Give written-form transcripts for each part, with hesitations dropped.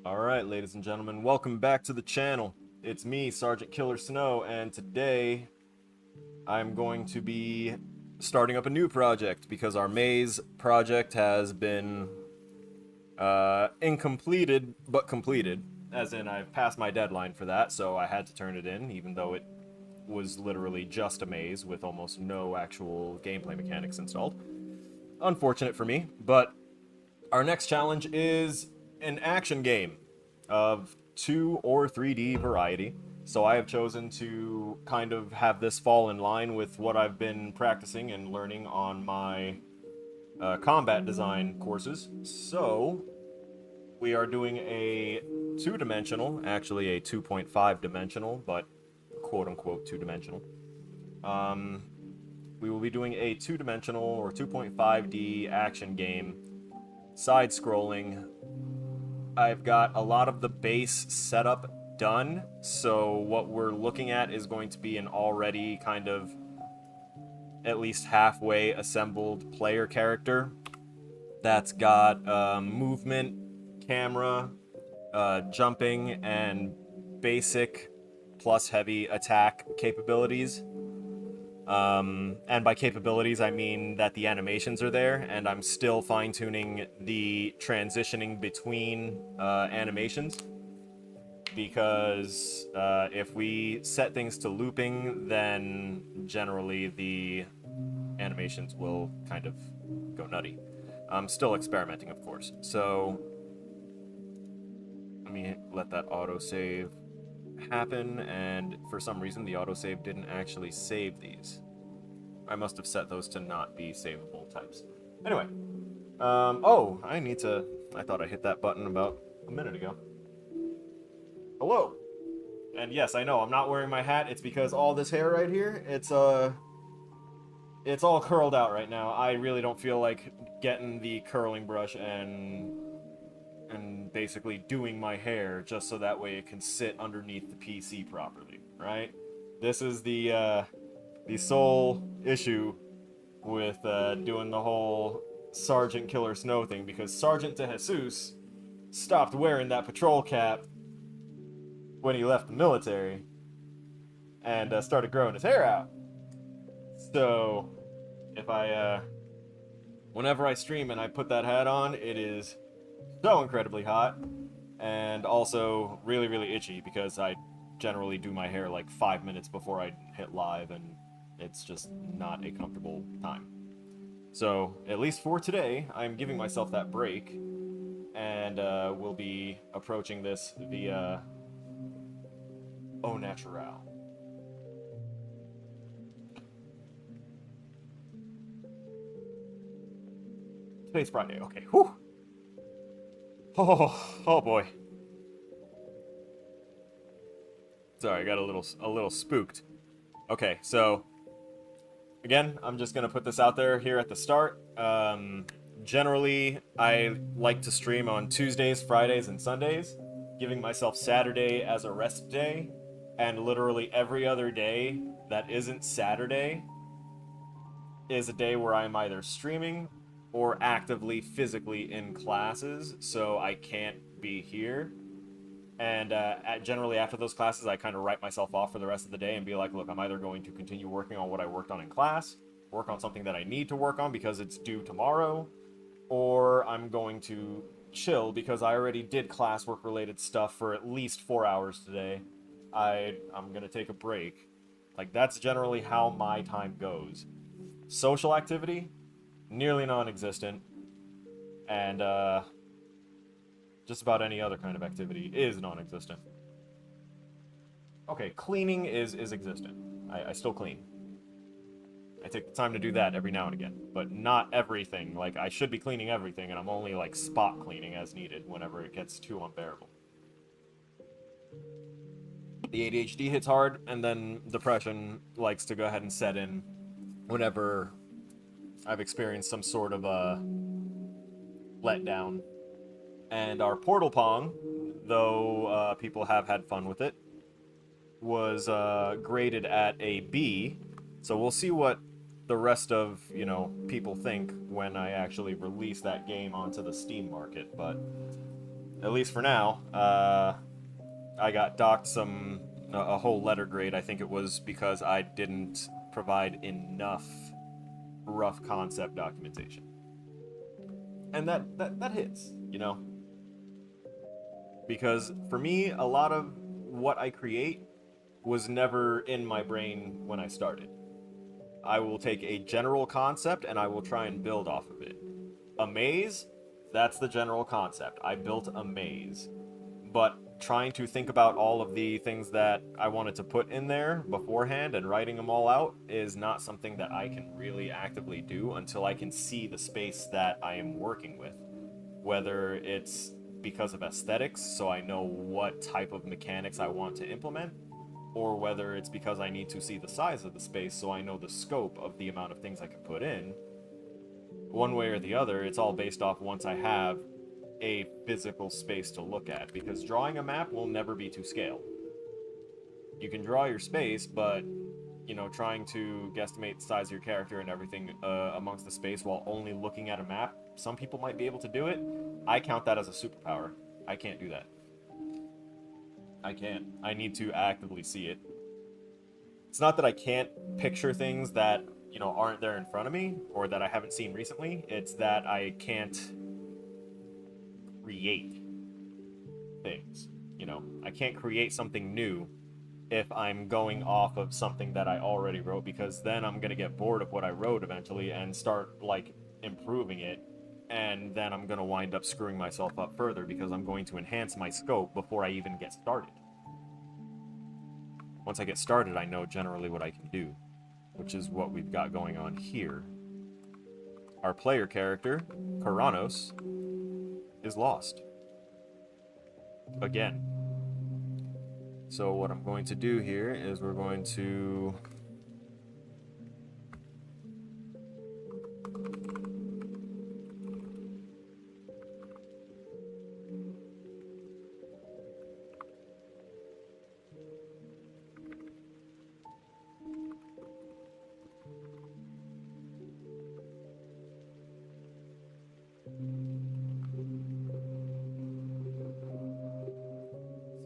Alright, ladies and gentlemen, welcome back to the channel. It's me, Sergeant Killer Snow, and today I'm going to be starting up a new project because our maze project has been incompleted but completed. As in, I've passed my deadline for that, so I had to turn it in, even though it was literally just a maze with almost no actual gameplay mechanics installed. Unfortunate for me, but our next challenge is an action game of 2 or 3D variety. So I have chosen to kind of have this fall in line with what I've been practicing and learning on my combat design courses. So we are doing a two-dimensional, actually a 2.5 dimensional, but quote-unquote two-dimensional. Um, we will be doing a two-dimensional or 2.5D action game, side-scrolling. I've got a lot of the base setup done, so what we're looking at is going to be an already kind of at least halfway assembled player character that's got movement, camera, jumping, and basic plus heavy attack capabilities. And by capabilities, I mean that the animations are there, and I'm still fine-tuning the transitioning between animations. Because if we set things to looping, then generally the animations will kind of go nutty. I'm still experimenting, of course. So let me let that autosave happen, and for some reason the autosave didn't actually save these. I must have set those to not be savable types. Anyway, oh, I thought I hit that button about a minute ago. Hello. And yes, I know, I'm not wearing my hat. It's because all this hair right here, it's all curled out right now. I really don't feel like getting the curling brush and basically doing my hair just so that way it can sit underneath the PC properly, right? This is the sole issue with doing the whole Sergeant Killer Snow thing, because Sergeant De Jesus stopped wearing that patrol cap when he left the military and started growing his hair out. So if whenever I stream and I put that hat on, it is so incredibly hot and also really, really itchy because I generally do my hair like 5 minutes before I hit live, and it's just not a comfortable time. So, at least for today, I'm giving myself that break, and we'll be approaching this via au natural. Today's Friday. Okay. Whew. Oh boy. Sorry, I got a little spooked. Okay, so again, I'm just gonna put this out there here at the start. Generally, I like to stream on Tuesdays, Fridays, and Sundays, giving myself Saturday as a rest day, and literally every other day that isn't Saturday is a day where I'm either streaming or actively physically in classes, so I can't be here. And generally after those classes, I kind of write myself off for the rest of the day and be like, look, I'm either going to continue working on what I worked on in class, work on something that I need to work on because it's due tomorrow, or I'm going to chill because I already did classwork related stuff for at least 4 hours today. I'm going to take a break. Like, that's generally how my time goes. Social activity, nearly non-existent, and just about any other kind of activity is non-existent. Okay, cleaning is existent. I still clean. I take the time to do that every now and again, but not everything. Like, I should be cleaning everything, and I'm only, like, spot cleaning as needed whenever it gets too unbearable. The ADHD hits hard, and then depression likes to go ahead and set in whenever I've experienced some sort of a letdown. And our Portal Pong, though people have had fun with it, was graded at a B. So we'll see what the rest of, people think when I actually release that game onto the Steam market. But at least for now. I got docked a whole letter grade. I think it was because I didn't provide enough rough concept documentation, and that hits, you know. Because for me, a lot of what I create was never in my brain when I started. I will take a general concept and I will try and build off of it. A maze, that's the general concept. I built a maze. But trying to think about all of the things that I wanted to put in there beforehand and writing them all out is not something that I can really actively do until I can see the space that I am working with. Whether it's because of aesthetics, so I know what type of mechanics I want to implement, or whether it's because I need to see the size of the space so I know the scope of the amount of things I can put in. One way or the other, it's all based off once I have a physical space to look at, because drawing a map will never be to scale. You can draw your space, but you know, trying to guesstimate the size of your character and everything amongst the space while only looking at a map, some people might be able to do it. I count that as a superpower. I can't do that. I can't. I need to actively see it. It's not that I can't picture things that, you know, aren't there in front of me or that I haven't seen recently. It's that I can't create things. You know, I can't create something new if I'm going off of something that I already wrote, because then I'm going to get bored of what I wrote eventually and start, like, improving it, and then I'm going to wind up screwing myself up further because I'm going to enhance my scope before I even get started. Once I get started, I know generally what I can do, which is what we've got going on here. Our player character, Karanos, is lost. Again. So what I'm going to do here is we're going to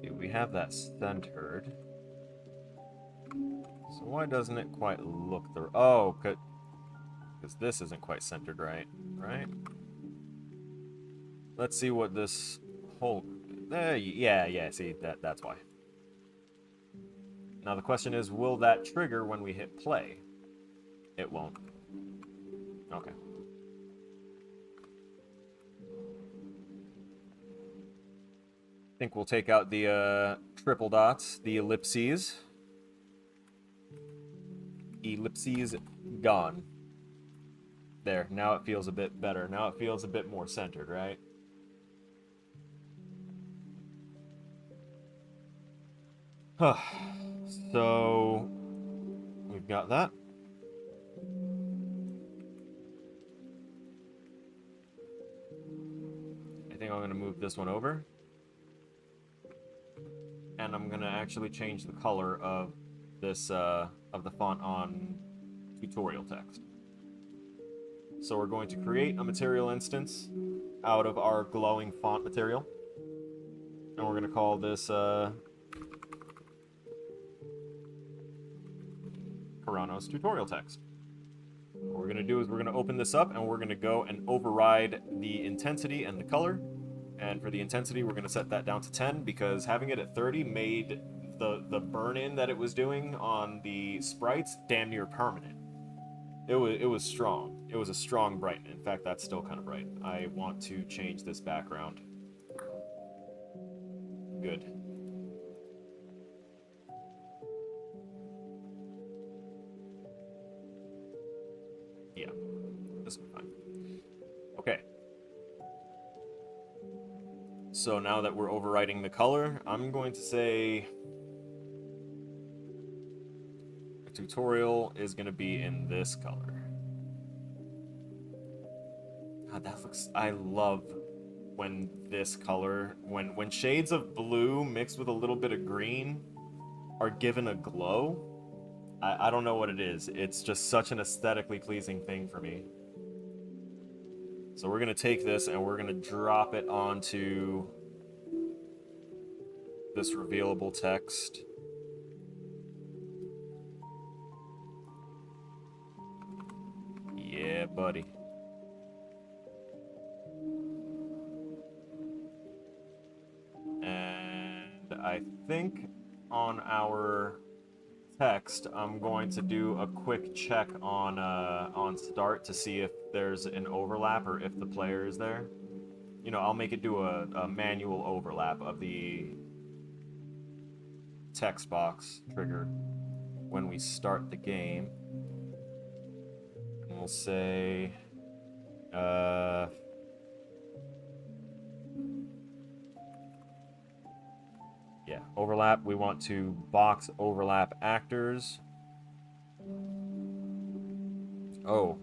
see, we have that centered. So why doesn't it quite look the... Oh, because this isn't quite centered right? Let's see what this whole... yeah, see, that's why. Now the question is, will that trigger when we hit play? It won't. Okay. I think we'll take out the triple dots, the ellipses. Ellipses gone. There, now it feels a bit better. Now it feels a bit more centered, right? So, we've got that. I think I'm going to move this one over. And I'm going to actually change the color of this, of the font on tutorial text. So we're going to create a material instance out of our glowing font material. And we're going to call this, Karanos tutorial text. What we're going to do is we're going to open this up and we're going to go and override the intensity and the color. And for the intensity, we're going to set that down to 10 because having it at 30 made the burn-in that it was doing on the sprites damn near permanent. It was strong. It was a strong brighten. In fact, that's still kind of bright. I want to change this background. Good. Yeah, this will be fine. Okay. So now that we're overriding the color, I'm going to say a tutorial is going to be in this color. God, that looks... I love when this color, when shades of blue mixed with a little bit of green are given a glow. I don't know what it is. It's just such an aesthetically pleasing thing for me. So we're going to take this and we're going to drop it onto this revealable text. Yeah, buddy. And I think on our text, I'm going to do a quick check on start to see if there's an overlap or if the player is there. You know, I'll make it do a manual overlap of the text box trigger when we start the game. And we'll say, yeah, overlap. We want to box overlap actors. Oh.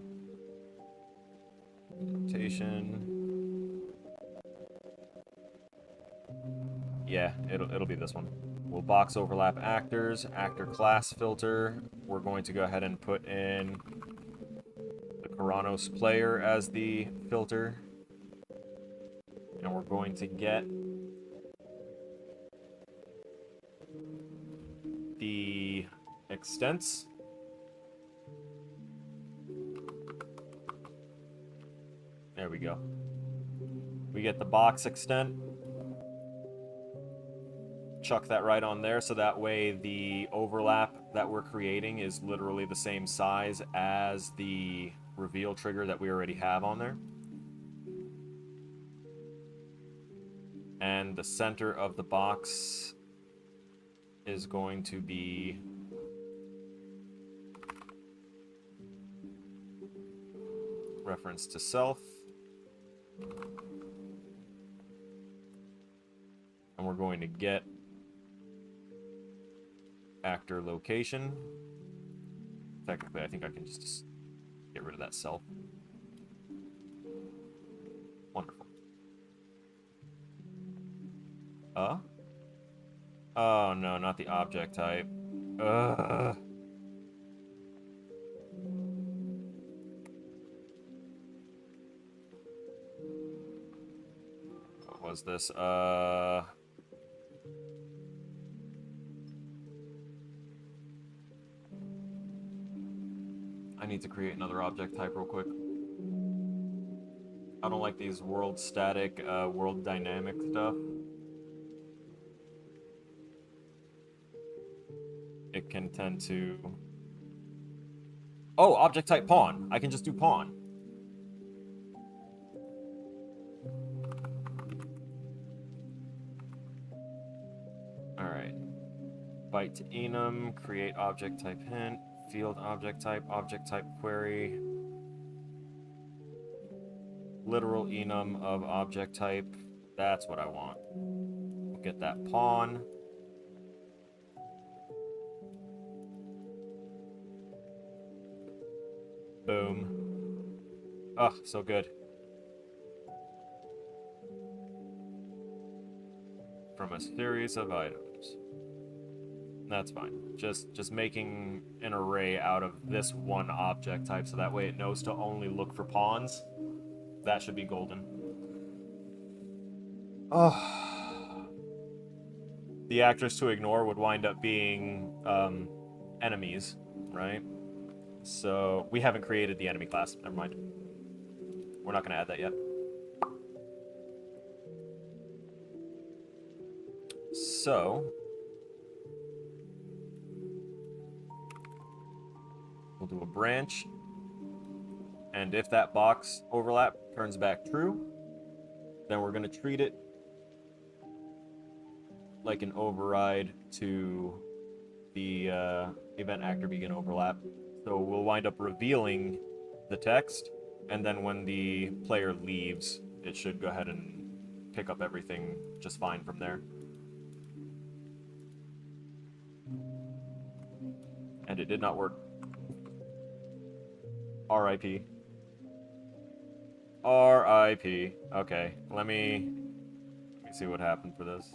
Rotation. Yeah, it'll be this one. We'll box overlap actors, actor class filter. We're going to go ahead and put in the Karanos player as the filter. And we're going to get the extents. There we go. We get the box extent. Chuck that right on there so that way the overlap that we're creating is literally the same size as the reveal trigger that we already have on there. And the center of the box is going to be reference to self. And we're going to get actor location. Technically, I think I can just get rid of that self. Wonderful. Oh no, not the object type. What was this? I need to create another object type real quick. I don't like these world static, world dynamic stuff. It can tend to... Oh, object type pawn. I can just do pawn. Alright. Byte to enum, create object type hint, field object type query, literal enum of object type. That's what I want. We'll get that pawn. Boom. Oh, so good. From a series of items. That's fine. Just making an array out of this one object type so that way it knows to only look for pawns. That should be golden. Oh. The actors to ignore would wind up being enemies, right? So we haven't created the enemy class. Never mind. We're not going to add that yet. So we'll do a branch, and if that box overlap turns back true, then we're going to treat it like an override to the event actor begin overlap. So we'll wind up revealing the text, and then when the player leaves, it should go ahead and pick up everything just fine from there. And it did not work. R.I.P. R.I.P. Okay, let me see what happened for this.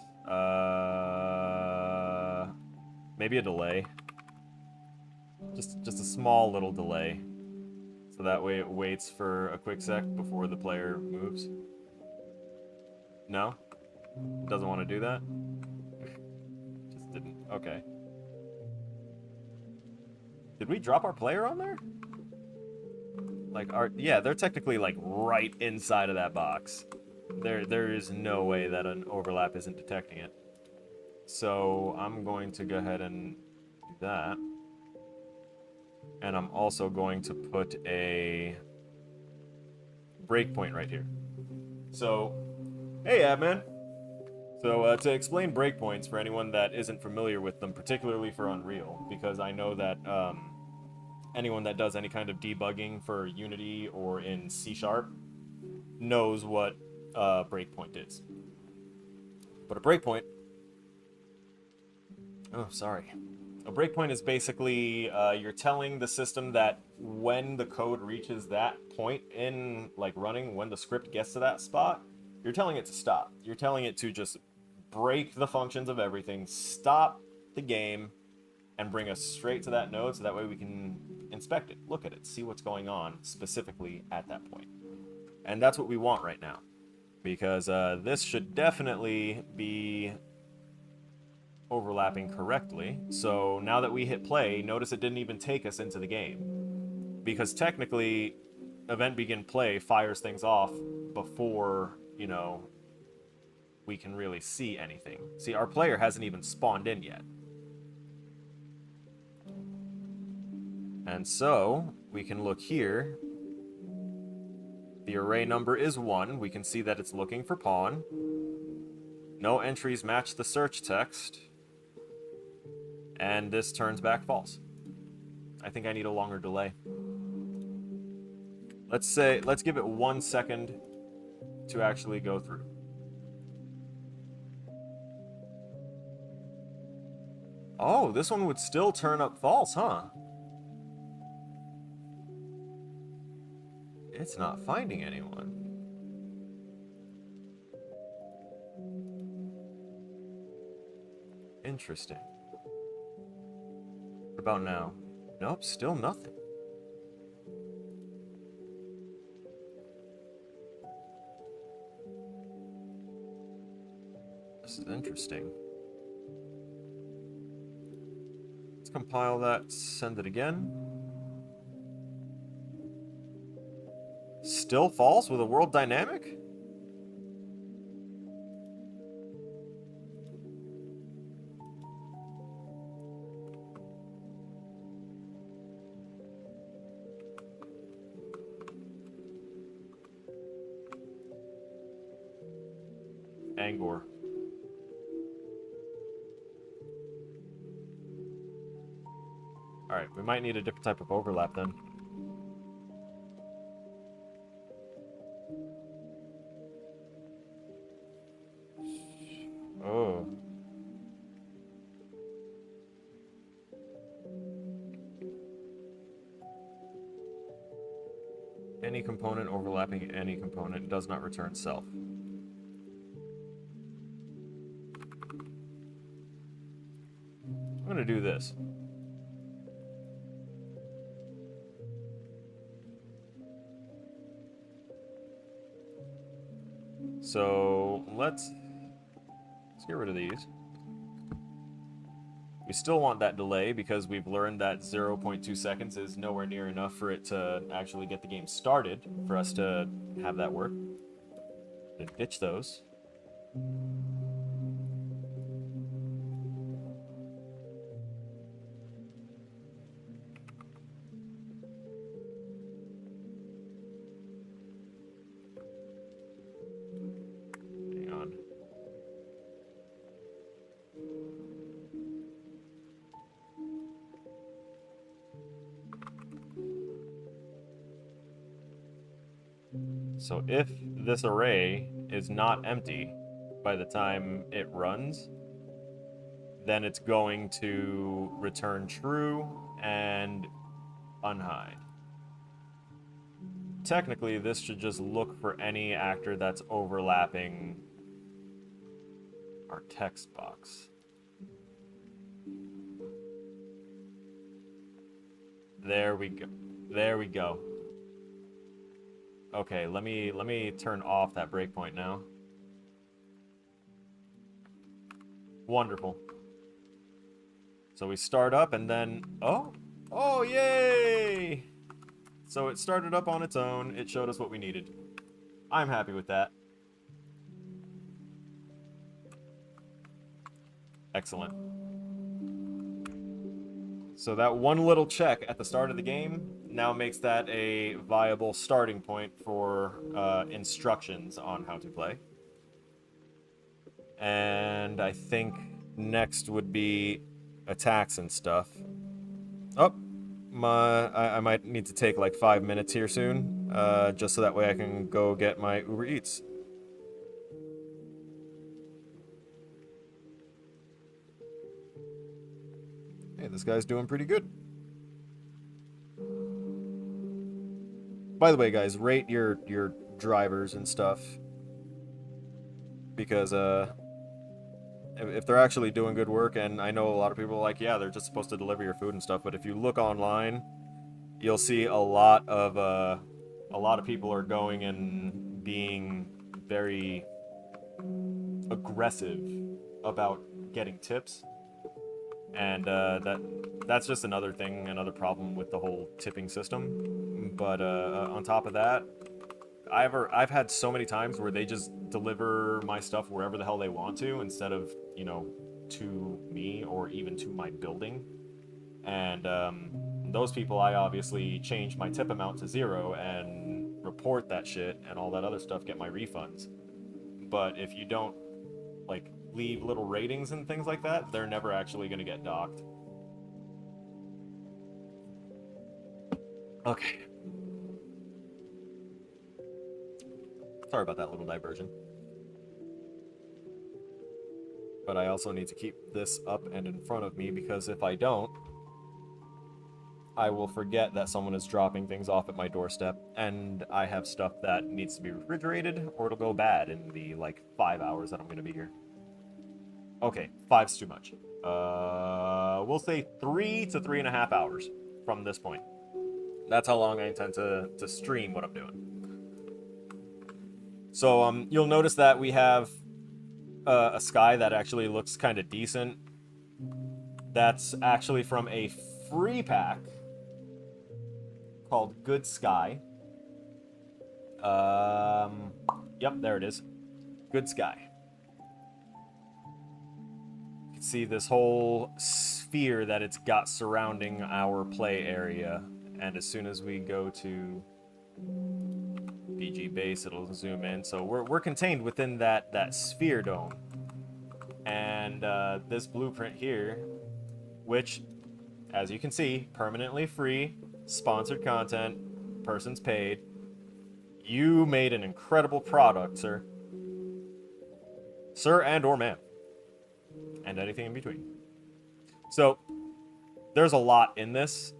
Maybe a delay. Just a small little delay. So that way it waits for a quick sec before the player moves. No? Doesn't want to do that? Okay. Did we drop our player on there? Like, yeah, they're technically, like, right inside of that box. There is no way that an overlap isn't detecting it. So I'm going to go ahead and do that. And I'm also going to put a breakpoint right here. So, hey, Admin. So to explain breakpoints for anyone that isn't familiar with them, particularly for Unreal, because I know that anyone that does any kind of debugging for Unity or in C# knows what a breakpoint is. But a breakpoint... Oh, sorry. A breakpoint is basically you're telling the system that when the code reaches that point in like running, when the script gets to that spot, you're telling it to stop. You're telling it to just break the functions of everything, stop the game, and bring us straight to that node so that way we can inspect it, look at it, see what's going on specifically at that point. And that's what we want right now, because this should definitely be overlapping correctly. So now that we hit play, notice it didn't even take us into the game, because technically event begin play fires things off before, you know, we can really see anything. See, our player hasn't even spawned in yet. And so we can look here. The array number is 1. We can see that it's looking for pawn. No entries match the search text. And this turns back false. I think I need a longer delay. Let's give it 1 second to actually go through. Oh, this one would still turn up false, huh? It's not finding anyone. Interesting. What about now? Nope, still nothing. This is interesting. Let's compile that, send it again. Still false with a world dynamic? Angor. Alright, we might need a different type of overlap then. Oh. Any component overlapping any component does not return self. I'm gonna do this. So let's get rid of these. We still want that delay because we've learned that 0.2 seconds is nowhere near enough for it to actually get the game started for us to have that work. Ditch those. Hang on. So if this array is not empty by the time it runs, then it's going to return true and unhide. Technically, this should just look for any actor that's overlapping our text box. There we go. There we go. Okay, let me turn off that breakpoint now. Wonderful. So we start up and then, oh, yay! So it started up on its own. It showed us what we needed. I'm happy with that. Excellent. So that one little check at the start of the game now makes that a viable starting point for instructions on how to play. And I think next would be attacks and stuff. Oh, I might need to take like 5 minutes here soon, just so that way I can go get my Uber Eats. Hey, this guy's doing pretty good. By the way, guys, rate your drivers and stuff, because if they're actually doing good work, and I know a lot of people are like, yeah, they're just supposed to deliver your food and stuff, but if you look online, you'll see a lot of people are going and being very aggressive about getting tips, and that's just another thing, another problem with the whole tipping system. But on top of that, I've had so many times where they just deliver my stuff wherever the hell they want to, instead of, you know, to me or even to my building. And those people, I obviously change my tip amount to 0 and report that shit and all that other stuff, get my refunds. But if you don't, like, leave little ratings and things like that, they're never actually going to get docked. Okay. Sorry about that little diversion. But I also need to keep this up and in front of me, because if I don't, I will forget that someone is dropping things off at my doorstep, and I have stuff that needs to be refrigerated, or it'll go bad in the, like, 5 hours that I'm going to be here. Okay, 5's too much. We'll say 3 to 3.5 hours from this point. That's how long I intend to stream what I'm doing. So you'll notice that we have a sky that actually looks kind of decent. That's actually from a free pack called Good Sky. Yep, there it is. Good Sky. You can see this whole sphere that it's got surrounding our play area. And as soon as we go to BG base, it'll zoom in. So we're contained within that sphere dome. And this blueprint here, which, as you can see, permanently free, sponsored content, person's paid. You made an incredible product, sir. Sir and or ma'am. And anything in between. So, there's a lot in this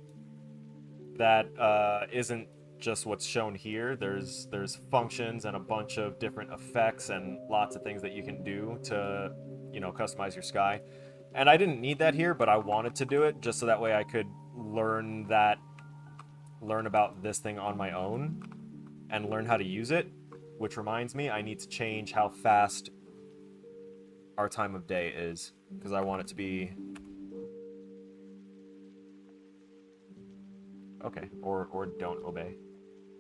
that isn't just what's shown here. There's functions and a bunch of different effects and lots of things that you can do to, you know, customize your sky. And I didn't need that here, but I wanted to do it just so that way I could learn about this thing on my own and learn how to use it. Which reminds me, I need to change how fast our time of day is, because I want it to be okay, or don't obey.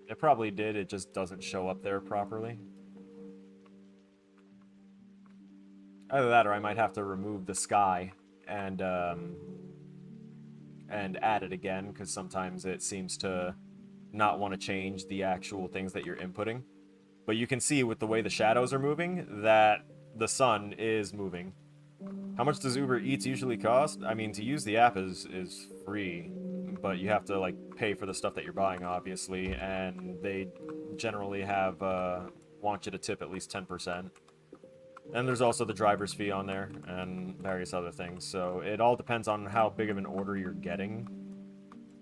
It probably did, it just doesn't show up there properly. Either that, or I might have to remove the sky and add it again, because sometimes it seems to not want to change the actual things that you're inputting. But you can see with the way the shadows are moving that the sun is moving. How much does Uber Eats usually cost? I mean, to use the app is free, but you have to, like, pay for the stuff that you're buying, obviously, and they generally have want you to tip at least 10%. And there's also the driver's fee on there and various other things. So it all depends on how big of an order you're getting.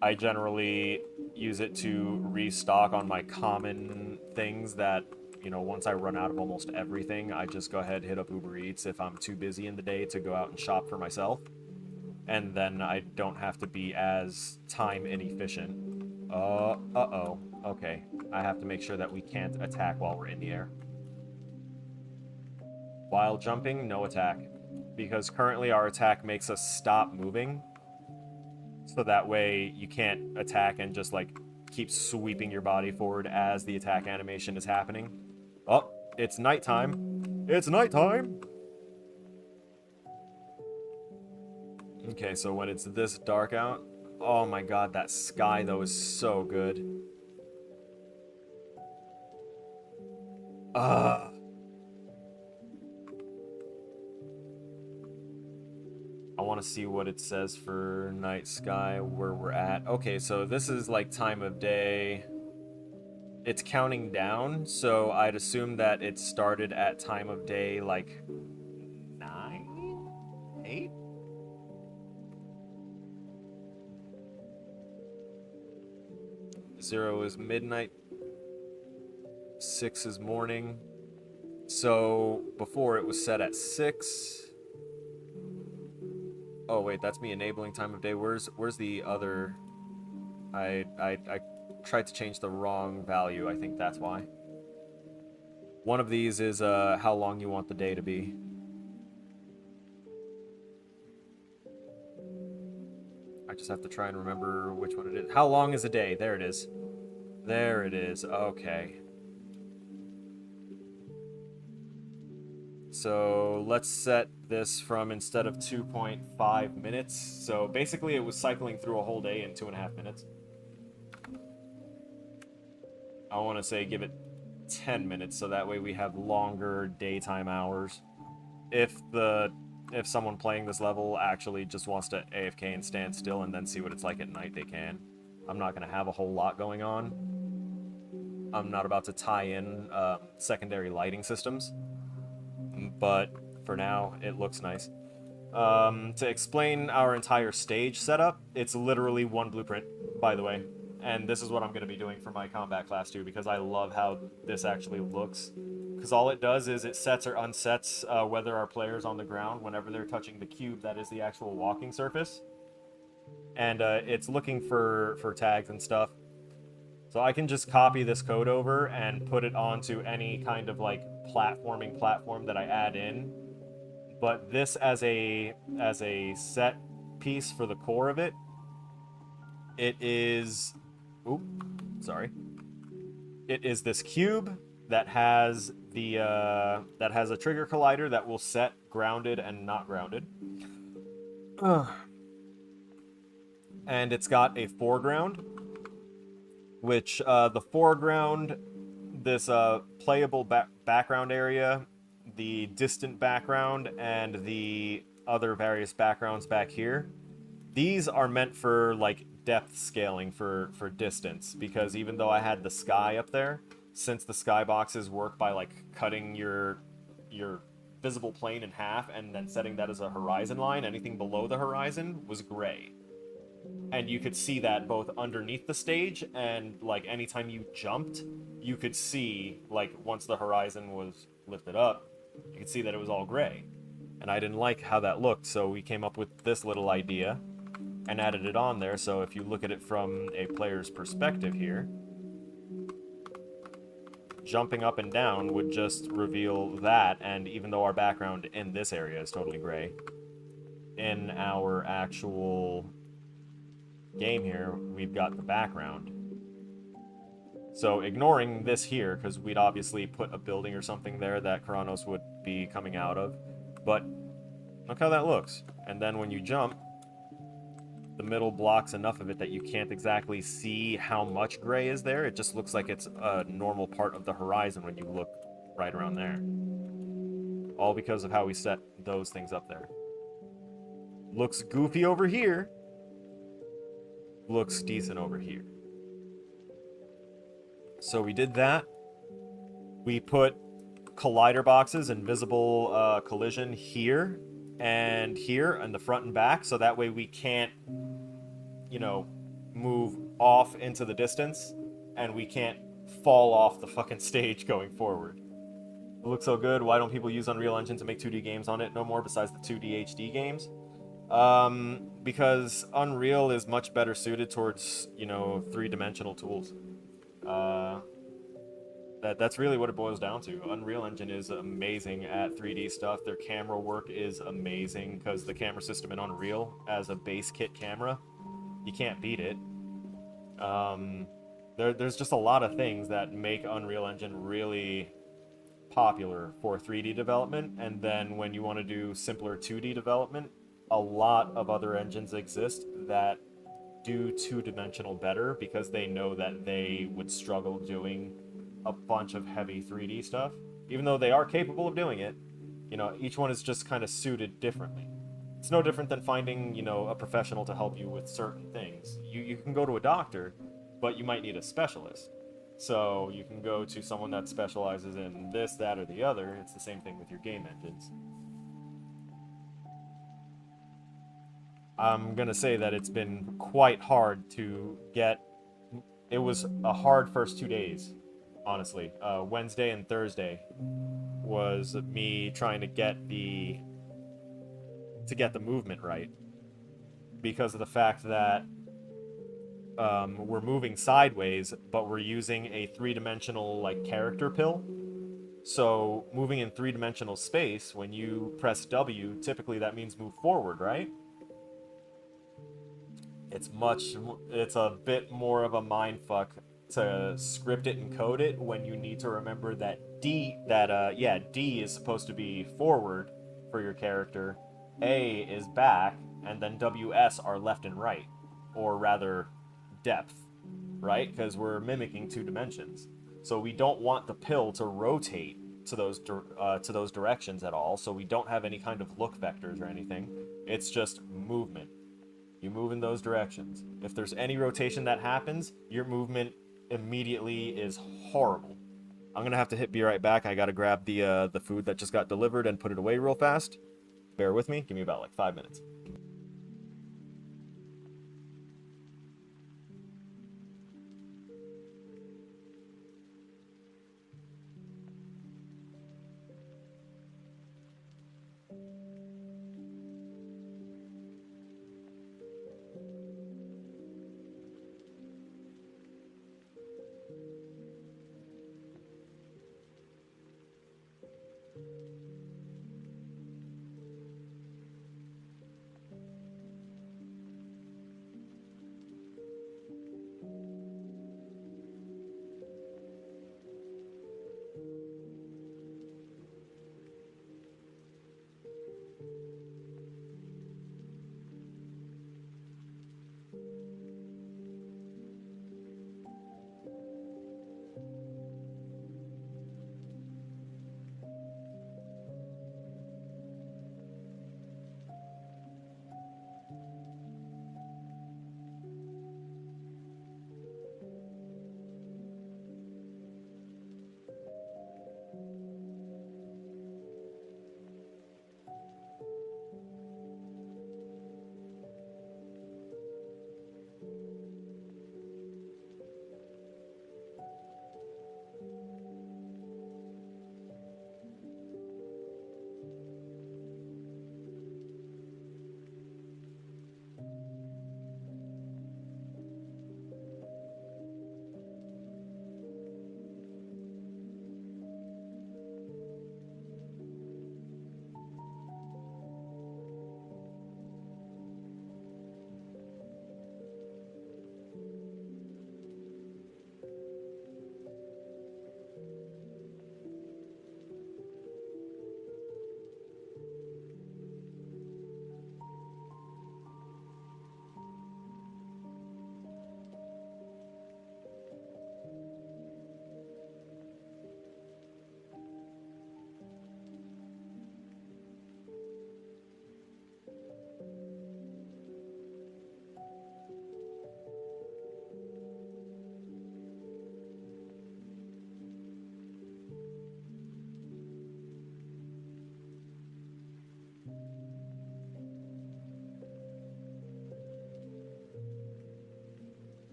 I generally use it to restock on my common things that, you know, once I run out of almost everything, I just go ahead, hit up Uber Eats if I'm too busy in the day to go out and shop for myself. And then I don't have to be as time inefficient. Uh-oh. Okay. I have to make sure that we can't attack while we're in the air. While jumping, no attack. Because currently our attack makes us stop moving So that way you can't attack and just like keep sweeping your body forward as the attack animation is happening. Oh, it's nighttime. It's nighttime! Okay, so when it's this dark out, oh my god, that sky though is so good. Ah. I want to see what it says for night sky, where we're at. Okay, so this is like time of day. It's counting down, so I'd assume that it started at time of day like 9? 8? Zero is midnight. 6 is morning. So before it was set at 6. Oh wait, that's me enabling time of day. Where's the other? I tried to change the wrong value. I think that's why. One of these is how long you want the day to be. I just have to try and remember which one it is. How long is a day? There it is. There it is. Okay. So let's set this from instead of 2.5 minutes. So basically it was cycling through a whole day in 2.5 minutes. I want to say give it 10 minutes so that way we have longer daytime hours. If someone playing this level actually just wants to AFK and stand still and then see what it's like at night, they can. I'm not going to have a whole lot going on. I'm not about to tie in secondary lighting systems. But for now, it looks nice. To explain our entire stage setup, it's literally one blueprint, by the way. And this is what I'm going to be doing for my combat class too, because I love how this actually looks. Because all it does is it sets or unsets whether our player's on the ground whenever they're touching the cube that is the actual walking surface. And it's looking for tags and stuff. So I can just copy this code over and put it onto any kind of like platform that I add in. But this as a set piece for the core of it, it is it is this cube that has the that has a trigger collider that will set grounded and not grounded. And it's got a foreground, which the foreground, this playable background area, the distant background, and the other various backgrounds back here, these are meant for like depth scaling for distance, because even though I had the sky up there, since the skyboxes work by like cutting your visible plane in half and then setting that as a horizon line, anything below the horizon was gray. And you could see that both underneath the stage and like anytime you jumped, you could see like once the horizon was lifted up, you could see that it was all gray. And I didn't like how that looked, so we came up with this little idea and added it on there. So if you look at it from a player's perspective here, jumping up and down would just reveal that, and even though our background in this area is totally gray, in our actual game here, we've got the background. So ignoring this here, because we'd obviously put a building or something there that Karanos would be coming out of, but look how that looks. And then when you jump, the middle blocks enough of it that you can't exactly see how much gray is there. It just looks like it's a normal part of the horizon when you look right around there. All because of how we set those things up there. Looks goofy over here. Looks decent over here. So we did that. We put collider boxes and visible collision here and here in the front and back, so that way we can't, you know, move off into the distance and we can't fall off the fucking stage going forward. It looks so good. Why don't people use Unreal Engine to make 2D games on it no more besides the 2D HD games? Because Unreal is much better suited towards, you know, three-dimensional tools. That's really what it boils down to. Unreal Engine is amazing at 3D stuff. Their camera work is amazing because the camera system in Unreal as a base kit camera, you can't beat it. There's just a lot of things that make Unreal Engine really popular for 3D development, and then when you want to do simpler 2D development, a lot of other engines exist that do two-dimensional better because they know that they would struggle doing a bunch of heavy 3D stuff. Even though they are capable of doing it, each one is just kind of suited differently. It's no different than finding, a professional to help you with certain things. You can go to a doctor, but you might need a specialist. So you can go to someone that specializes in this, that, or the other. It's the same thing with your game engines. I'm gonna say that it's been quite hard to get. It was a hard first 2 days, honestly. Wednesday and Thursday was me trying to get the movement right, because of the fact that we're moving sideways, but we're using a three-dimensional like character pill. So moving in three-dimensional space, when you press W, typically that means move forward, right? It's a bit more of a mind fuck to script it and code it when you need to remember that D is supposed to be forward for your character, A is back, and then WS are left and right, or rather depth, right? Because we're mimicking two dimensions. So we don't want the pill to rotate to those directions at all, so we don't have any kind of look vectors or anything. It's just movement. You move in those directions. If there's any rotation that happens, your movement immediately is horrible. I'm gonna have to be right back. I gotta grab the food that just got delivered and put it away real fast. Bear with me. Give me about like 5 minutes.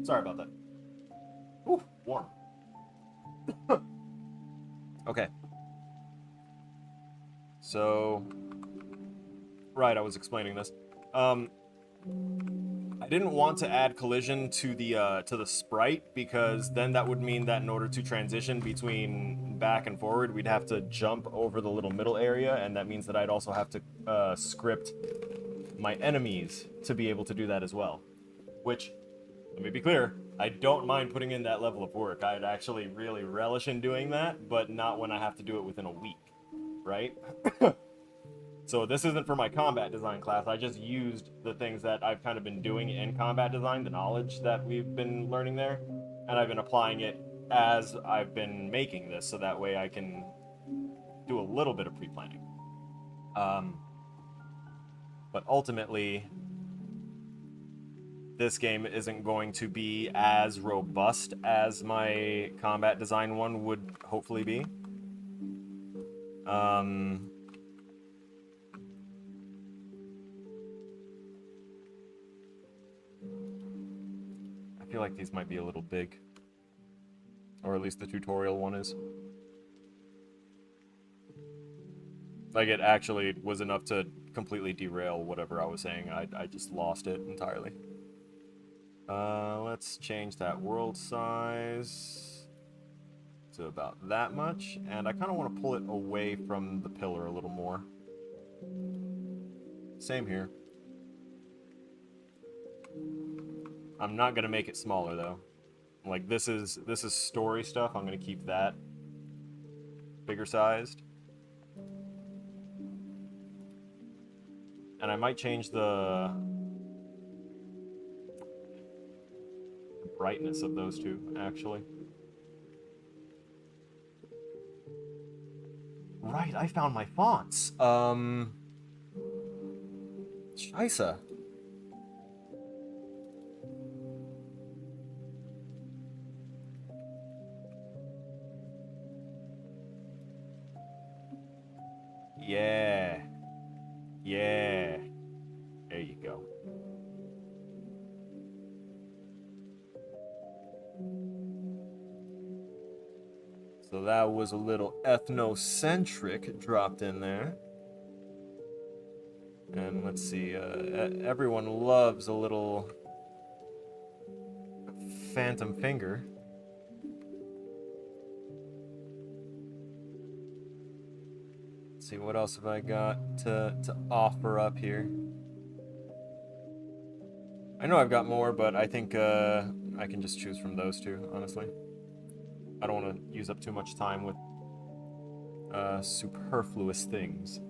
Sorry about that. Ooh, warm. Okay. So, right, I was explaining this. I didn't want to add collision to the sprite, because then that would mean that in order to transition between back and forward, we'd have to jump over the little middle area, and that means that I'd also have to script my enemies to be able to do that as well. Which, let me be clear, I don't mind putting in that level of work. I'd actually really relish in doing that, but not when I have to do it within a week, right? So this isn't for my combat design class. I just used the things that I've kind of been doing in combat design, the knowledge that we've been learning there, and I've been applying it as I've been making this, so that way I can do a little bit of pre-planning. But ultimately, this game isn't going to be as robust as my combat design one would hopefully be. I feel like these might be a little big. Or at least the tutorial one is. Like, it actually was enough to completely derail whatever I was saying. I just lost it entirely. Let's change that world size to about that much. And I kind of want to pull it away from the pillar a little more. Same here. I'm not gonna make it smaller though. Like this is story stuff. I'm gonna keep that bigger sized. And I might change the brightness of those two, actually. Right, I found my fonts. Scheisse. Yeah. Yeah. There you go. So that was a little ethnocentric dropped in there. And let's see, everyone loves a little phantom finger. Let's see, what else have I got to offer up here? I know I've got more, but I think I can just choose from those two, honestly. I don't want to use up too much time with superfluous things.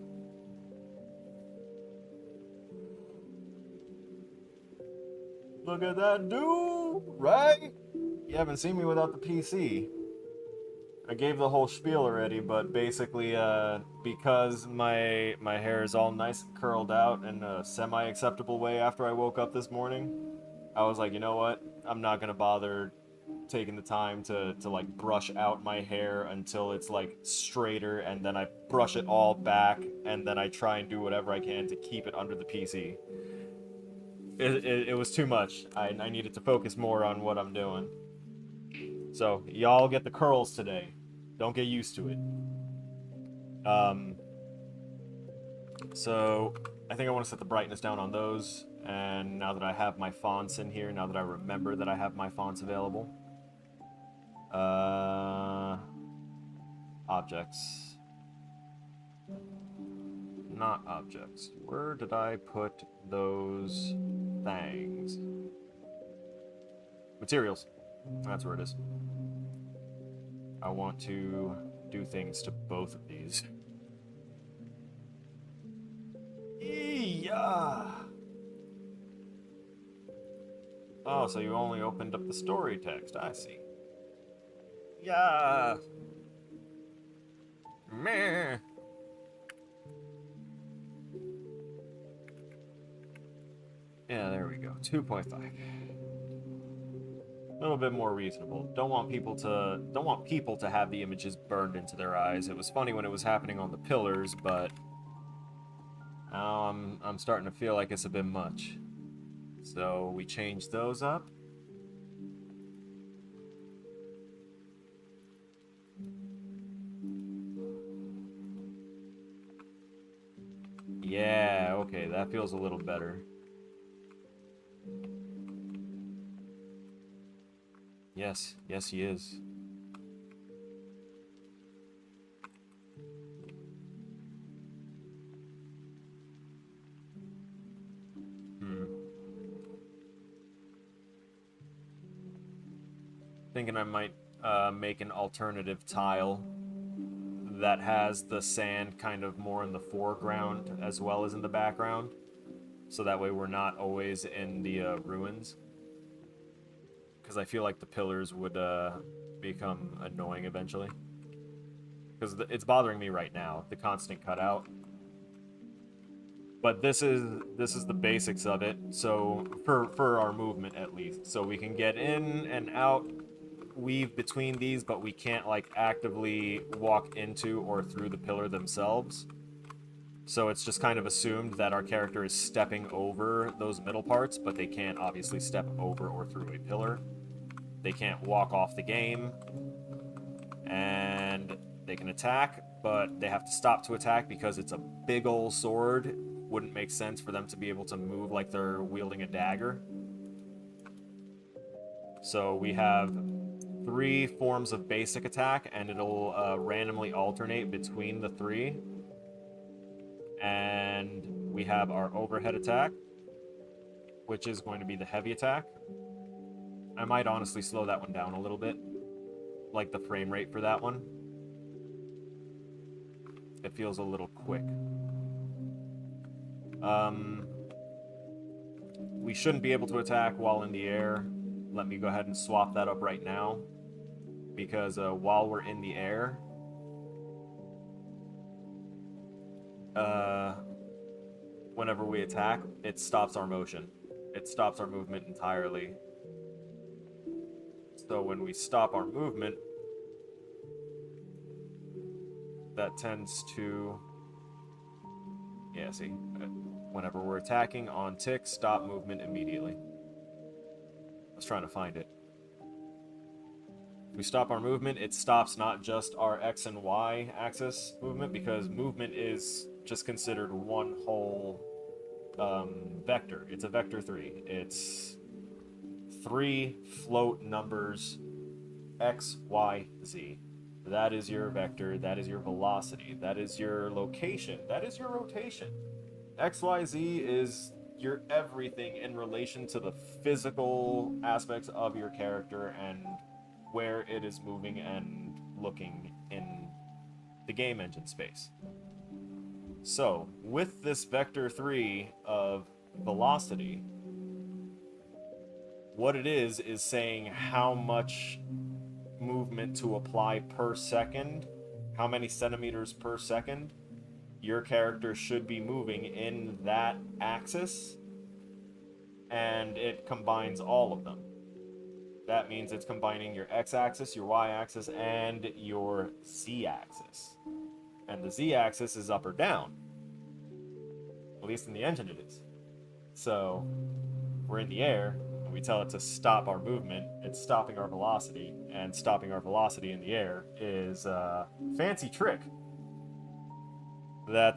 Look at that dude, right? You haven't seen me without the PC. I gave the whole spiel already, but basically, because my hair is all nice and curled out in a semi-acceptable way after I woke up this morning, I was like, you know what? I'm not gonna bother taking the time to like brush out my hair until it's like straighter, and then I brush it all back, and then I try and do whatever I can to keep it under the PC. It was too much. I needed to focus more on what I'm doing. So, y'all get the curls today. Don't get used to it. So, I think I want to set the brightness down on those. And now that I have my fonts in here, now that I remember that I have my fonts available. Objects. Not objects. Where did I put those things? Materials. That's where it is. I want to do things to both of these. Yeah. Oh, so you only opened up the story text. I see. Yeah. Meh. Yeah, there we go. 2.5. A little bit more reasonable. Don't want people to have the images burned into their eyes. It was funny when it was happening on the pillars, but now I'm starting to feel like it's a bit much. So we changed those up. Yeah, okay, that feels a little better. Yes, yes he is. Thinking I might make an alternative tile that has the sand kind of more in the foreground as well as in the background. So that way we're not always in the ruins. Because I feel like the pillars would become annoying eventually. Because it's bothering me right now, the constant cutout. But this is the basics of it. So for our movement at least, so we can get in and out, weave between these, but we can't like actively walk into or through the pillar themselves. So it's just kind of assumed that our character is stepping over those middle parts, but they can't obviously step over or through a pillar. They can't walk off the game, and they can attack, but they have to stop to attack because it's a big ol' sword. Wouldn't make sense for them to be able to move like they're wielding a dagger. So we have 3 forms of basic attack, and it'll randomly alternate between the 3. And we have our overhead attack, which is going to be the heavy attack. I might honestly slow that one down a little bit, like the frame rate for that one. It feels a little quick. We shouldn't be able to attack while in the air. Let me go ahead and swap that up right now, because while we're in the air, whenever we attack, it stops our motion. It stops our movement entirely. So when we stop our movement, that tends to... Yeah, see? Whenever we're attacking, on tick, stop movement immediately. I was trying to find it. If we stop our movement, it stops not just our X and Y axis movement, because movement is just considered one whole vector. It's a vector 3. It's 3 float numbers, X, Y, Z. That is your vector, that is your velocity, that is your location, that is your rotation. X, Y, Z is your everything in relation to the physical aspects of your character and where it is moving and looking in the game engine space. So, with this vector 3 of velocity, what it is saying how much movement to apply per second, how many centimeters per second your character should be moving in that axis, and it combines all of them. That means it's combining your x-axis, your y-axis, and your z-axis. And the z-axis is up or down. At least in the engine it is. So, we're in the air, and we tell it to stop our movement, it's stopping our velocity, and stopping our velocity in the air is a fancy trick that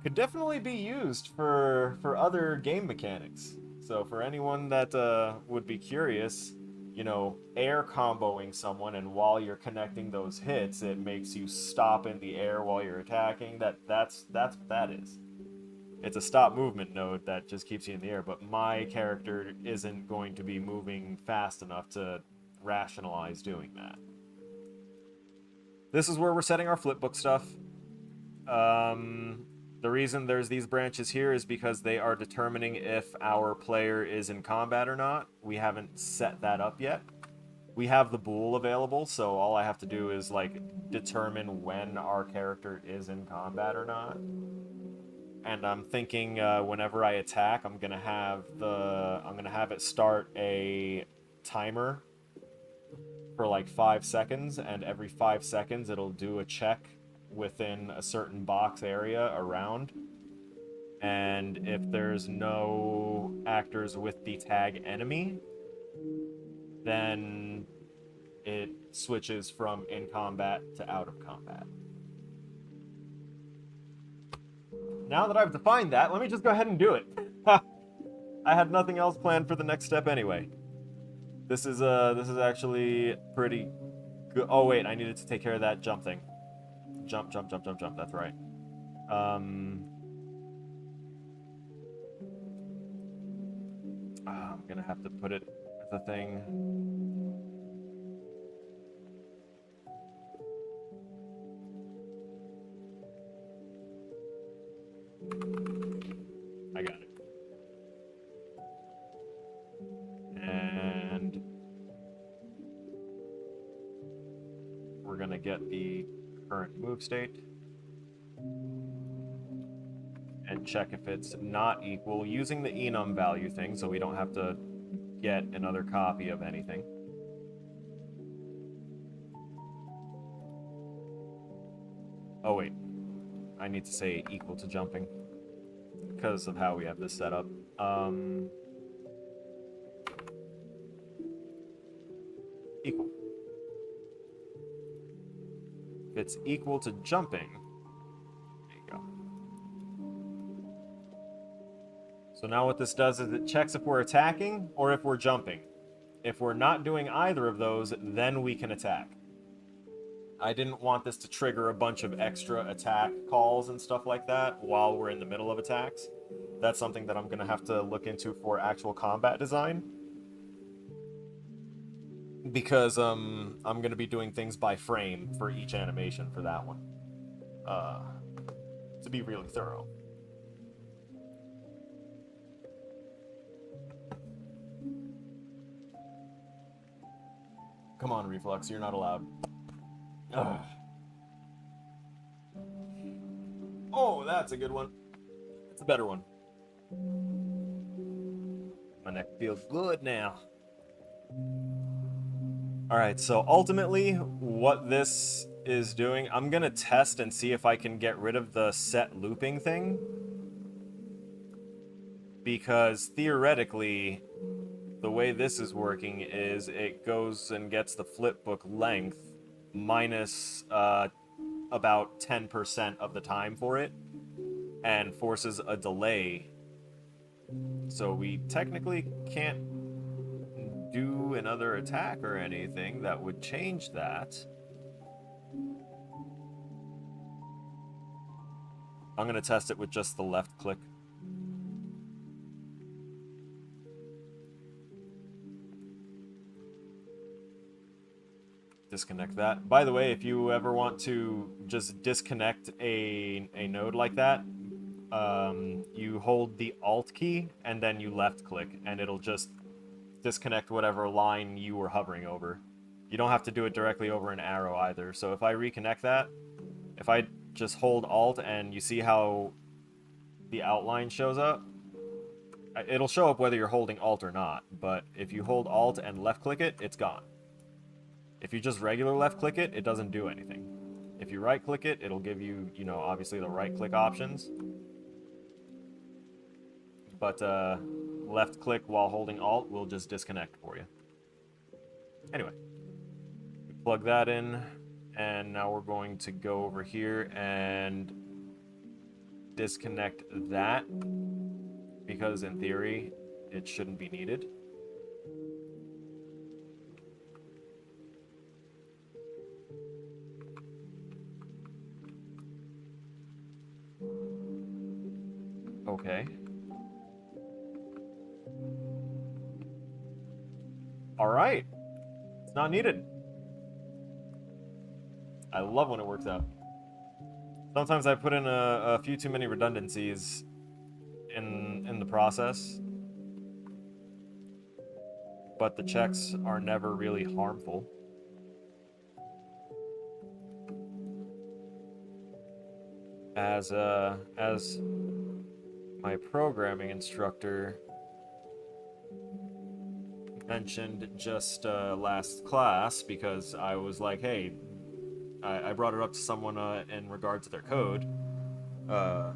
could definitely be used for other game mechanics. So for anyone that would be curious, you know, air comboing someone, and while you're connecting those hits, it makes you stop in the air while you're attacking. That's what that is. It's a stop movement node that just keeps you in the air, but my character isn't going to be moving fast enough to rationalize doing that. This is where we're setting our flipbook stuff. The reason there's these branches here is because they are determining if our player is in combat or not. We haven't set that up yet. We have the bool available, so all I have to do is like determine when our character is in combat or not. And I'm thinking whenever I attack, I'm gonna have it start a timer for like 5 seconds, and every 5 seconds it'll do a check within a certain box area around, and if there's no actors with the tag enemy, then it switches from in combat to out of combat. Now that I've defined that, let me just go ahead and do it. I had nothing else planned for the next step anyway. This is actually pretty good. Oh wait, I needed to take care of that jump thing. Jump, that's right. I'm gonna have to put it as a thing. get the current move state and check if it's not equal using the enum value thing, so we don't have to get another copy of anything. Oh wait, I need to say equal to jumping because of how we have this set up. Equal. If it's equal to jumping, there you go. So now what this does is it checks if we're attacking or if we're jumping. If we're not doing either of those, then we can attack. I didn't want this to trigger a bunch of extra attack calls and stuff like that while we're in the middle of attacks. That's something that I'm going to have to look into for actual combat design. Because I'm going to be doing things by frame for each animation for that one. To be really thorough. Come on, Reflux, you're not allowed. Ugh. Oh, that's a good one. It's a better one. My neck feels good now. Alright, so ultimately, what this is doing, I'm gonna test and see if I can get rid of the set looping thing. Because theoretically, the way this is working is it goes and gets the flipbook length minus about 10% of the time for it, and forces a delay. So we technically can't do another attack or anything that would change that. I'm gonna test it with just the left click. Disconnect that. By the way, if you ever want to just disconnect a node like that, you hold the Alt key and then you left click, and it'll just disconnect whatever line you were hovering over. You don't have to do it directly over an arrow either. So if I reconnect that, if I just hold Alt and you see how the outline shows up, it'll show up whether you're holding Alt or not, but if you hold Alt and left click it, it's gone. If you just regular left click it, it doesn't do anything. If you right click it, it'll give you, you know, obviously the right click options. But left click while holding Alt will just disconnect for you. Anyway, we plug that in, and now we're going to go over here and disconnect that, because in theory, it shouldn't be needed. Okay. Alright. It's not needed. I love when it works out. Sometimes I put in a few too many redundancies in the process, but the checks are never really harmful. As my programming instructor mentioned just last class, because I was like, hey, I brought it up to someone in regard to their code. I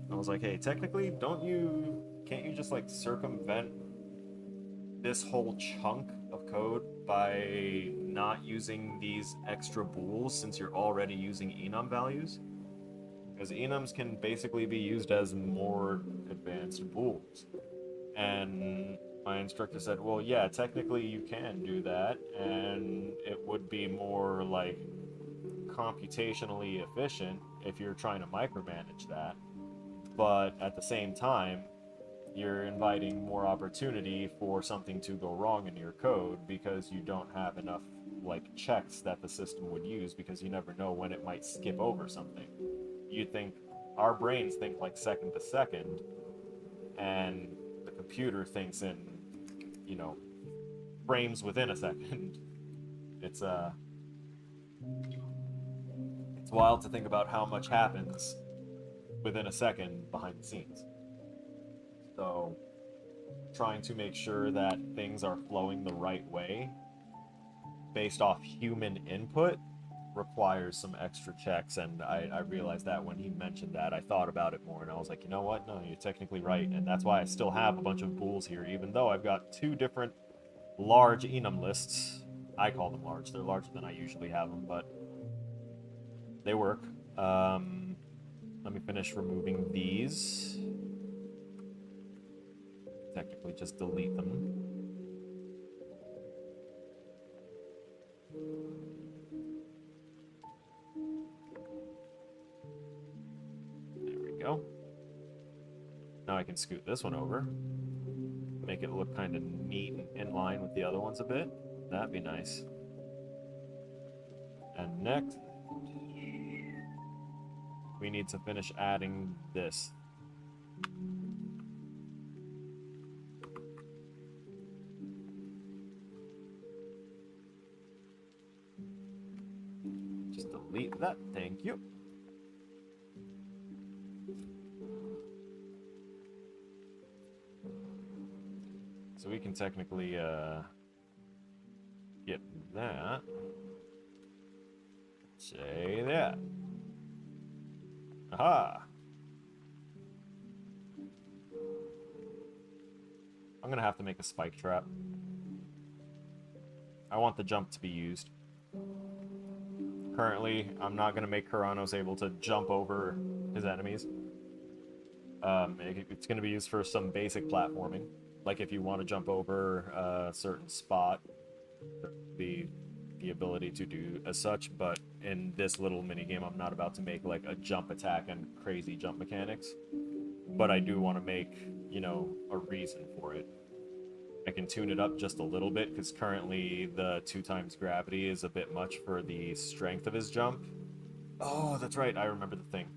was like, hey, technically, can't you just like circumvent this whole chunk of code by not using these extra bools, since you're already using enum values? Because enums can basically be used as more advanced bools. And my instructor said, well, yeah, technically you can do that, and it would be more like computationally efficient if you're trying to micromanage that. But at the same time, you're inviting more opportunity for something to go wrong in your code, because you don't have enough like checks that the system would use, because you never know when it might skip over something. You think, our brains think like second to second, and the computer thinks in, you know, frames within a second. It's It's wild to think about how much happens within a second behind the scenes. So, trying to make sure that things are flowing the right way based off human input requires some extra checks, and I realized that when he mentioned that, I thought about it more, and I was like, you know what? No, you're technically right, and that's why I still have a bunch of pools here, even though I've got two different large enum lists. I call them large. They're larger than I usually have them, but they work. Let me finish removing these. Technically, just delete them. There we go. Now I can scoot this one over. Make it look kind of neat and in line with the other ones a bit. That'd be nice. And next, we need to finish adding this. Just delete that, thank you. So we can technically get that. Say that. Aha! I'm gonna have to make a spike trap. I want the jump to be used. Currently, I'm not gonna make Karanos able to jump over his enemies. It's gonna be used for some basic platforming. Like if you want to jump over a certain spot, there'll be the ability to do as such, but in this little mini game, I'm not about to make like a jump attack and crazy jump mechanics. But I do want to make, you know, a reason for it. I can tune it up just a little bit because currently the 2x gravity is a bit much for the strength of his jump. Oh, that's right. I remember the thing.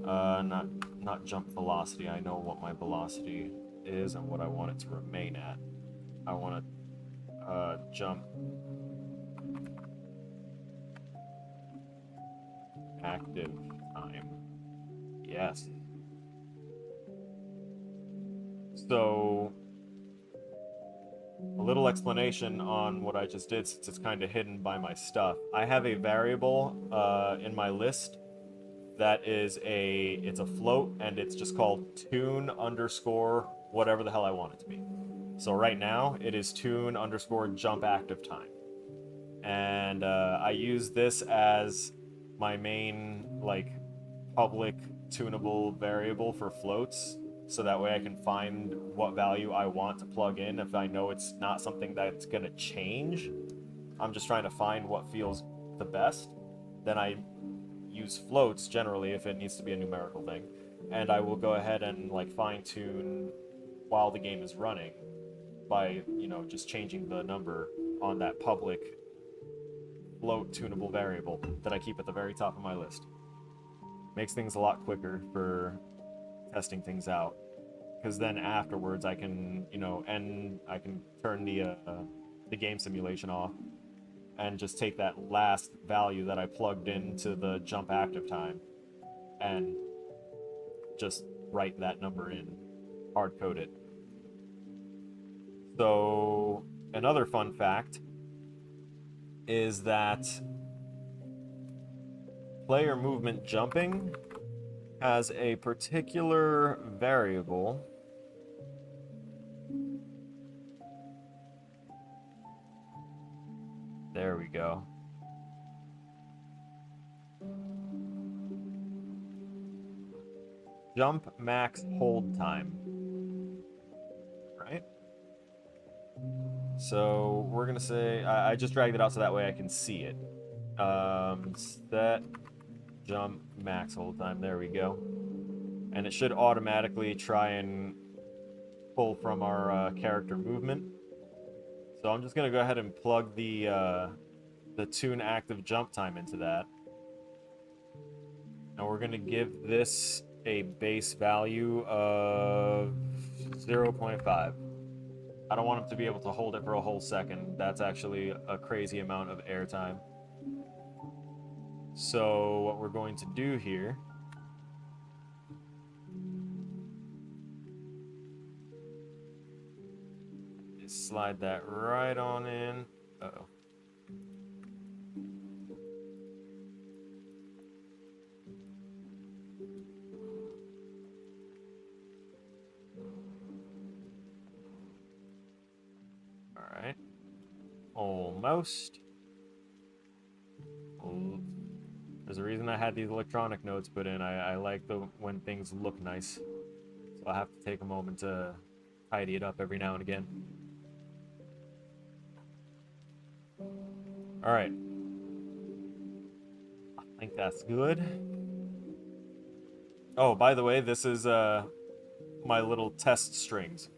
Not jump velocity. I know what my velocity is and what I want it to remain at. I want to jump active time. Yes. So a little explanation on what I just did, since it's kind of hidden by my stuff. I have a variable in my list that is it's a float, and it's just called tune underscore whatever the hell I want it to be. So right now it is tune underscore jump active time, and I use this as my main like public tunable variable for floats, so that way I can find what value I want to plug in. If I know it's not something that's gonna change, I'm just trying to find what feels the best, then I use floats generally if it needs to be a numerical thing, and I will go ahead and like fine tune while the game is running by, you know, just changing the number on that public float tunable variable that I keep at the very top of my list. Makes things a lot quicker for testing things out, because then afterwards I can, you know, I can turn the game simulation off and just take that last value that I plugged into the jump active time and just write that number in, hard code it. So another fun fact is that player movement jumping has a particular variable there we go. Jump max hold time. Right? So we're gonna say I just dragged it out so that way I can see it. Set jump max hold time. There we go. And it should automatically try and pull from our character movement. So I'm just gonna go ahead and plug the tune active jump time into that, and we're gonna give this a base value of 0.5. I don't want him to be able to hold it for a whole second. That's actually a crazy amount of airtime. So what we're going to do here is slide that right on in. Uh-oh. All right. Almost. There's a reason I had these electronic notes put in. I like when things look nice. So I have to take a moment to tidy it up every now and again. All right. I think that's good. Oh, by the way, this is my little test strings.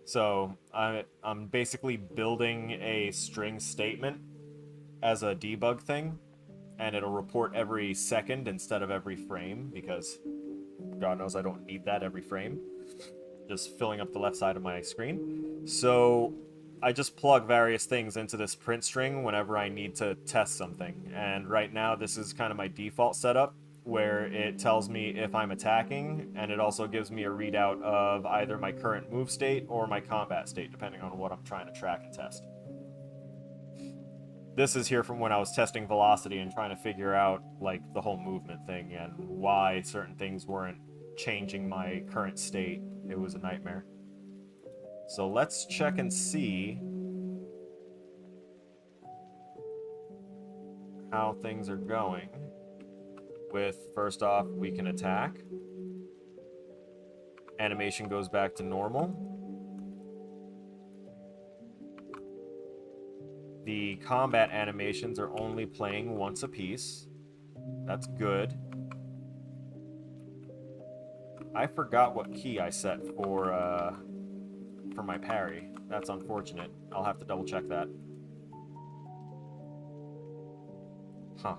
So I'm basically building a string statement as a debug thing, and it'll report every second instead of every frame, because God knows I don't need that every frame. Just filling up the left side of my screen. So I just plug various things into this print string whenever I need to test something. And right now this is kind of my default setup, where it tells me if I'm attacking, and it also gives me a readout of either my current move state or my combat state, depending on what I'm trying to track and test. This is here from when I was testing velocity and trying to figure out like the whole movement thing and why certain things weren't changing my current state. It was a nightmare. So let's check and see how things are going. With, first off, we can attack. Animation goes back to normal. The combat animations are only playing once a piece. That's good. I forgot what key I set for my parry. That's unfortunate. I'll have to double check that. Huh.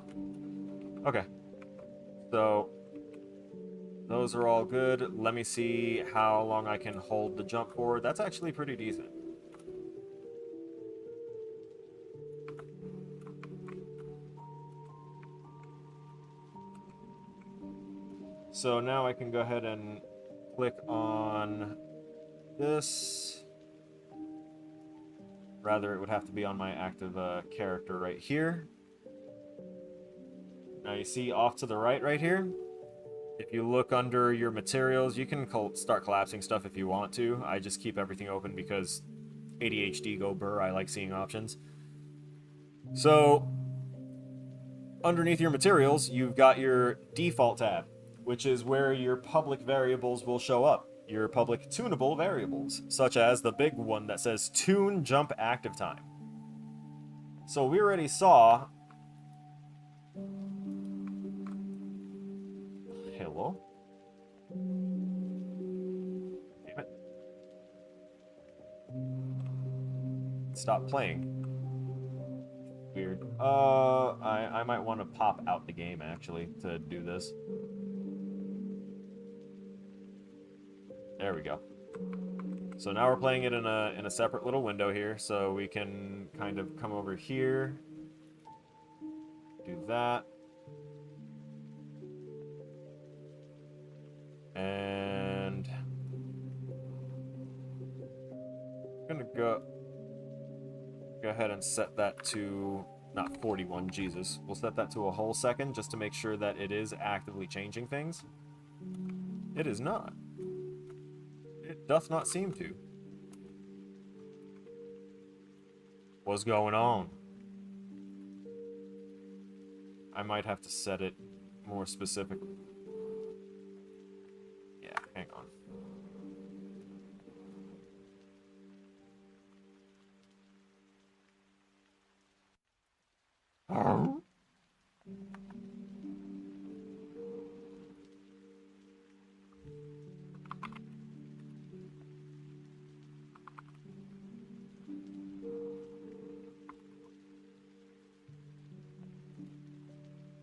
Okay. So those are all good. Let me see how long I can hold the jump forward. That's actually pretty decent. So now I can go ahead and click on this. Rather, it would have to be on my active character right here. Now you see off to the right here, if you look under your materials, you can start collapsing stuff if you want to. I just keep everything open because ADHD go burr, I like seeing options. So underneath your materials, you've got your default tab, which is where your public variables will show up. Your public tunable variables, such as the big one that says tune jump active time. So we already saw... Hello? Damn it. Stop playing. Weird. I might want to pop out the game, actually, to do this. There we go. So now we're playing it in a separate little window here, so we can kind of come over here, do that, and I'm gonna go ahead and set that to not 41, Jesus. We'll set that to a whole second just to make sure that it is actively changing things. It is not. It doth not seem to. What's going on? I might have to set it more specifically. Yeah, hang on.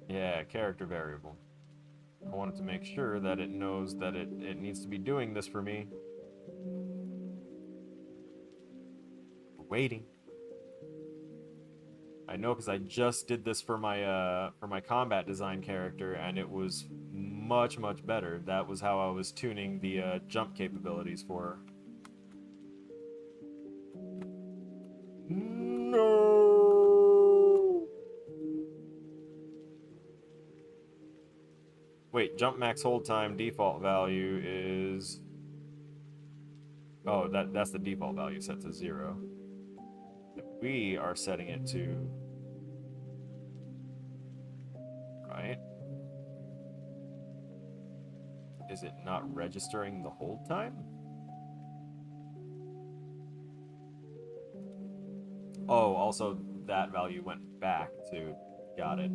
Yeah, character variable. I wanted to make sure that it knows that it needs to be doing this for me. We're waiting. I know because I just did this for my combat design character, and it was much better. That was how I was tuning the jump capabilities for her. No. Wait, jump max hold time default value is. Oh, that's the default value set to 0. We are setting it to. Right? Is it not registering the hold time? Oh, also that value went back to. Got it.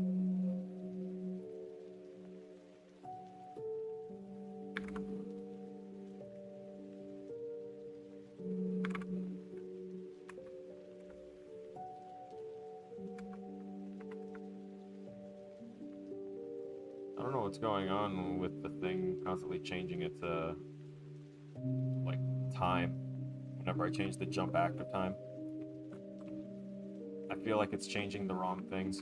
I don't know what's going on with the thing constantly changing its like time whenever I change the jump active time. I feel like it's changing the wrong things.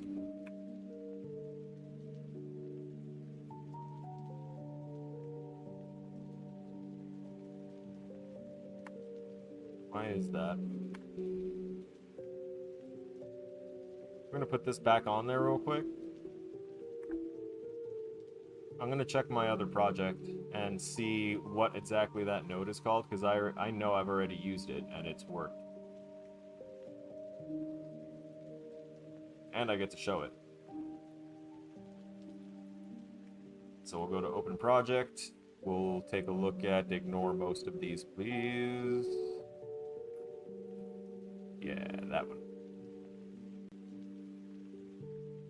Why is that? I'm gonna put this back on there real quick. I'm gonna check my other project and see what exactly that node is called, because I know I've already used it and it's worked. And I get to show it. So we'll go to open project. We'll take a look at ignore most of these, please. Yeah, that one.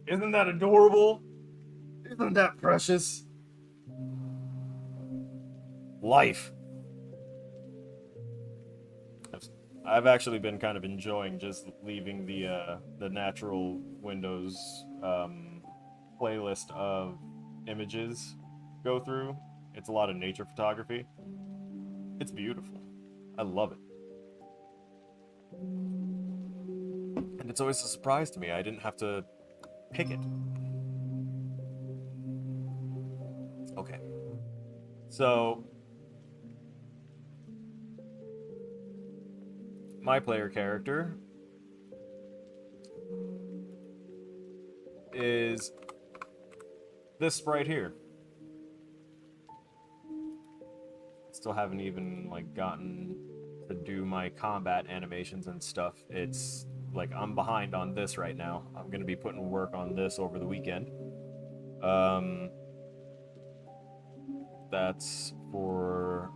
Isn't that adorable? Isn't that precious? Life. I've actually been kind of enjoying just leaving the natural Windows playlist of images go through. It's a lot of nature photography. It's beautiful. I love it. And it's always a surprise to me. I didn't have to pick it. Okay. So, my player character is this sprite here. Still haven't even like gotten to do my combat animations and stuff. It's like I'm behind on this right now. I'm gonna be putting work on this over the weekend. That's for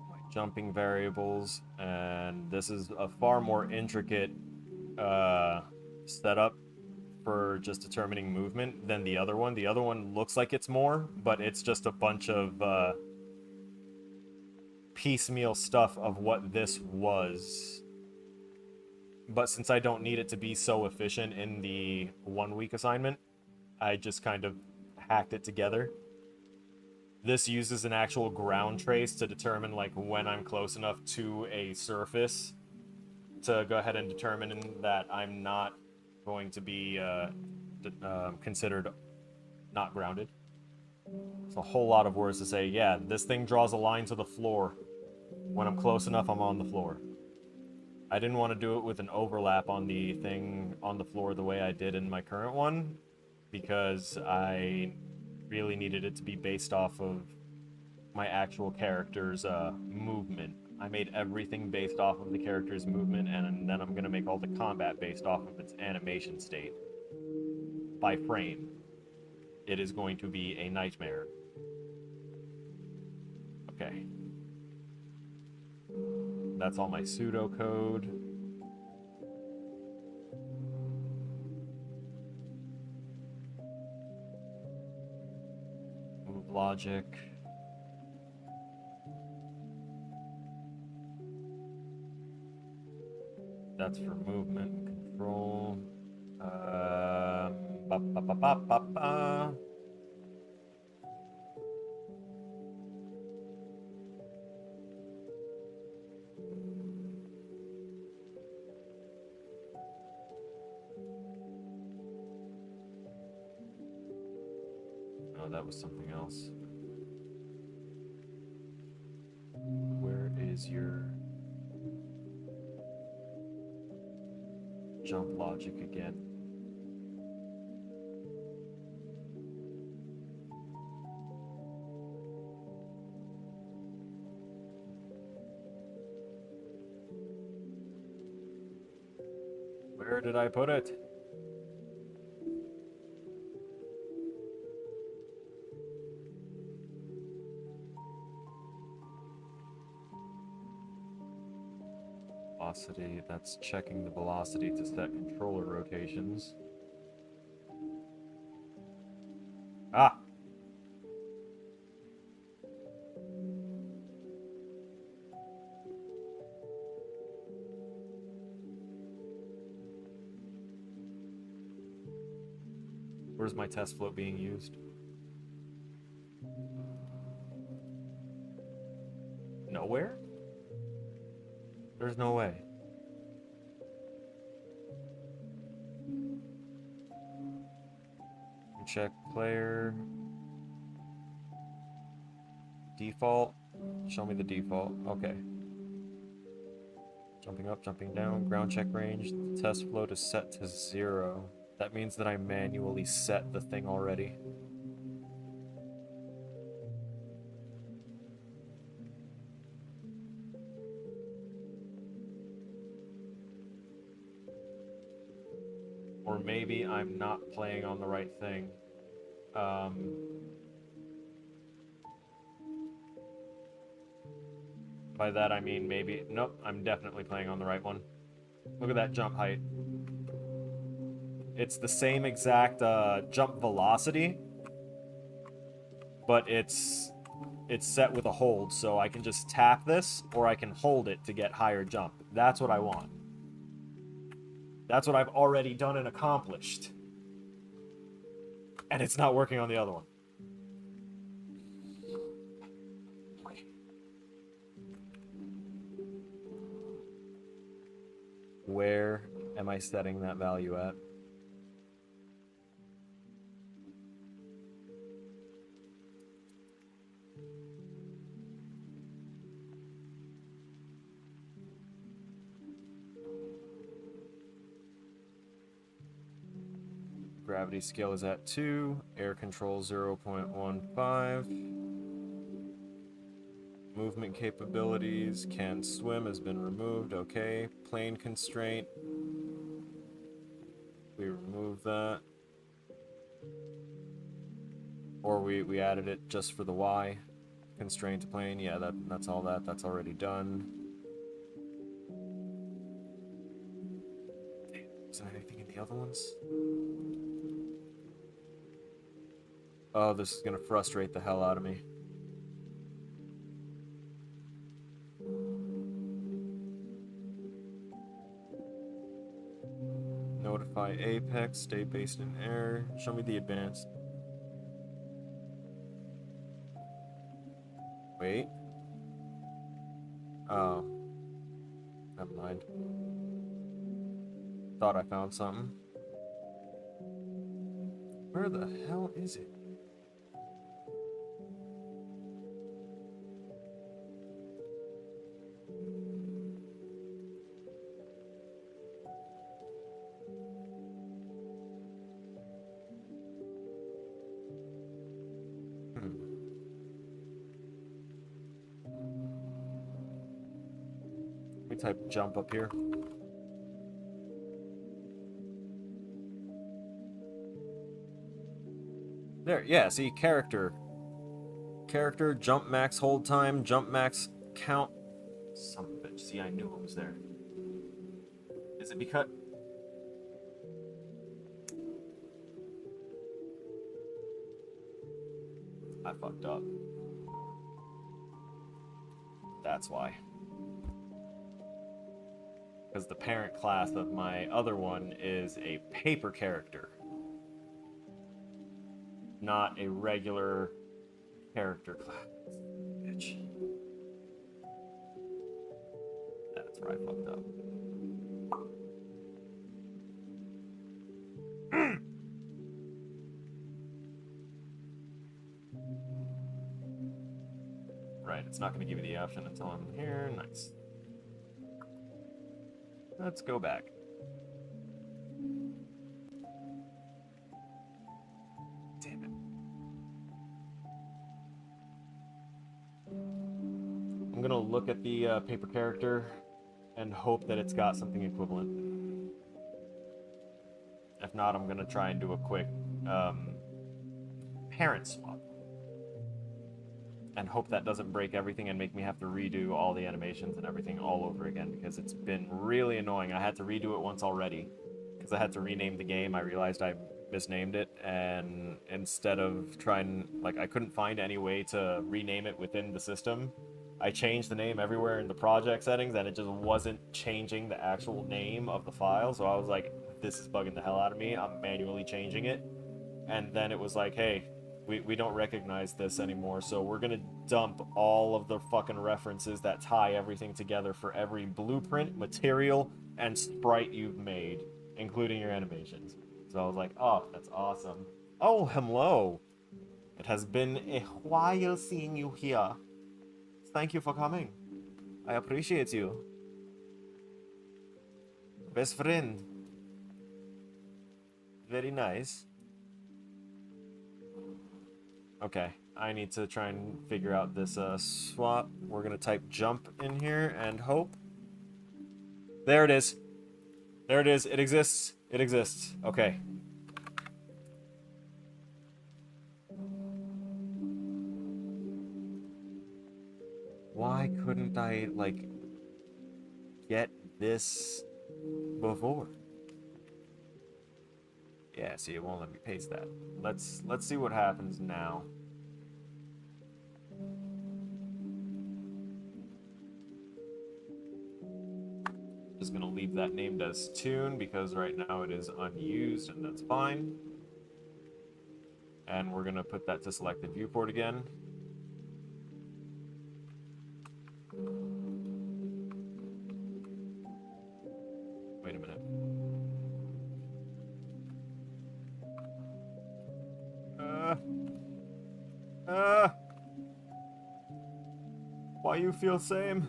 my jumping variables, and this is a far more intricate setup for just determining movement than the other one. The other one looks like it's more, but it's just a bunch of piecemeal stuff of what this was. But since I don't need it to be so efficient in the 1 week assignment, I just kind of hacked it together. This uses an actual ground trace to determine like when I'm close enough to a surface to go ahead and determine that I'm not going to be considered not grounded. It's a whole lot of words to say, yeah, this thing draws a line to the floor. When I'm close enough, I'm on the floor. I didn't want to do it with an overlap on the thing on the floor the way I did in my current one, because I really needed it to be based off of my actual character's movement. I made everything based off of the character's movement, and then I'm going to make all the combat based off of its animation state. By frame. It is going to be a nightmare. Okay. That's all my pseudocode. Move logic. That's for movement control. Ba, ba, ba, ba, ba, ba. that was something else. Where is your jump logic again? Where did I put it? Velocity, that's checking the velocity to set controller rotations. Ah! Where's my test float being used? Nowhere? There's no way. Check player. Default. Show me the default. Okay. Jumping up, jumping down. Ground check range. Test float is set to 0. That means that I manually set the thing already. Or maybe I'm not playing on the right thing. By that I mean maybe... Nope, I'm definitely playing on the right one. Look at that jump height. It's the same exact jump velocity, but it's set with a hold, so I can just tap this, or I can hold it to get higher jump. That's what I want. That's what I've already done and accomplished. And it's not working on the other one. Where am I setting that value at? Gravity scale is at 2. Air control 0.15. Movement capabilities. Can swim has been removed. Okay. Plane constraint. We remove that. Or we added it just for the Y. Constraint to plane. Yeah, that's all that. That's already done. Isn't anything in the other ones? Oh, this is gonna frustrate the hell out of me. Notify Apex, stay based in air. Show me the advanced. Wait. Oh. Never mind. Thought I found something. Where the hell is it? Let me type jump up here. There, yeah, see, character. Character, jump max hold time, jump max count. Son of a bitch, see, I knew it was there. Is it because... I fucked up. That's why. Because the parent class of my other one is a paper character, not a regular character class. Bitch. That's where I fucked up. it's not going to give you the option until I'm here. Nice. Let's go back. Damn it. I'm going to look at the paper character and hope that it's got something equivalent. If not, I'm going to try and do a quick parent swap. And hope that doesn't break everything and make me have to redo all the animations and everything all over again, because it's been really annoying. I had to redo it once already because I had to rename the game. I realized I misnamed it, and instead of trying, like, I couldn't find any way to rename it within the system. I changed the name everywhere in the project settings, and it just wasn't changing the actual name of the file. So I was like, this is bugging the hell out of me. I'm manually changing it. And then it was like, hey, we don't recognize this anymore, so we're gonna dump all of the fucking references that tie everything together for every blueprint, material, and sprite you've made, including your animations. So I was like, oh, that's awesome. Oh, hello. It has been a while seeing you here. Thank you for coming. I appreciate you. Best friend. Very nice. Okay, I need to try and figure out this swap. We're gonna type jump in here and hope. There it is. There it is. It exists. It exists. Okay. Why couldn't I, like, get this before? Yeah, see, it won't let me paste that. Let's see what happens now. Just gonna leave that named as tune because right now it is unused, and that's fine. And we're gonna put that to selected viewport again. Wait a minute. Why you feel same?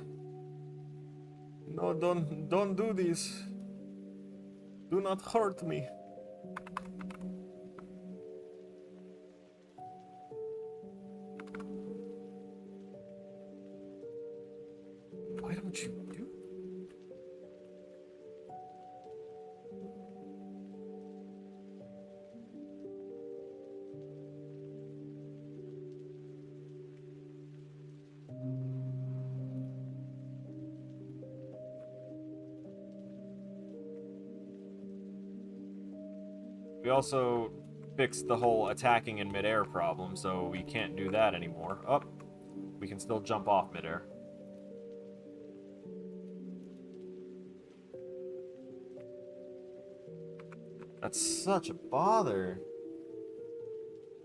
No, don't do this. Do not hurt me. Why don't you do? We also fixed the whole attacking in midair problem, so we can't do that anymore. Oh, we can still jump off midair. That's such a bother.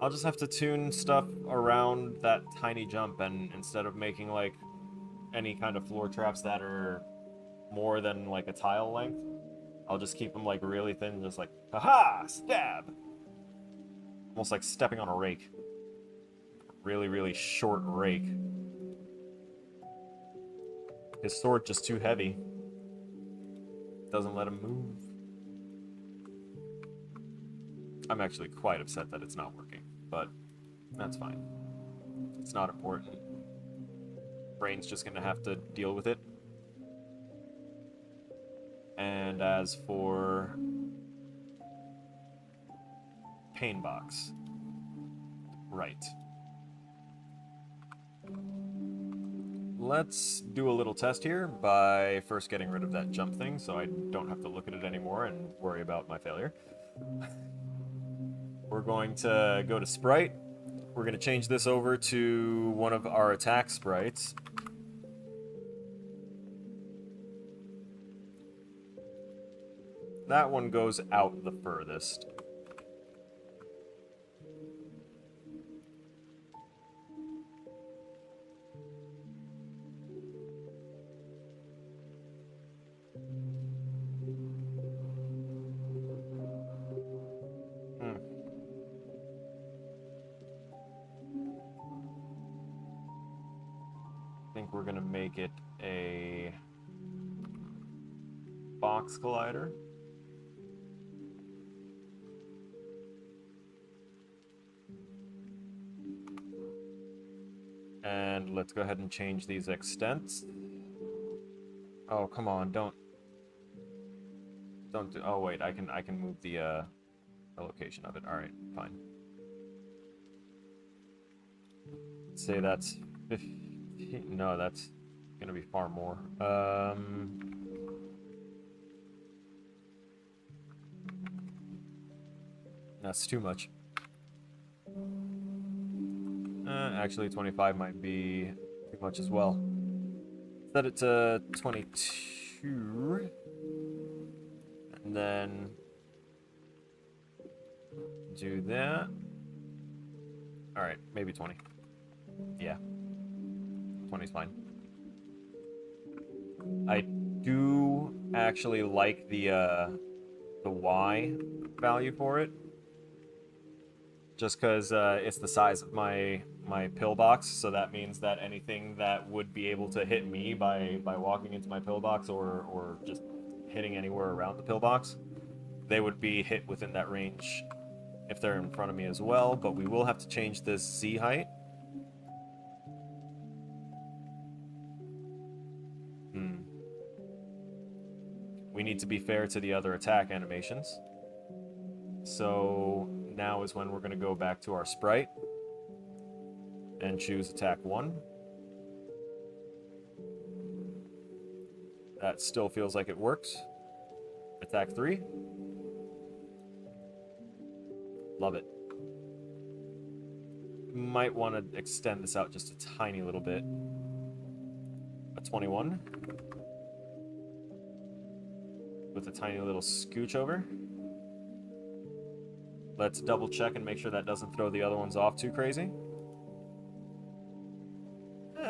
I'll just have to tune stuff around that tiny jump, and instead of making, like, any kind of floor traps that are more than, like, a tile length, I'll just keep them, like, really thin, just like, haha, stab! Almost like stepping on a rake. Really, really short rake. His sword just too heavy. Doesn't let him move. I'm actually quite upset that it's not working, but that's fine. It's not important. Brain's just gonna have to deal with it. And as for pain box, right. Let's do a little test here by first getting rid of that jump thing so I don't have to look at it anymore and worry about my failure. We're going to go to sprite. We're going to change this over to one of our attack sprites. That one goes out the furthest. we're gonna make it a box collider. And let's go ahead and change these extents. Oh, come on, don't do, oh wait, I can move the location of it. All right, fine. Say that's 15. No, that's gonna be far more. That's too much. Actually, 25 might be too much as well. Set it to 22. And then do that. Alright, maybe 20. Yeah. 20 is fine. I do actually like the Y value for it. Just because it's the size of my pillbox, so that means that anything that would be able to hit me by walking into my pillbox or just hitting anywhere around the pillbox, they would be hit within that range if they're in front of me as well. But we will have to change this Z height. We need to be fair to the other attack animations. So now is when we're going to go back to our sprite and choose attack 1. That still feels like it works. Attack 3. Love it. Might want to extend this out just a tiny little bit. A 21. With a tiny little scooch over. Let's double check and make sure that doesn't throw the other ones off too crazy.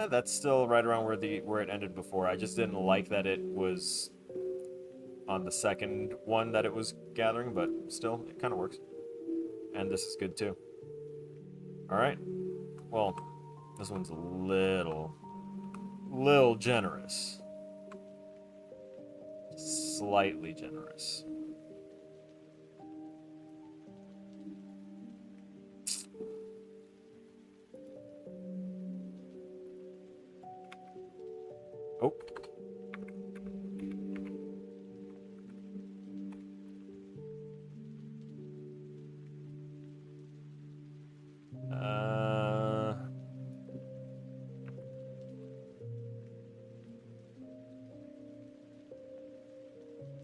That's still right around where it ended before. I just didn't like that it was on the second one that it was gathering, but still, it kind of works. And this is good too. Alright. Well, this one's a little generous. Slightly generous. Oh.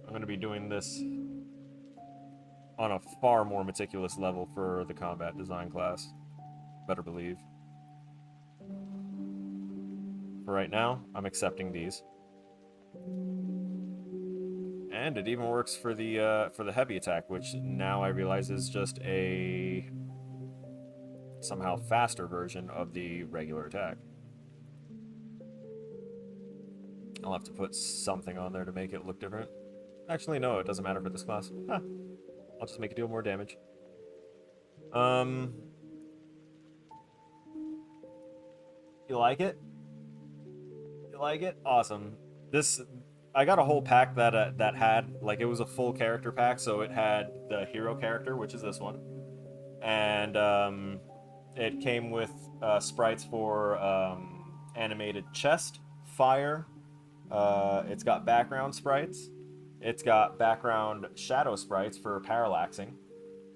I'm going to be doing this on a far more meticulous level for the combat design class. Better believe. For right now, I'm accepting these. And it even works for the heavy attack, which now I realize is just a somehow faster version of the regular attack. I'll have to put something on there to make it look different. Actually, no, it doesn't matter for this class. Huh. I'll just make it deal more damage. You like it? You like it? Awesome. This, I got a whole pack that had, like, it was a full character pack, so it had the hero character, which is this one, and it came with sprites for animated chest, fire. It's got background sprites. It's got background shadow sprites for parallaxing.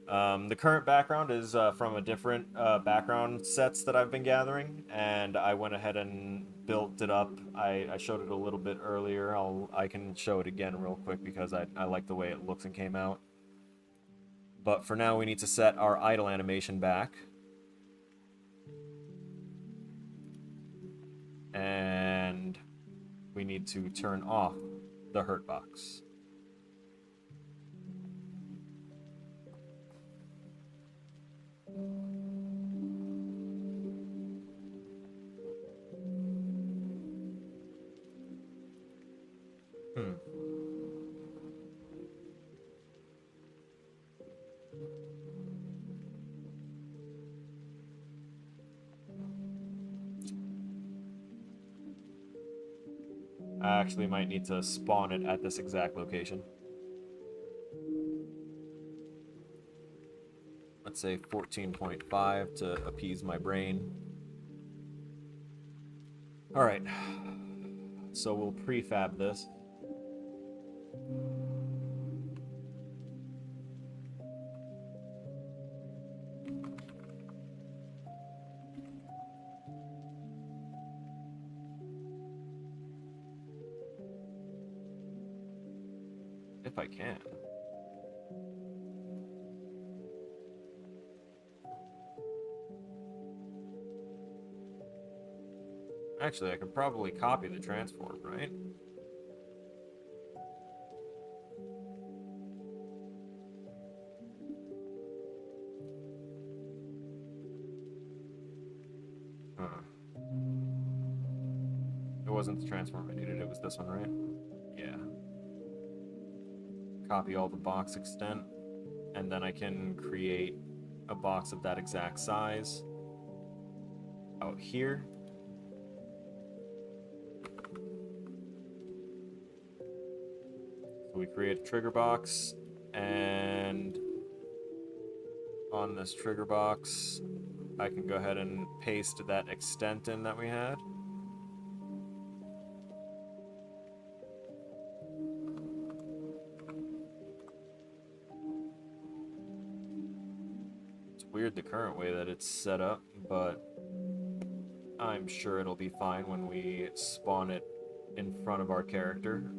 The current background is from a different background sets that I've been gathering, and I went ahead and built it up. I showed it a little bit earlier. I can show it again real quick because I like the way it looks and came out. But for now, we need to set our idle animation back. And we need to turn off the hurt box. I actually might need to spawn it at this exact location. Let's say 14.5 to appease my brain. Alright. So we'll prefab this. If I can. Actually, I could probably copy the transform, right? Huh. It wasn't the transform I needed, it was this one, right? Yeah. Copy all the box extent, and then I can create a box of that exact size out here. So we create a trigger box, and on this trigger box, I can go ahead and paste that extent in that we had. It's weird the current way that it's set up, but I'm sure it'll be fine when we spawn it in front of our character.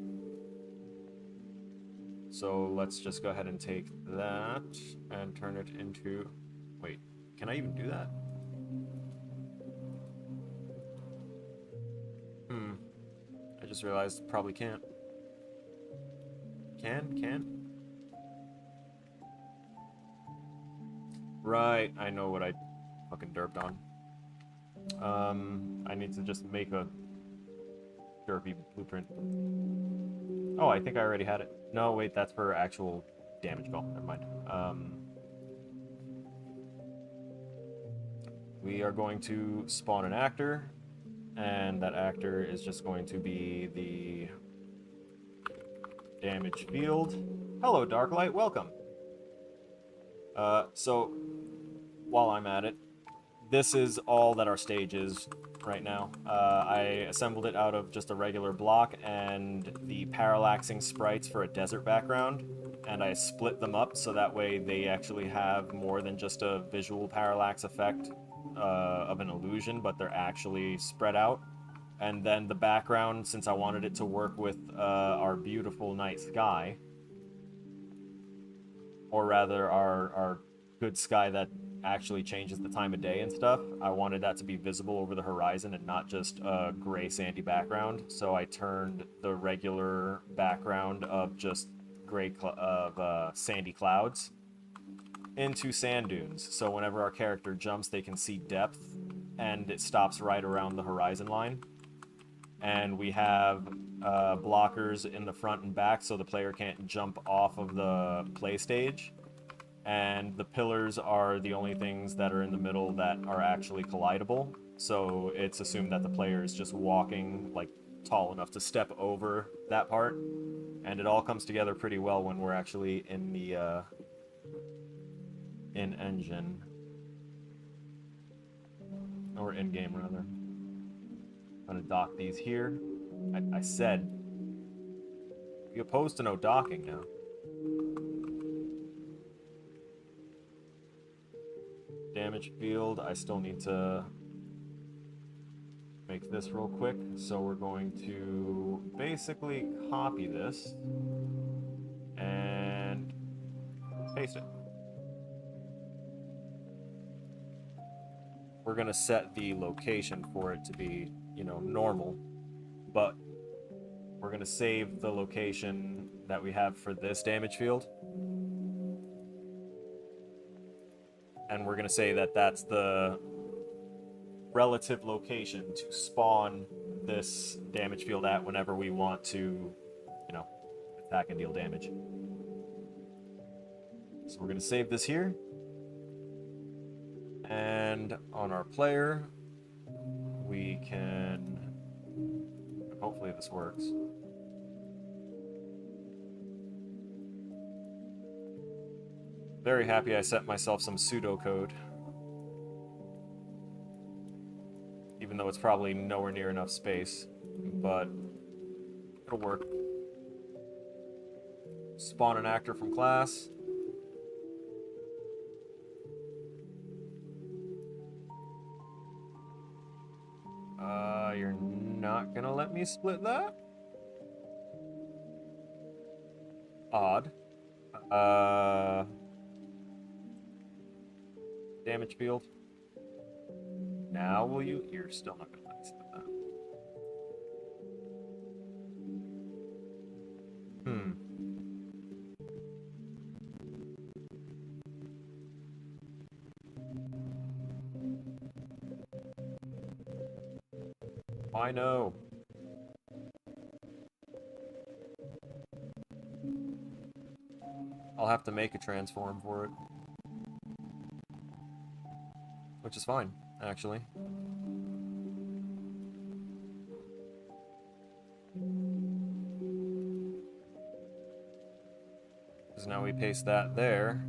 So let's just go ahead and take that and turn it into... Wait, can I even do that? I just realized probably can't. Can? Right, I know what I fucking derped on. I need to just make a derpy blueprint. Oh, I think I already had it. No, wait, that's for actual damage ball. Never mind. We are going to spawn an actor, and that actor is just going to be the damage field. Hello, Darklight, welcome. So, while I'm at it, this is all that our stage is right now. I assembled it out of just a regular block and the parallaxing sprites for a desert background, and I split them up so that way they actually have more than just a visual parallax effect of an illusion, but they're actually spread out. And then the background, since I wanted it to work with our beautiful night sky, or rather our good sky that actually changes the time of day and stuff, I wanted that to be visible over the horizon and not just a gray sandy background. So I turned the regular background of just gray sandy clouds into sand dunes. So whenever our character jumps, they can see depth, and it stops right around the horizon line. And we have blockers in the front and back so the player can't jump off of the play stage. And the pillars are the only things that are in the middle that are actually collidable. So it's assumed that the player is just walking like tall enough to step over that part. And it all comes together pretty well when we're actually in the in engine. Or in game rather. I'm gonna dock these here. I said we opposed to no docking now. Damage field, I still need to make this real quick. So we're going to basically copy this and paste it. We're gonna set the location for it to be, you know, normal, but we're gonna save the location that we have for this damage field. And we're going to say that that's the relative location to spawn this damage field at whenever we want to, you know, attack and deal damage. So we're going to save this here. And on our player, we can Hopefully this works. Very happy I set myself some pseudocode. Even though it's probably nowhere near enough space. But it'll work. Spawn an actor from class. You're not gonna let me split that? Odd. Damage field. Now will you? You're still not gonna let me split that. I know. I'll have to make a transform for it. Which is fine, actually. Because now we paste that there.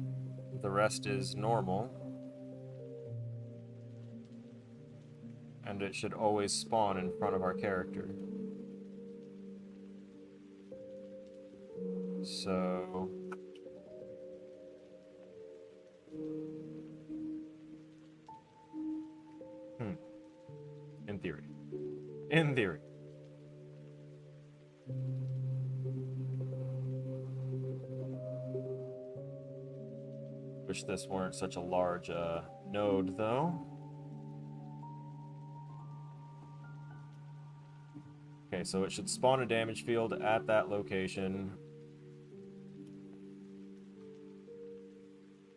The rest is normal. And it should always spawn in front of our character. So... In theory. In theory. Wish this weren't such a large node, though. Okay, so it should spawn a damage field at that location.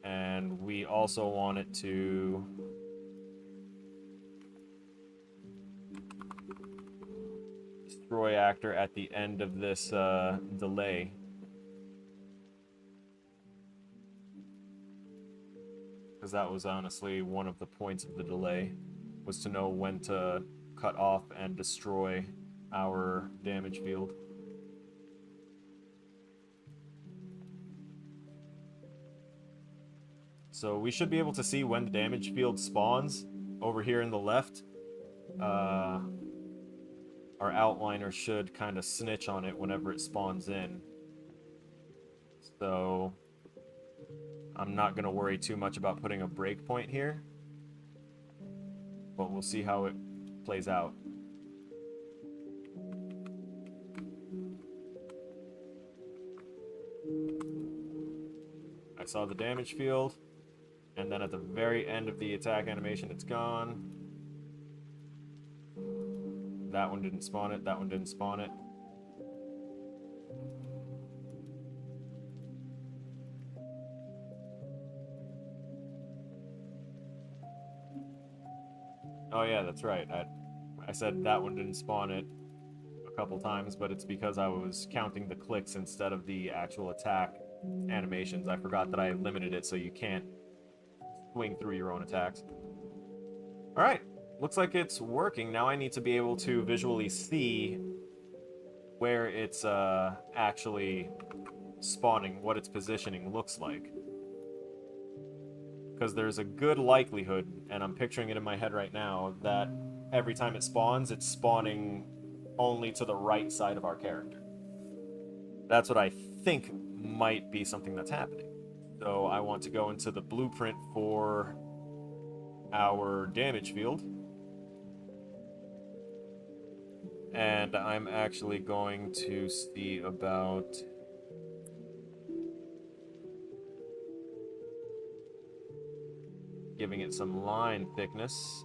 And we also want it to... destroy actor at the end of this delay. Because that was honestly one of the points of the delay, was to know when to cut off and destroy our damage field. So we should be able to see when the damage field spawns over here in the left. Our outliner should kind of snitch on it whenever it spawns in. So I'm not going to worry too much about putting a breakpoint here, but we'll see how it plays out. I saw the damage field, and then at the very end of the attack animation, it's gone. That one didn't spawn it, that one didn't spawn it. Oh yeah, that's right. I said that one didn't spawn it a couple times, but it's because I was counting the clicks instead of the actual attack animations. I forgot that I limited it so you can't swing through your own attacks. Alright, looks like it's working. Now I need to be able to visually see where it's actually spawning, what its positioning looks like. Because there's a good likelihood, and I'm picturing it in my head right now, that every time it spawns, it's spawning only to the right side of our character. That's what I think might be something that's happening. So I want to go into the blueprint for our damage field. And I'm actually going to see about giving it some line thickness.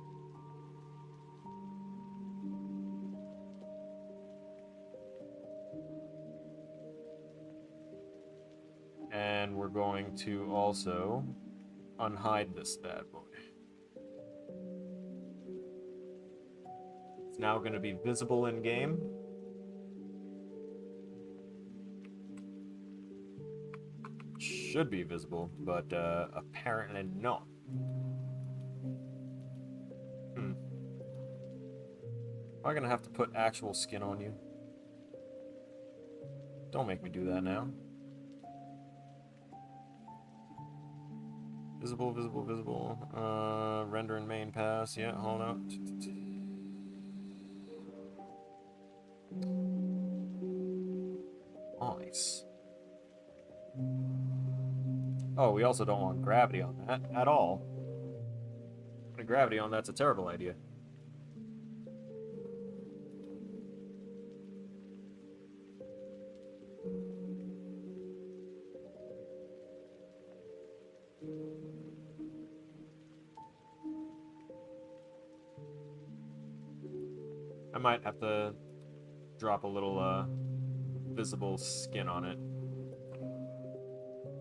And we're going to also unhide this bad boy. It's now going to be visible in game. Should be visible, but apparently not. I gonna have to put actual skin on you? Don't make me do that now. Visible, visible, visible. Render in main pass. Yeah, hold out. Nice. Oh, we also don't want gravity on that at all. Putting gravity on that's a terrible idea. I might have to drop a little visible skin on it.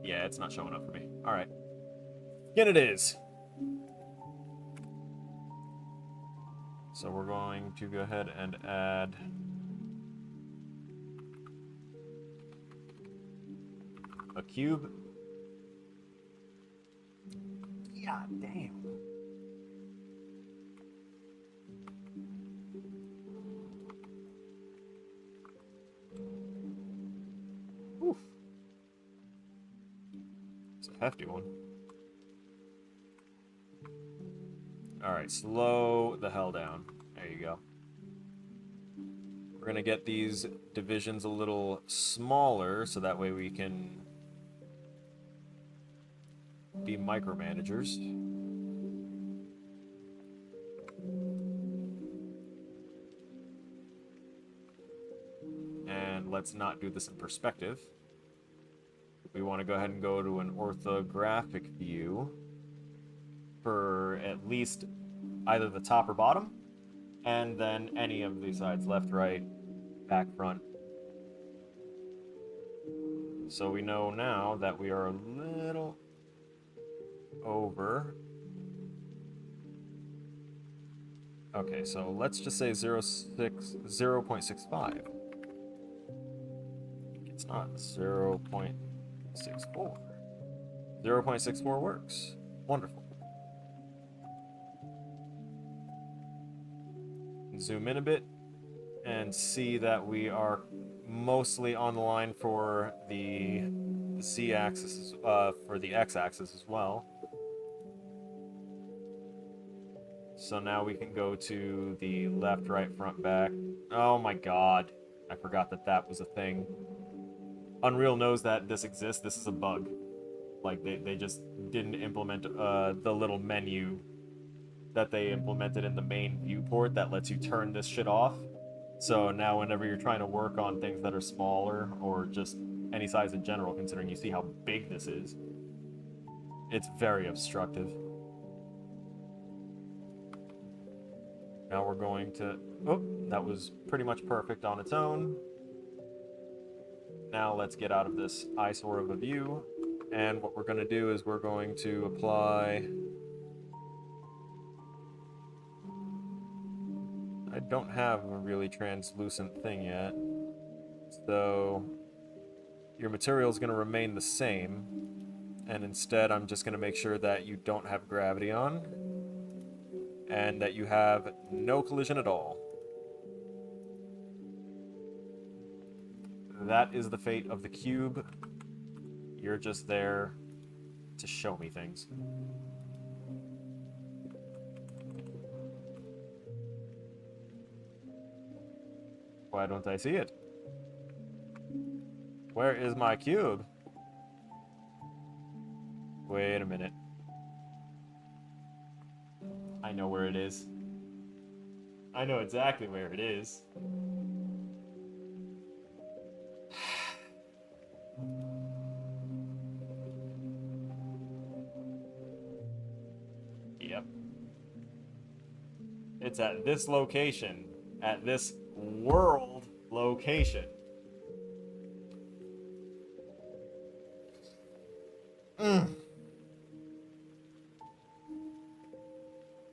Yeah, it's not showing up for me. Alright. Skin it is! So we're going to go ahead and add a cube. God damn. Oof. It's a hefty one. Alright, slow the hell down. There you go. We're gonna get these divisions a little smaller so that way we can be micromanagers. And let's not do this in perspective. We want to go ahead and go to an orthographic view for at least either the top or bottom, and then any of these sides, left, right, back, front. So we know now that we are a little over. Okay, so let's just say 0.65. It's not 0.64. 0.64 works. Wonderful. Zoom in a bit and see that we are mostly on the line for the Z-axis, for the X-axis as well. So now we can go to the left, right, front, back. Oh my god. I forgot that that was a thing. Unreal knows that this exists. This is a bug. Like, they just didn't implement the little menu that they implemented in the main viewport that lets you turn this shit off. So now whenever you're trying to work on things that are smaller, or just any size in general, considering you see how big this is, it's very obstructive. Now we're going to... Oh, that was pretty much perfect on its own. Now let's get out of this eyesore of a view. And what we're going to do is we're going to apply... I don't have a really translucent thing yet. So your material is going to remain the same. And instead I'm just going to make sure that you don't have gravity on. And that you have no collision at all. That is the fate of the cube. You're just there to show me things. Why don't I see it? Where is my cube? Wait a minute. I know where it is. I know exactly where it is. Yep. It's at this location. At this world location.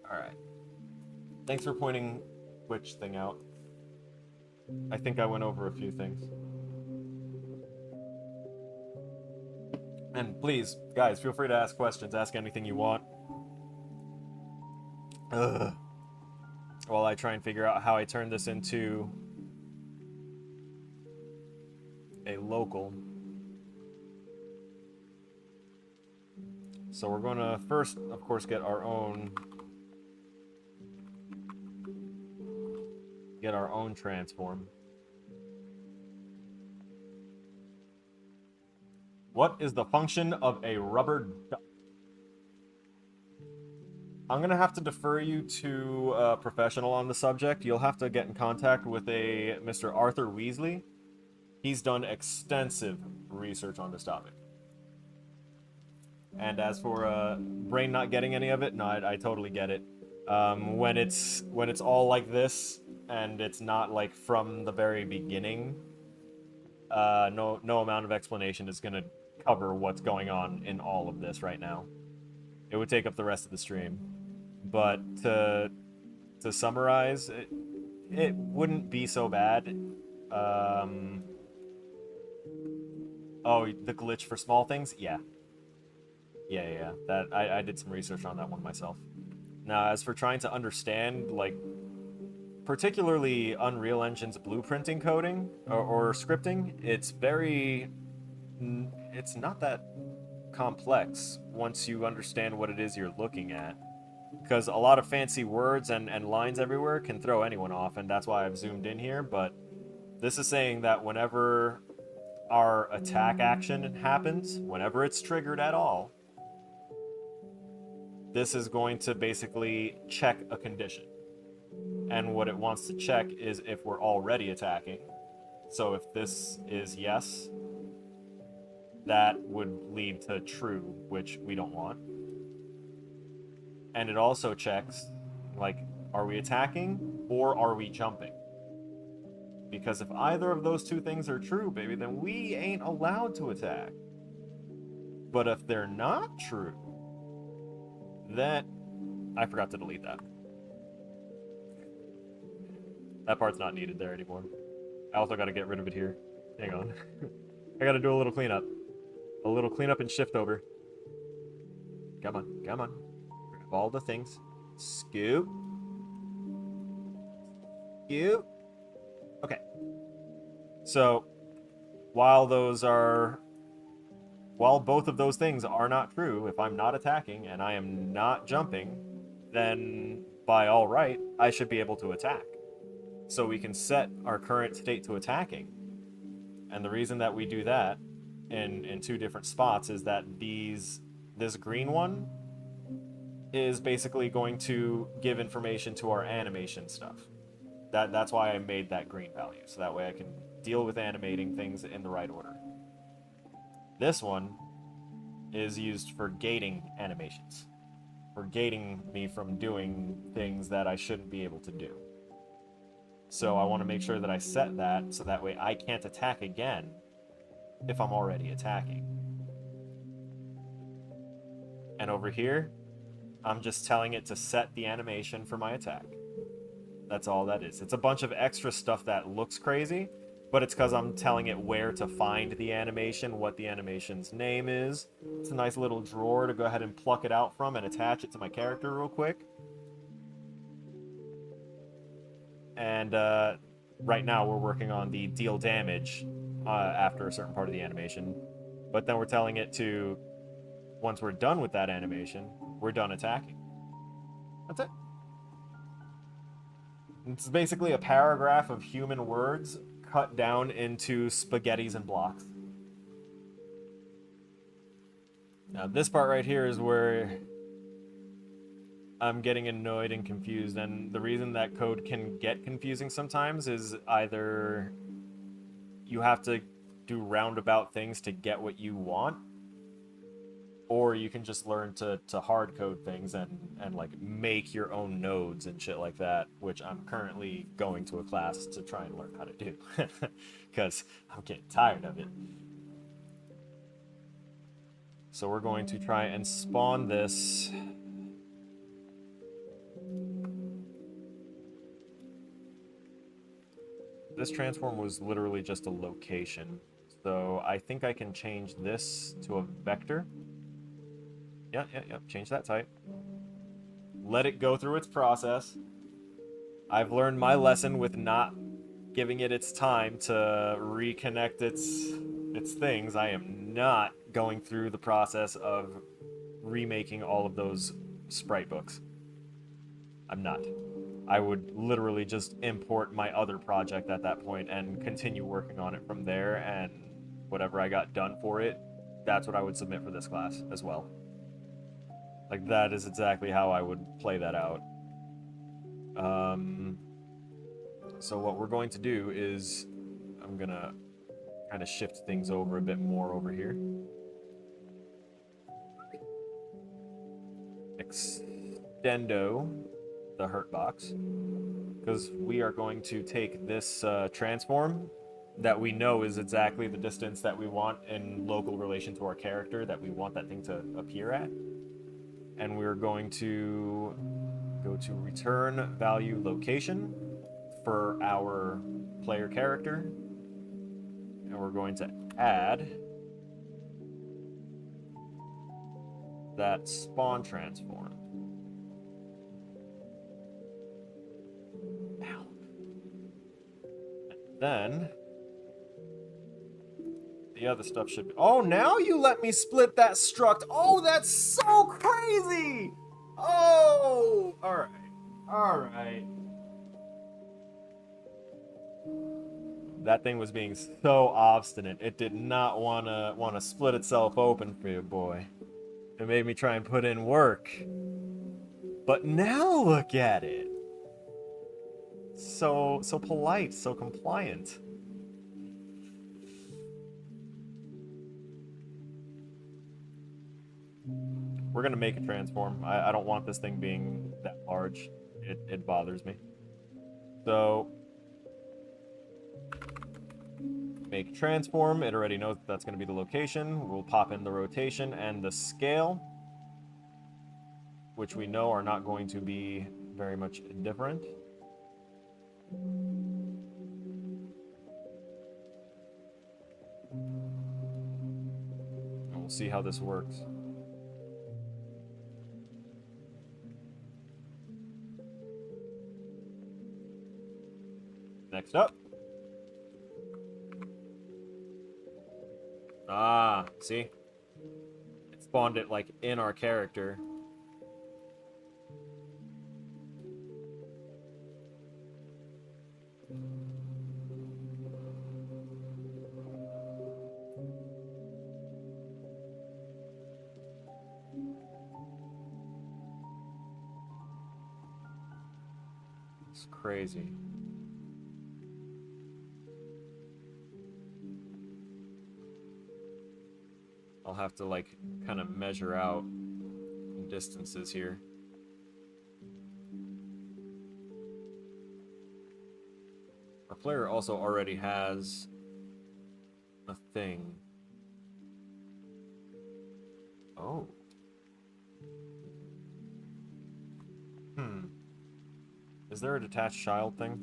Alright. Thanks for pointing which thing out. I think I went over a few things. And please, guys, feel free to ask questions. Ask anything you want. Ugh. while I try and figure out how I turn this into a local. So we're going to first, of course, get our own transform. What is the function of a rubber duck? I'm going to have to defer you to a professional on the subject. You'll have to get in contact with a Mr. Arthur Weasley. He's done extensive research on this topic. And as for Brain not getting any of it, no, I totally get it. When it's all like this, and it's not like from the very beginning, no amount of explanation is gonna cover what's going on in all of this right now. It would take up the rest of the stream. But to summarize, it wouldn't be so bad. Oh, the glitch for small things? Yeah. Yeah. That I did some research on that one myself. Now, as for trying to understand, like, particularly Unreal Engine's blueprinting coding or scripting, it's not that complex once you understand what it is you're looking at. Because a lot of fancy words and lines everywhere can throw anyone off, and that's why I've zoomed in here, but this is saying that whenever our attack action happens, whenever it's triggered at all, this is going to basically check a condition. And what it wants to check is if we're already attacking. So if this is yes, that would lead to true, which we don't want. And it also checks, like, are we attacking or are we jumping? Because if either of those two things are true, baby, then we ain't allowed to attack. But if they're not true, then I forgot to delete that. That part's not needed there anymore. I also got to get rid of it here. Hang on. I got to do a little cleanup. A little cleanup and shift over. Come on. Grab all the things. Scoop. Okay. So, while both of those things are not true, if I'm not attacking and I am not jumping, then by all right, I should be able to attack. So we can set our current state to attacking. And the reason that we do that in two different spots is that this green one is basically going to give information to our animation stuff. That's why I made that green value, so that way I can deal with animating things in the right order. This one is used for gating animations, for gating me from doing things that I shouldn't be able to do. So I want to make sure that I set that so that way I can't attack again if I'm already attacking. And over here, I'm just telling it to set the animation for my attack. That's all that is. It's a bunch of extra stuff that looks crazy, but it's because I'm telling it where to find the animation, what the animation's name is. It's a nice little drawer to go ahead and pluck it out from and attach it to my character real quick. And right now we're working on the deal damage after a certain part of the animation. But then we're telling it to, once we're done with that animation, we're done attacking. That's it. It's basically a paragraph of human words cut down into spaghettis and blocks. Now this part right here is where I'm getting annoyed and confused, and the reason that code can get confusing sometimes is either you have to do roundabout things to get what you want, or you can just learn to hard code things and like make your own nodes and shit like that, which I'm currently going to a class to try and learn how to do because I'm getting tired of it. So we're going to try and spawn this. This transform was literally just a location. So I think I can change this to a vector. Yep. Change that type. Let it go through its process. I've learned my lesson with not giving it its time to reconnect its things. I am not going through the process of remaking all of those sprite books. I'm not. I would literally just import my other project at that point and continue working on it from there, and whatever I got done for it, that's what I would submit for this class as well. Like, that is exactly how I would play that out. So what we're going to do is I'm gonna kind of shift things over a bit more over here. Extendo the hurt box, because we are going to take this transform that we know is exactly the distance that we want in local relation to our character that we want that thing to appear at, and we're going to go to return value location for our player character, and we're going to add that spawn transform. Ow. And then the other stuff should be... Oh, now you let me split that struct. Oh, that's so crazy. Oh, all right. All right. That thing was being so obstinate. It did not want to split itself open for you, boy. It made me try and put in work. But now look at it. So polite, so compliant. We're gonna make a transform. I don't want this thing being that large. It bothers me. So make transform. It already knows that's going to be the location. We'll pop in the rotation and the scale, which we know are not going to be very much different. And we'll see how this works. Next up. Ah, see? It spawned it, like, in our character. It's crazy. I'll have to, like, kind of measure out distances here. Our player also already has a thing. Oh. Is there a detached child thing?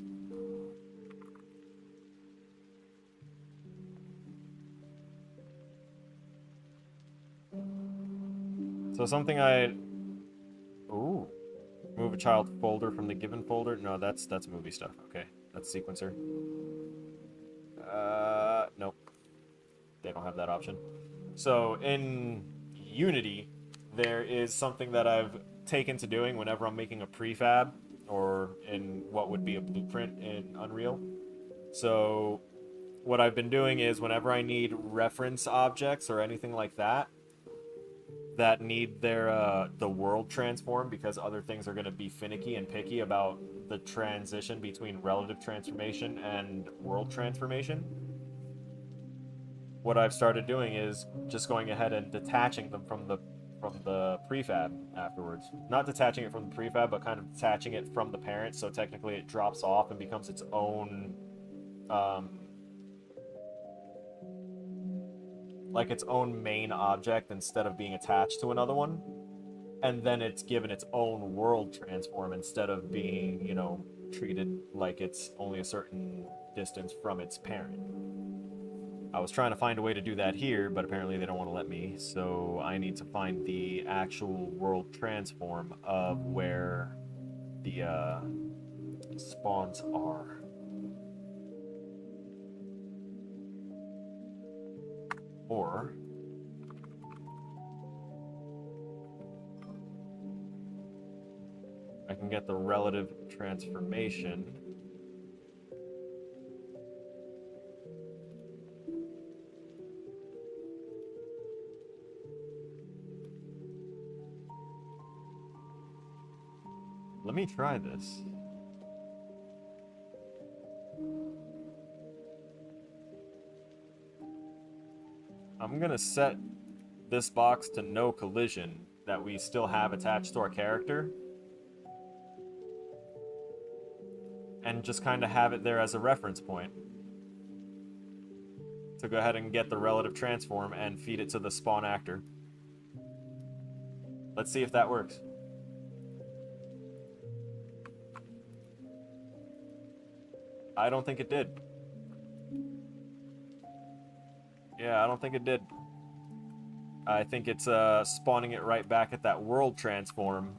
So something I... Ooh. Move a child folder from the given folder? No, that's movie stuff. Okay, that's sequencer. Nope. They don't have that option. So in Unity, there is something that I've taken to doing whenever I'm making a prefab, or in what would be a blueprint in Unreal. So what I've been doing is whenever I need reference objects or anything like that, that need their the world transform, because other things are going to be finicky and picky about the transition between relative transformation and world transformation. What I've started doing is just going ahead and detaching them from the prefab afterwards. Not detaching it from the prefab, but kind of detaching it from the parent, so technically it drops off and becomes its own like its own main object instead of being attached to another one. And then it's given its own world transform instead of being, you know, treated like it's only a certain distance from its parent. I was trying to find a way to do that here, but apparently they don't want to let me, so I need to find the actual world transform of where the spawns are. Or I can get the relative transformation. Let me try this. I'm gonna set this box to no collision that we still have attached to our character. And just kind of have it there as a reference point. To go ahead and get the relative transform and feed it to the spawn actor. Let's see if that works. I don't think it did. Yeah, I don't think it did. I think it's spawning it right back at that world transform.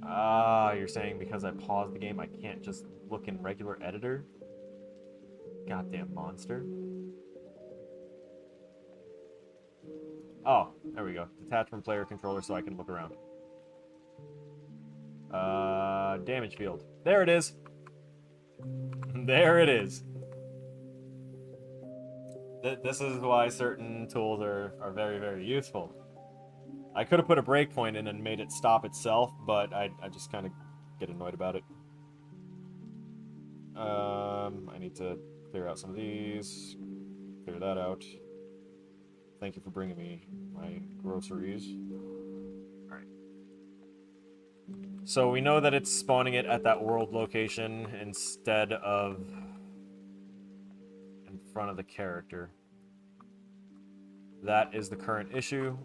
Ah, you're saying because I paused the game, I can't just look in regular editor? Goddamn monster. Oh, there we go. Detach from player controller so I can look around. Damage field. There it is. There it is. This is why certain tools are very, very useful. I could have put a breakpoint in and made it stop itself, but I just kind of get annoyed about it. I need to clear out some of these. Clear that out. Thank you for bringing me my groceries. Alright. So we know that it's spawning it at that world location instead of in front of the character. That is the current issue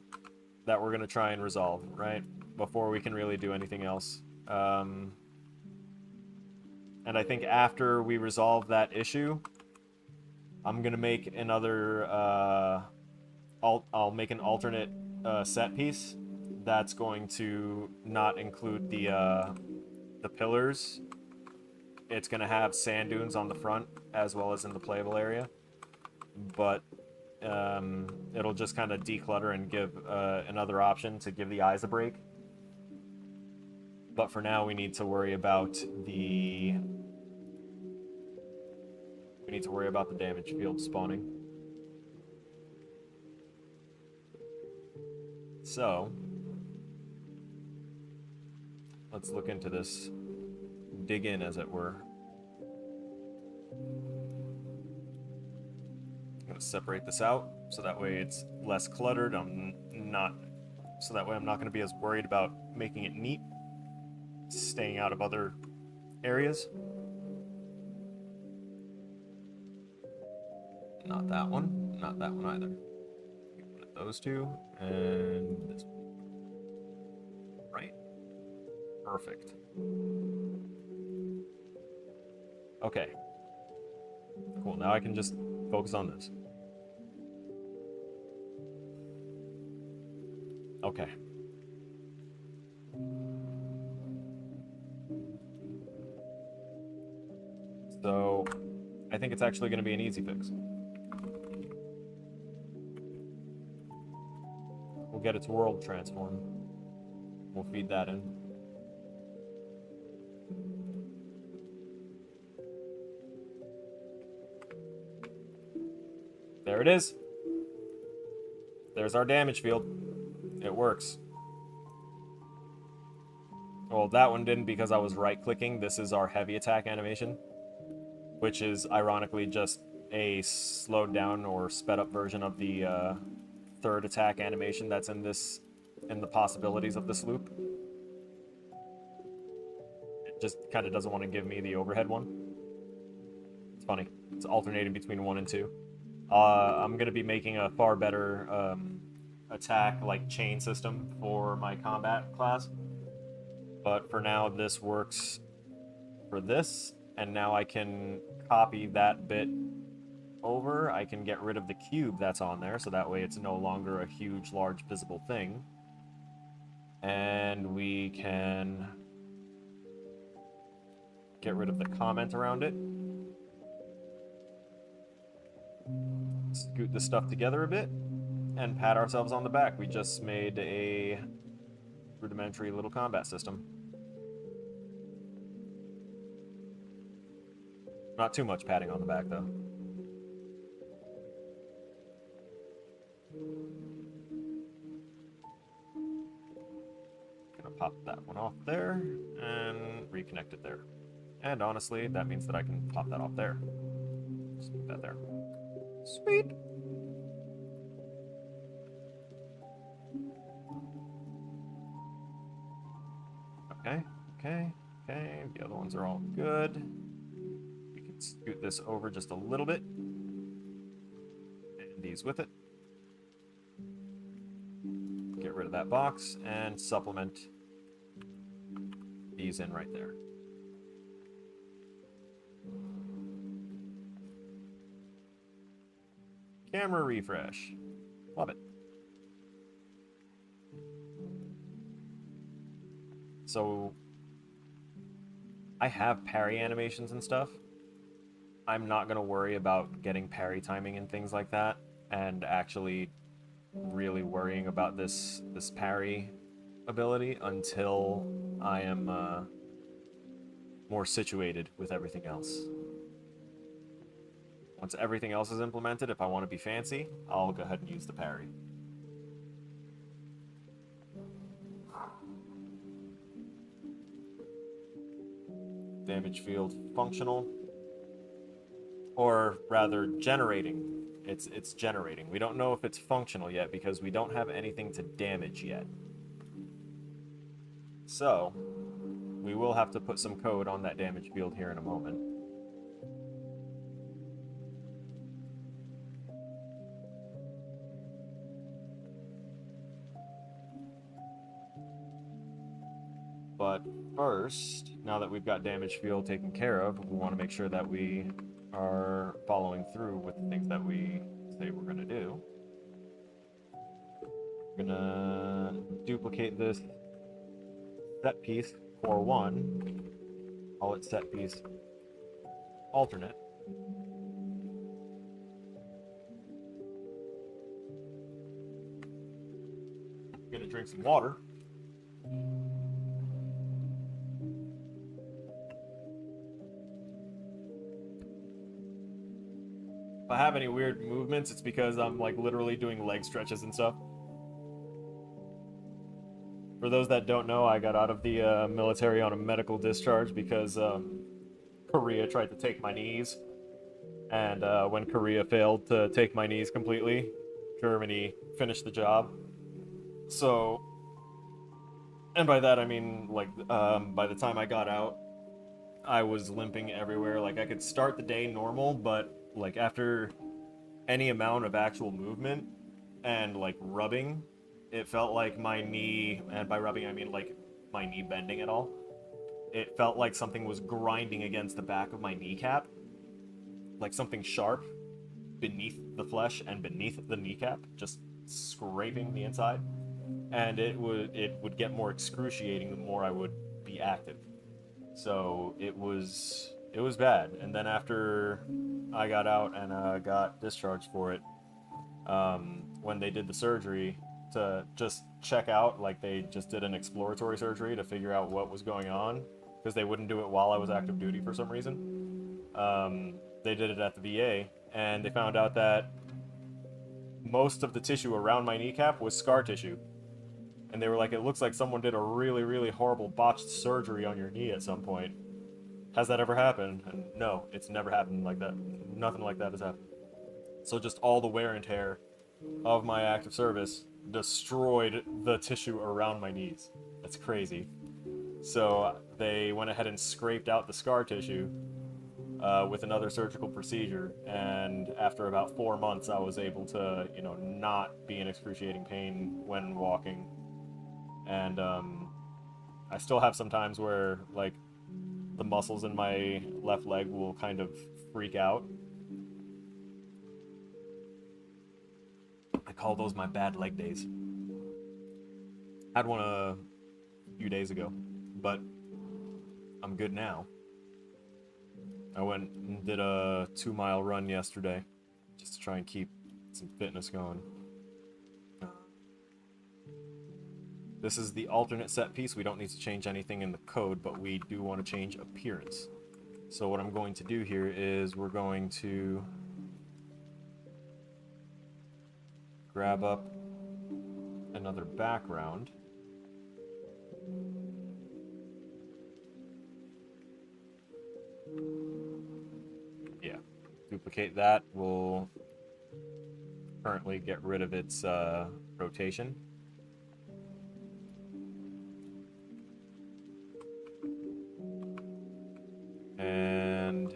that we're going to try and resolve, right? Before we can really do anything else. And I think after we resolve that issue, I'm going to make another... I'll make an alternate set piece that's going to not include the pillars. It's going to have sand dunes on the front as well as in the playable area, but it'll just kind of declutter and give another option to give the eyes a break. But for now, we need to worry about the damage field spawning. So, let's look into this. Dig in, as it were. I'm going to separate this out, so that way it's less cluttered. So that way I'm not going to be as worried about making it neat. Staying out of other areas. Not that one. Not that one either. Those two, and this one. Right? Perfect. Okay. Cool, now I can just focus on this. Okay. So, I think it's actually going to be an easy fix. We'll get its world transform. We'll feed that in. There it is. There's our damage field. It works. Well, that one didn't because I was right-clicking. This is our heavy attack animation, which is ironically just a slowed down or sped up version of the third attack animation that's in the possibilities of this loop. It just kind of doesn't want to give me the overhead one. It's funny. It's alternating between 1 and 2. I'm going to be making a far better attack, like, chain system for my combat class. But for now, this works for this, and now I can copy that bit over. I can get rid of the cube that's on there, so that way it's no longer a huge, large, visible thing. And we can get rid of the comment around it. Scoot this stuff together a bit, and pat ourselves on the back. We just made a rudimentary little combat system. Not too much patting on the back, though. Gonna pop that one off there, and reconnect it there. And honestly, that means that I can pop that off there. Just put that there. Sweet! Okay, okay, okay. The other ones are all good. We can scoot this over just a little bit. And these with it. Get rid of that box and supplement these in right there. Camera refresh. Love it. So I have parry animations and stuff. I'm not going to worry about getting parry timing and things like that, and actually really worrying about this parry ability until I am more situated with everything else. Once everything else is implemented, if I want to be fancy, I'll go ahead and use the parry. Damage field functional, or rather generating. It's generating. We don't know if it's functional yet because we don't have anything to damage yet. So we will have to put some code on that damage field here in a moment. But first, now that we've got damage field taken care of, we want to make sure that we are following through with the things that we say we're going to do. We're going to duplicate this set piece for one. Call it set piece alternate. I'm going to drink some water. If I have any weird movements, it's because I'm like literally doing leg stretches and stuff. For those that don't know, I got out of the military on a medical discharge because Korea tried to take my knees. And when Korea failed to take my knees completely, Germany finished the job. So, and by that I mean, like, by the time I got out, I was limping everywhere. Like, I could start the day normal, but like after any amount of actual movement and like rubbing, it felt like my knee, and by rubbing I mean like my knee bending at all, it felt like something was grinding against the back of my kneecap, like something sharp beneath the flesh and beneath the kneecap, just scraping the inside. And it would get more excruciating the more I would be active. So it was bad. And then after I got out and got discharged for it, when they did the surgery to just check out, like they just did an exploratory surgery to figure out what was going on, because they wouldn't do it while I was active duty for some reason. They did it at the VA, and they found out that most of the tissue around my kneecap was scar tissue. And they were like, it looks like someone did a really, really horrible botched surgery on your knee at some point. Has that ever happened? And no, it's never happened like that. Nothing like that has happened. So just all the wear and tear of my active service destroyed the tissue around my knees. That's crazy. So they went ahead and scraped out the scar tissue with another surgical procedure, and after about 4 months I was able to, not be in excruciating pain when walking. And I still have some times where, like, the muscles in my left leg will kind of freak out. I call those my bad leg days. Had one a few days ago, but I'm good now. I went and did a 2-mile run yesterday just to try and keep some fitness going. This is the alternate set piece. We don't need to change anything in the code, but we do want to change appearance. So what I'm going to do here is we're going to grab up another background. Yeah, duplicate that. We'll currently get rid of its rotation. And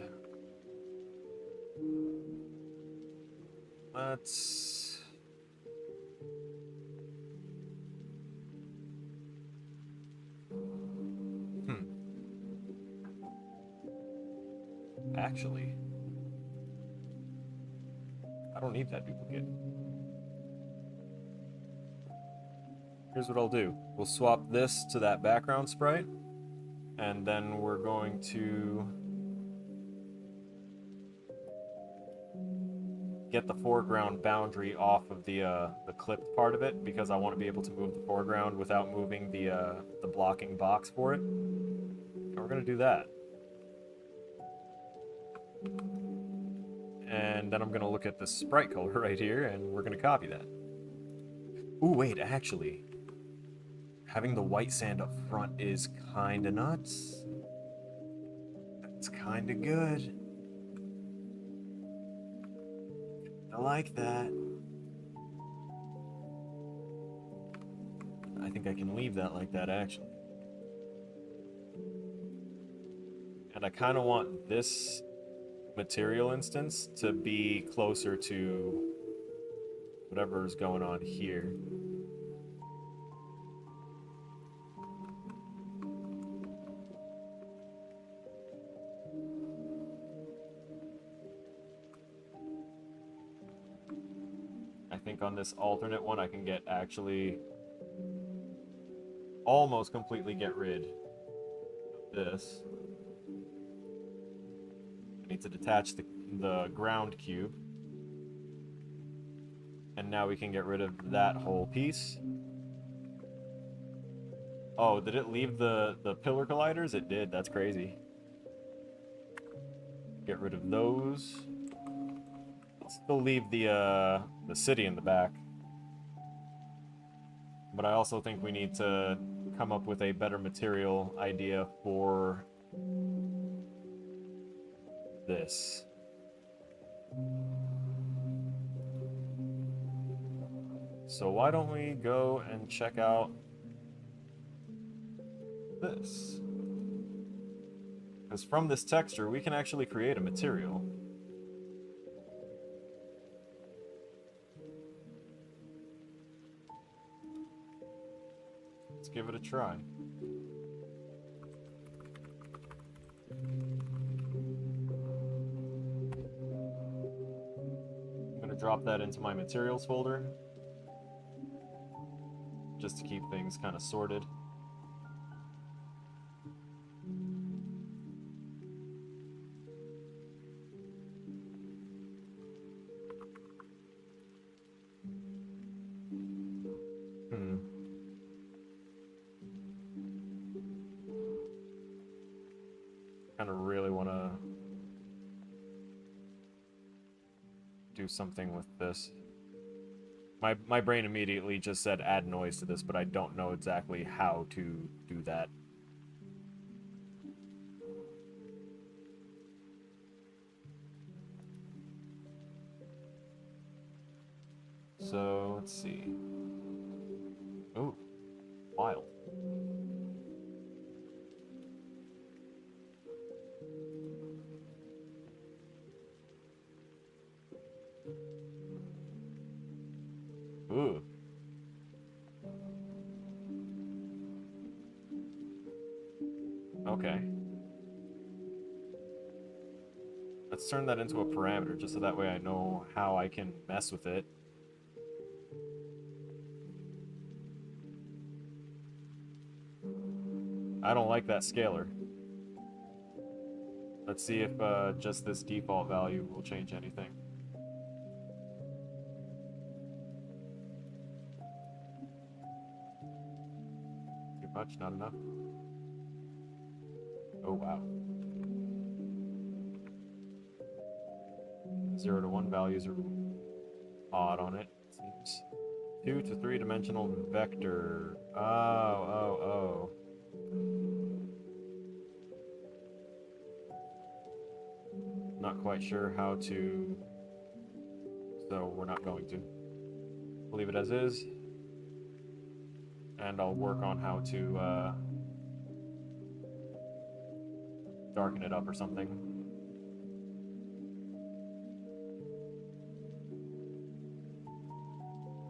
let's actually, I don't need that duplicate. Here's what I'll do. We'll swap this to that background sprite, and then we're going to get the foreground boundary off of the clipped part of it, because I want to be able to move the foreground without moving the blocking box for it. And we're going to do that. And then I'm going to look at the sprite color right here, and we're going to copy that. Ooh, wait, actually, having the white sand up front is kind of nuts. That's kind of good. I like that. I think I can leave that like that, actually. And I kind of want this material instance to be closer to whatever's going on here. I think on this alternate one I can get actually almost completely get rid of this. I need to detach the ground cube. And now we can get rid of that whole piece. Oh, did it leave the pillar colliders? It did. That's crazy. Get rid of those. Still leave the city in the back. But I also think we need to come up with a better material idea for this. So why don't we go and check out this? Because from this texture, we can actually create a material. Let's give it a try. I'm going to drop that into my materials folder, just to keep things kind of sorted. Kind of really want to do something with this. My brain immediately just said add noise to this, but I don't know exactly how to do that. So, let's see. Ooh, wild. Ooh. Okay. Let's turn that into a parameter, just so that way I know how I can mess with it. I don't like that scalar. Let's see if just this default value will change anything. Too much, not enough. Oh, wow. 0 to 1 values are odd on it, seems. 2 to 3 dimensional vector. Oh. Not quite sure how to, so we're not going to. We'll leave it as is, and I'll work on how to darken it up or something.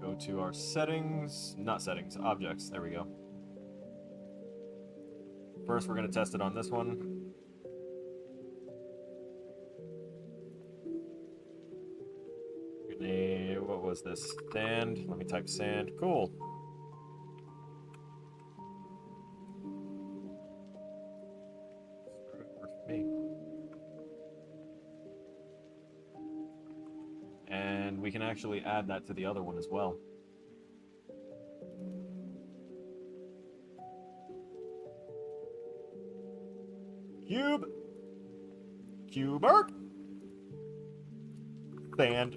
Go to our settings, not settings, objects, there we go. First we're going to test it on this one. What was this? Sand. Let me type sand. Cool. For me. And we can actually add that to the other one as well. Cube. Cuber. Sand.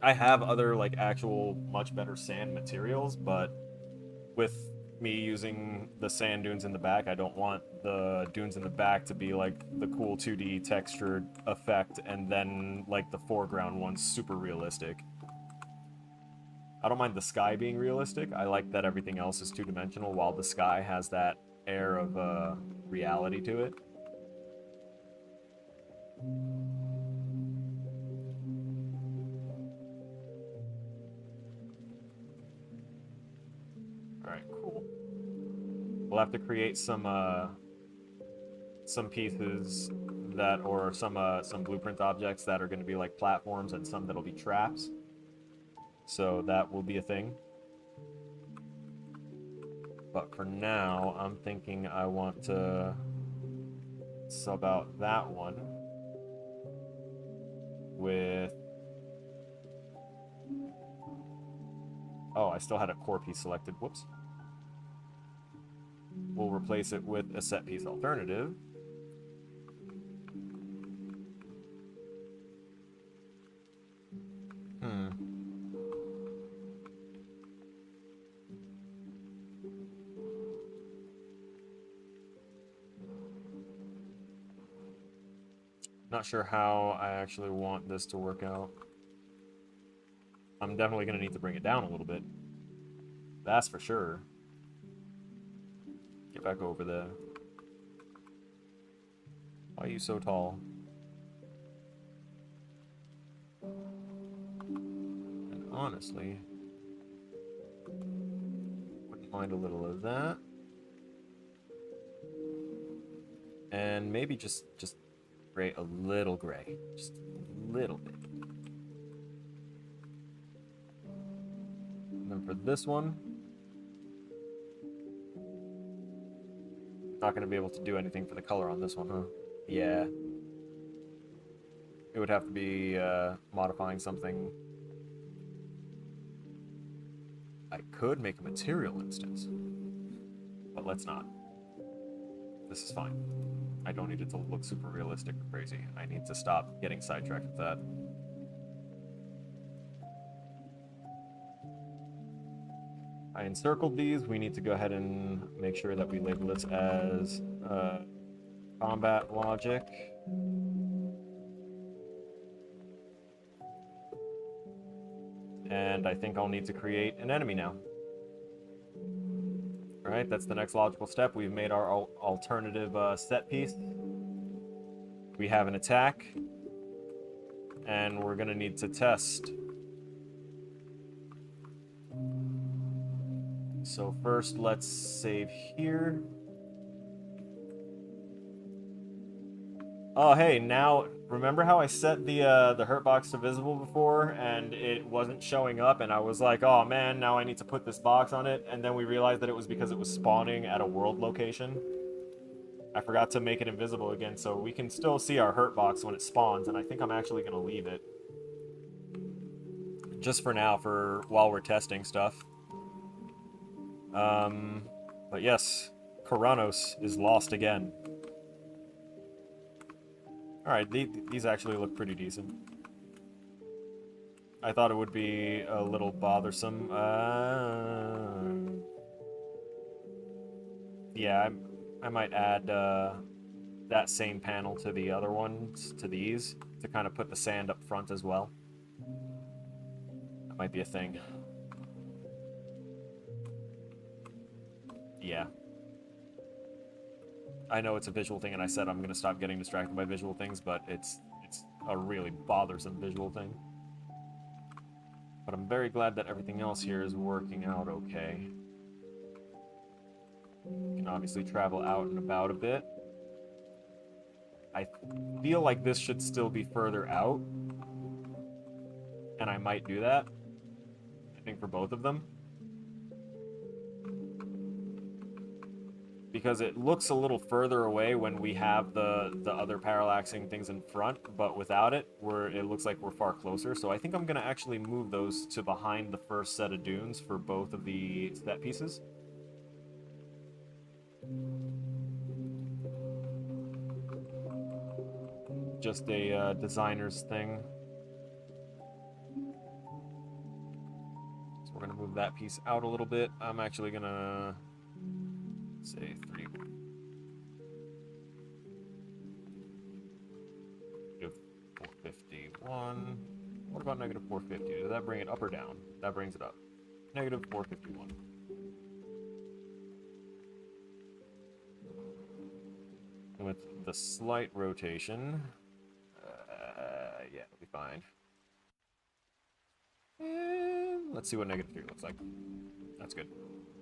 I have other, like, actual much better sand materials, but with me using the sand dunes in the back, I don't want the dunes in the back to be like the cool 2D textured effect and then like the foreground one's super realistic. I don't mind the sky being realistic. I like that everything else is two-dimensional while the sky has that air of reality to it. Alright, cool. We'll have to create some pieces that, or some blueprint objects that are going to be like platforms and some that'll be traps. So that will be a thing. But for now, I'm thinking I want to sub out that one with... Oh, I still had a core piece selected. Whoops. We'll replace it with a set piece alternative. Not sure how I actually want this to work out. I'm definitely going to need to bring it down a little bit. That's for sure. Get back over there. Why are you so tall? And honestly, wouldn't mind a little of that. And maybe just gray, a little gray. Just a little bit. And then for this one, not going to be able to do anything for the color on this one, huh? Yeah. It would have to be modifying something. I could make a material instance, but let's not. This is fine. I don't need it to look super realistic or crazy. I need to stop getting sidetracked with that. I encircled these. We need to go ahead and make sure that we label this as combat logic. And I think I'll need to create an enemy now. Alright, that's the next logical step. We've made our alternative set piece. We have an attack. And we're going to need to test. So first, let's save here. Oh, hey, now remember how I set the hurt box to visible before and it wasn't showing up and I was like, "Oh man, now I need to put this box on it." And then we realized that it was because it was spawning at a world location. I forgot to make it invisible again, so we can still see our hurt box when it spawns, and I think I'm actually going to leave it just for now for while we're testing stuff. Um but yes, Karanos is lost again. Alright, these actually look pretty decent. I thought it would be a little bothersome. Yeah, I might add that same panel to the other ones, to these, to kind of put the sand up front as well. That might be a thing. Yeah. I know it's a visual thing, and I said I'm going to stop getting distracted by visual things, but it's a really bothersome visual thing. But I'm very glad that everything else here is working out okay. You can obviously travel out and about a bit. I feel like this should still be further out, and I might do that. I think for both of them. Because it looks a little further away when we have the other parallaxing things in front, but without it, it looks like we're far closer. So I think I'm going to actually move those to behind the first set of dunes for both of the set pieces. Just a designer's thing. So we're going to move that piece out a little bit. I'm actually going to say 3. -451. What about -450? Does that bring it up or down? That brings it up. -451. And with the slight rotation, yeah, it'll be fine. And let's see what -3 looks like. That's good.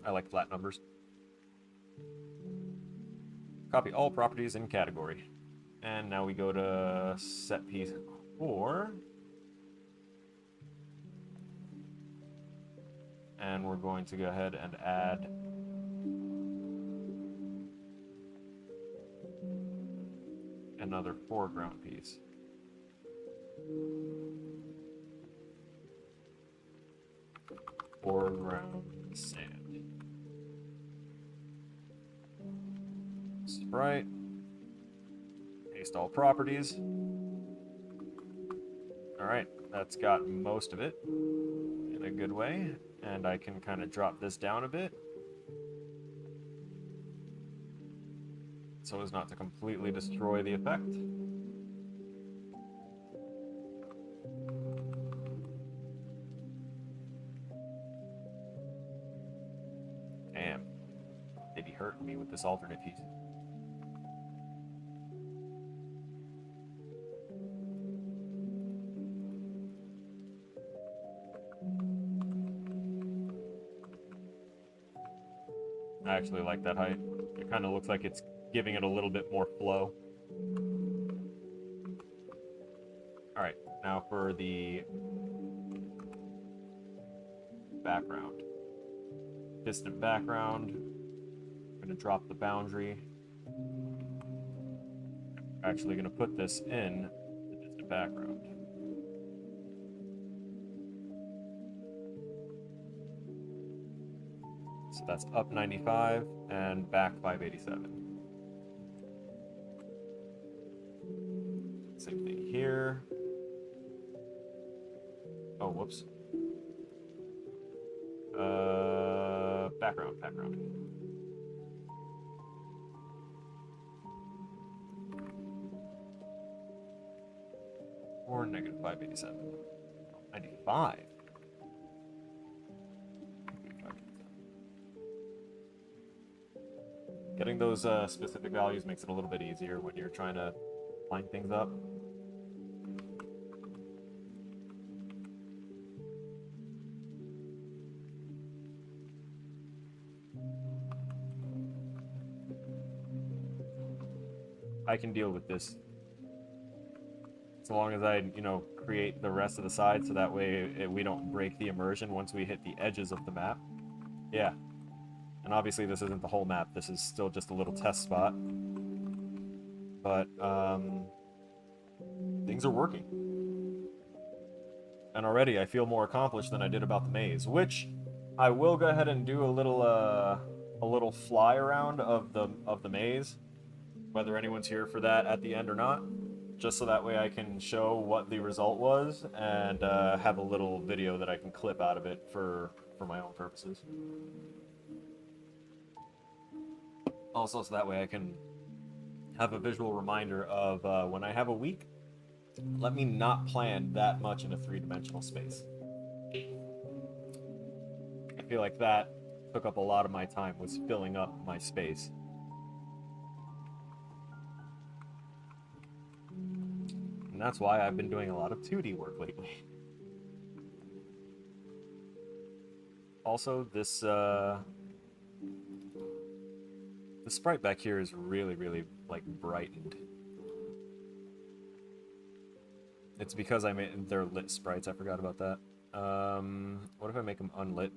I like flat numbers. Copy all properties in category. And now we go to set piece 4. And we're going to go ahead and add another foreground piece. Foreground sand. Sprite. Paste all properties. Alright, that's got most of it in a good way. And I can kind of drop this down a bit, so as not to completely destroy the effect. Damn, they be hurting me with this alternate piece. I actually like that height. It kind of looks like it's giving it a little bit more flow. Alright, now for the background. Distant background. I'm going to drop the boundary. I'm actually going to put this in the distant background. So that's up 95 and back 587. Same thing here. Oh, whoops. Background. Or -587. 95. Getting those specific values makes it a little bit easier when you're trying to line things up. I can deal with this So long as I, create the rest of the side so that way we don't break the immersion once we hit the edges of the map. Yeah. And obviously this isn't the whole map. This is still just a little test spot. But, things are working. And already I feel more accomplished than I did about the maze, which I will go ahead and do a little fly around of the maze, whether anyone's here for that at the end or not, just so that way I can show what the result was and have a little video that I can clip out of it for my own purposes. Also, so that way I can have a visual reminder of when I have a week, let me not plan that much in a three-dimensional space. I feel like that took up a lot of my time, was filling up my space. And that's why I've been doing a lot of 2D work lately. Also, this the sprite back here is really, really, like, brightened. It's because they're lit sprites, I forgot about that. What if I make them unlit?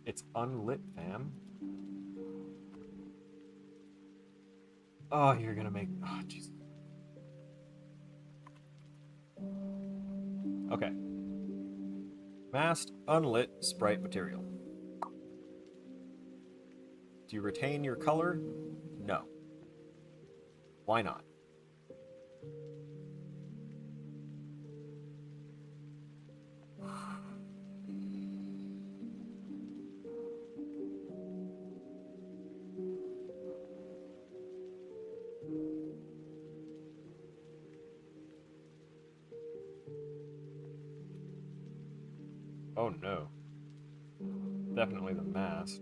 It's unlit, fam. Oh, you're gonna make... Oh, jeez. Okay. Masked, unlit sprite material. Do you retain your color? No. Why not? Oh no. Definitely the mask.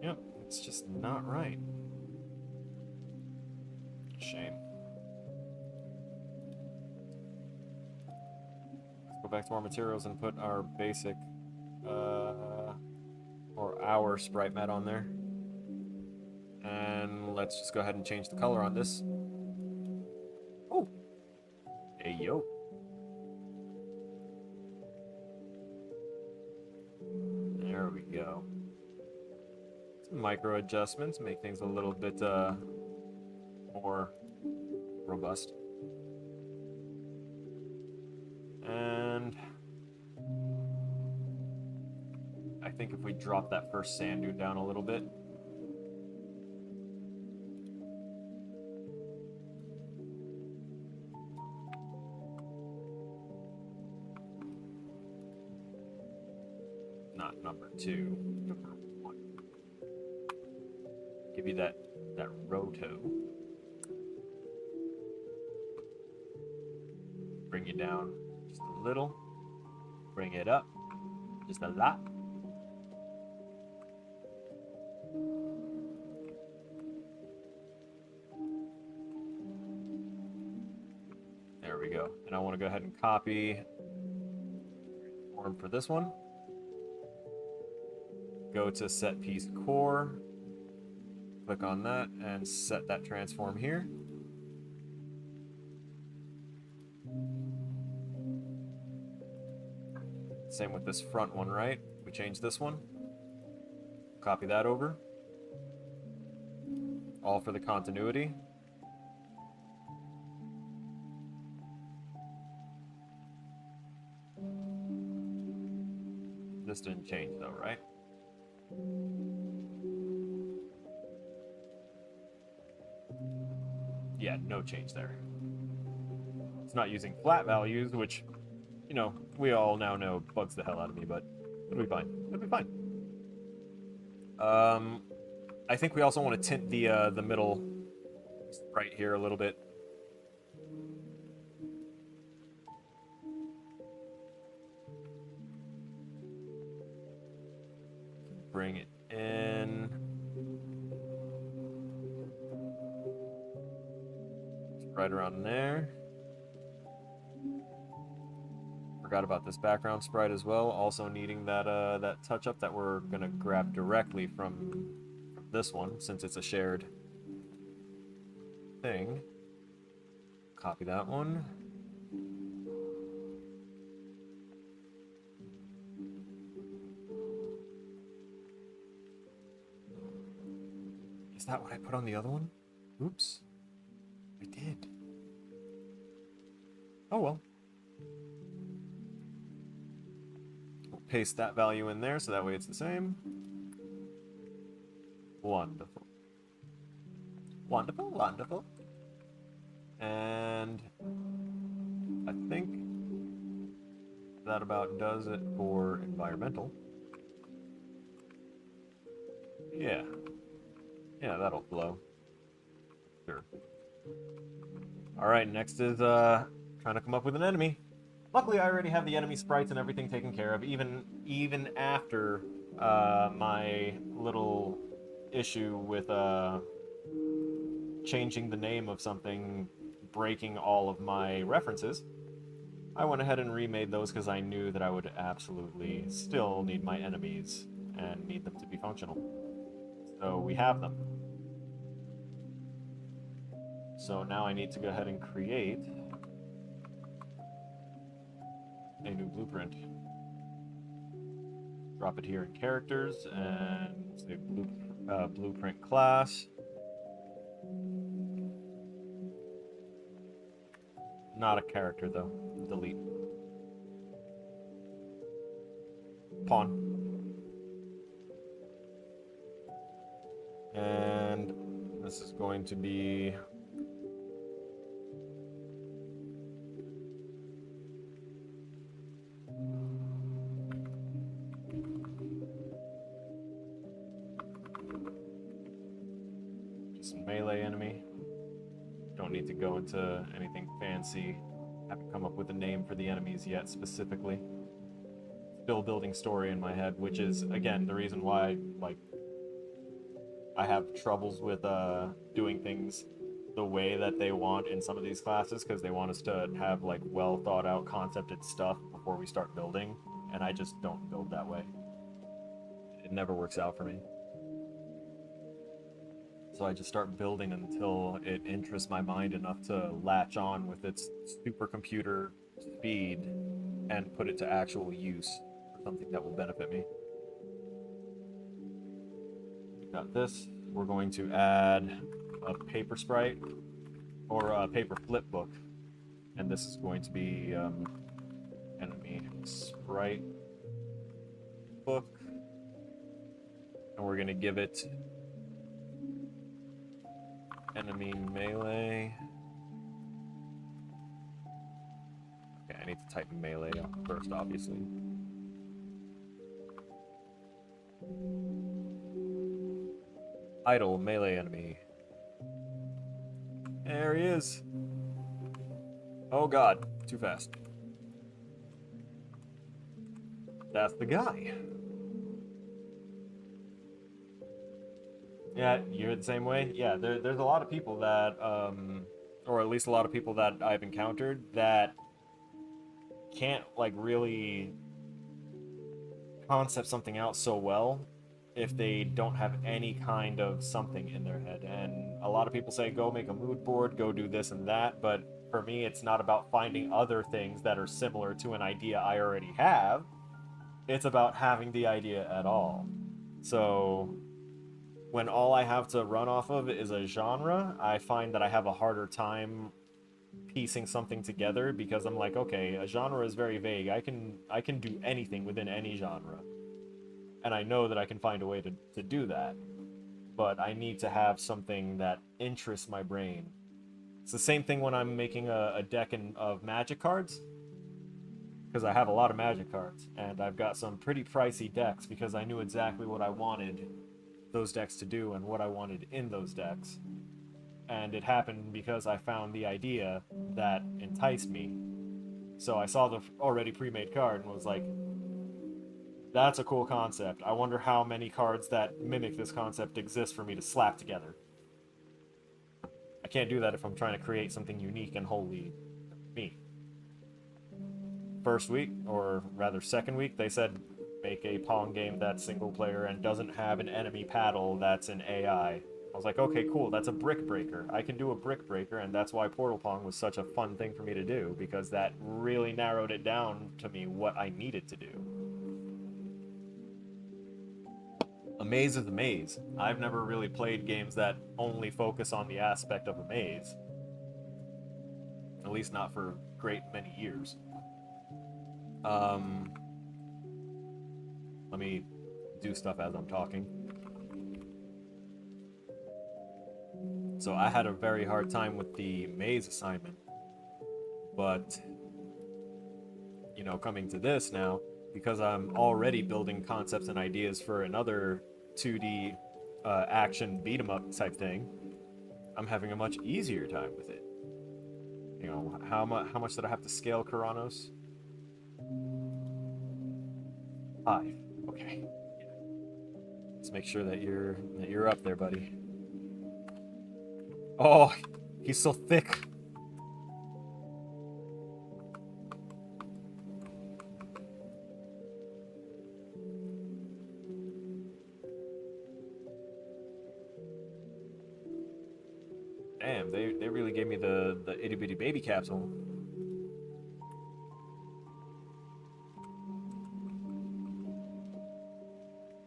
Yep, it's just not right. Shame. Let's go back to our materials and put our basic, or our sprite mat on there. And let's just go ahead and change the color on this. Oh! Hey, yo. There we go. Some micro adjustments make things a little bit more robust. And I think if we drop that first sand dune down a little bit, not number 2, number 1. Give you that roto. Bring you down just a little. Bring it up just a lot. There we go. And I want to go ahead and copy form for this one. Go to set piece core. Click on that and set that transform here. Same with this front one, right? We change this one. Copy that over. All for the continuity. This didn't change though, right? Yeah, no change there. It's not using flat values, which, we all now know bugs the hell out of me, but it'll be fine. It'll be fine. I think we also want to tint the middle right here a little bit. Bring it in. Right around there. Forgot about this background sprite as well, also needing that that touch up that we're gonna grab directly from this one, since it's a shared thing. Copy that one. Is that what I put on the other one? Oops. I did. Oh well. We'll paste that value in there so that way it's the same. Wonderful. Wonderful, wonderful. And I think that about does it for environmental. Yeah. Yeah, that'll flow. Sure. Alright, next is trying to come up with an enemy. Luckily, I already have the enemy sprites and everything taken care of, even after my little issue with changing the name of something, breaking all of my references. I went ahead and remade those because I knew that I would absolutely still need my enemies and need them to be functional. So we have them. So now I need to go ahead and create a new blueprint. Drop it here in characters and say blueprint class. Not a character though. Delete. Pawn. And this is going to be just a melee enemy. Don't need to go into anything fancy. Haven't come up with a name for the enemies yet specifically. Still building story in my head, which is again the reason why I have troubles with doing things the way that they want in some of these classes, because they want us to have like well thought out concepted stuff before we start building, and I just don't build that way. It never works out for me. So I just start building until it interests my mind enough to latch on with its supercomputer speed and put it to actual use for something that will benefit me. Got this. We're going to add a paper sprite or a paper flip book, and this is going to be enemy sprite book, and we're going to give it enemy melee. Okay, I need to type melee first, obviously. Idle melee enemy. There he is. Oh god, too fast. That's the guy. Yeah, you're the same way? Yeah, there's a lot of people that, or at least a lot of people that I've encountered that can't, like, really concept something out so well if they don't have any kind of something in their head. And a lot of people say, go make a mood board, go do this and that, but for me, it's not about finding other things that are similar to an idea I already have. It's about having the idea at all. So when all I have to run off of is a genre, I find that I have a harder time piecing something together, because I'm like, okay, a genre is very vague. I can do anything within any genre. And I know that I can find a way to do that. But I need to have something that interests my brain. It's the same thing when I'm making a deck of magic cards, because I have a lot of magic cards, and I've got some pretty pricey decks because I knew exactly what I wanted those decks to do and what I wanted in those decks. And it happened because I found the idea that enticed me. So I saw the already pre-made card and was like, that's a cool concept. I wonder how many cards that mimic this concept exist for me to slap together. I can't do that if I'm trying to create something unique and wholly me. First week, or rather second week, they said make a Pong game that's single player and doesn't have an enemy paddle that's an AI. I was like, okay, cool, that's a brick breaker. I can do a brick breaker, and that's why Portal Pong was such a fun thing for me to do, because that really narrowed it down to me what I needed to do. A maze is a maze. I've never really played games that only focus on the aspect of a maze. At least not for a great many years. Let me do stuff as I'm talking. So I had a very hard time with the maze assignment. But, you know, coming to this now, because I'm already building concepts and ideas for another 2D action beat 'em up type thing, I'm having a much easier time with it. You know, how much did I have to scale Karanos? 5. Okay. Let's make sure that you're up there, buddy. Oh, he's so thick. Damn, they really gave me the itty bitty baby capsule.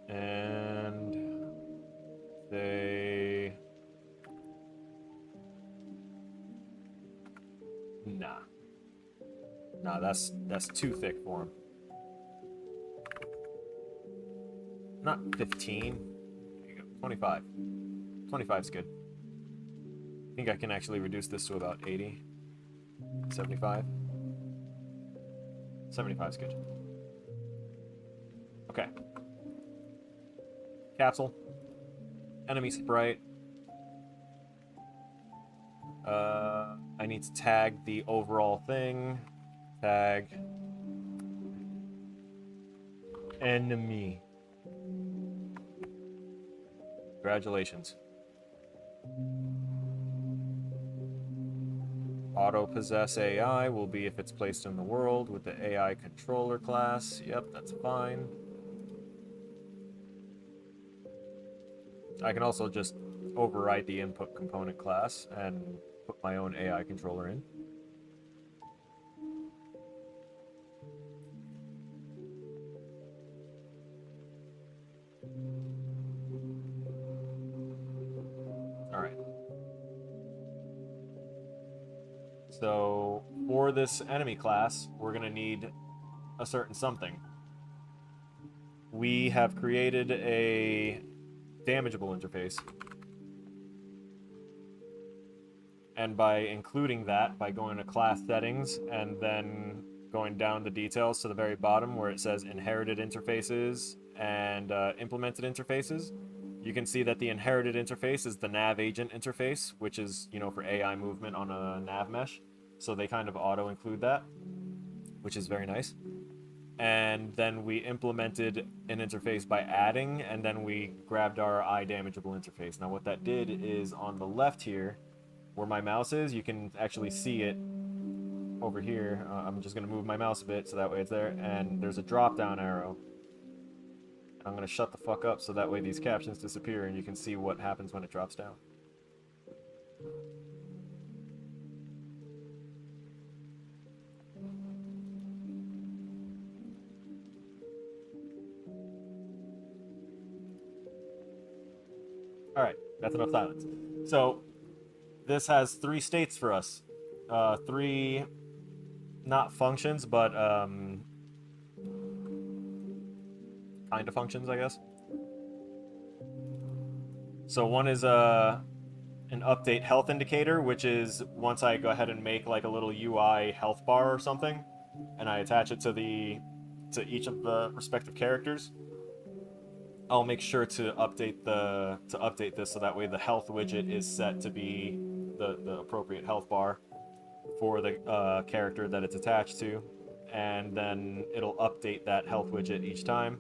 And they... Nah, that's too thick for him. Not 15. There you go. 25. 25's good. I think I can actually reduce this to about 80. 75. 75's good. Okay. Capsule. Enemy sprite. I need to tag the overall thing. Tag. Enemy. Congratulations. Auto-possess AI will be if it's placed in the world with the AI controller class. Yep, that's fine. I can also just override the input component class and put my own AI controller in. Alright. So, for this enemy class, we're going to need a certain something. We have created a damageable interface. And by including that, by going to class settings and then going down the details to the very bottom where it says inherited interfaces and implemented interfaces, you can see that the inherited interface is the nav agent interface, which is, you know, for AI movement on a nav mesh. So they kind of auto-include that, which is very nice. And then we implemented an interface by adding, and then we grabbed our damageable interface. Now what that did is on the left here, where my mouse is, you can actually see it over here. I'm just going to move my mouse a bit so that way it's there. And there's a drop-down arrow. I'm going to shut the fuck up so that way these captions disappear and you can see what happens when it drops down. Alright, that's enough silence. So, this has 3 states for us. 3, not functions, but kind of functions, I guess. So one is an update health indicator, which is once I go ahead and make like a little UI health bar or something, and I attach it to each of the respective characters, I'll make sure to update this so that way the health widget is set to be the appropriate health bar for the character that it's attached to, and then it'll update that health widget each time.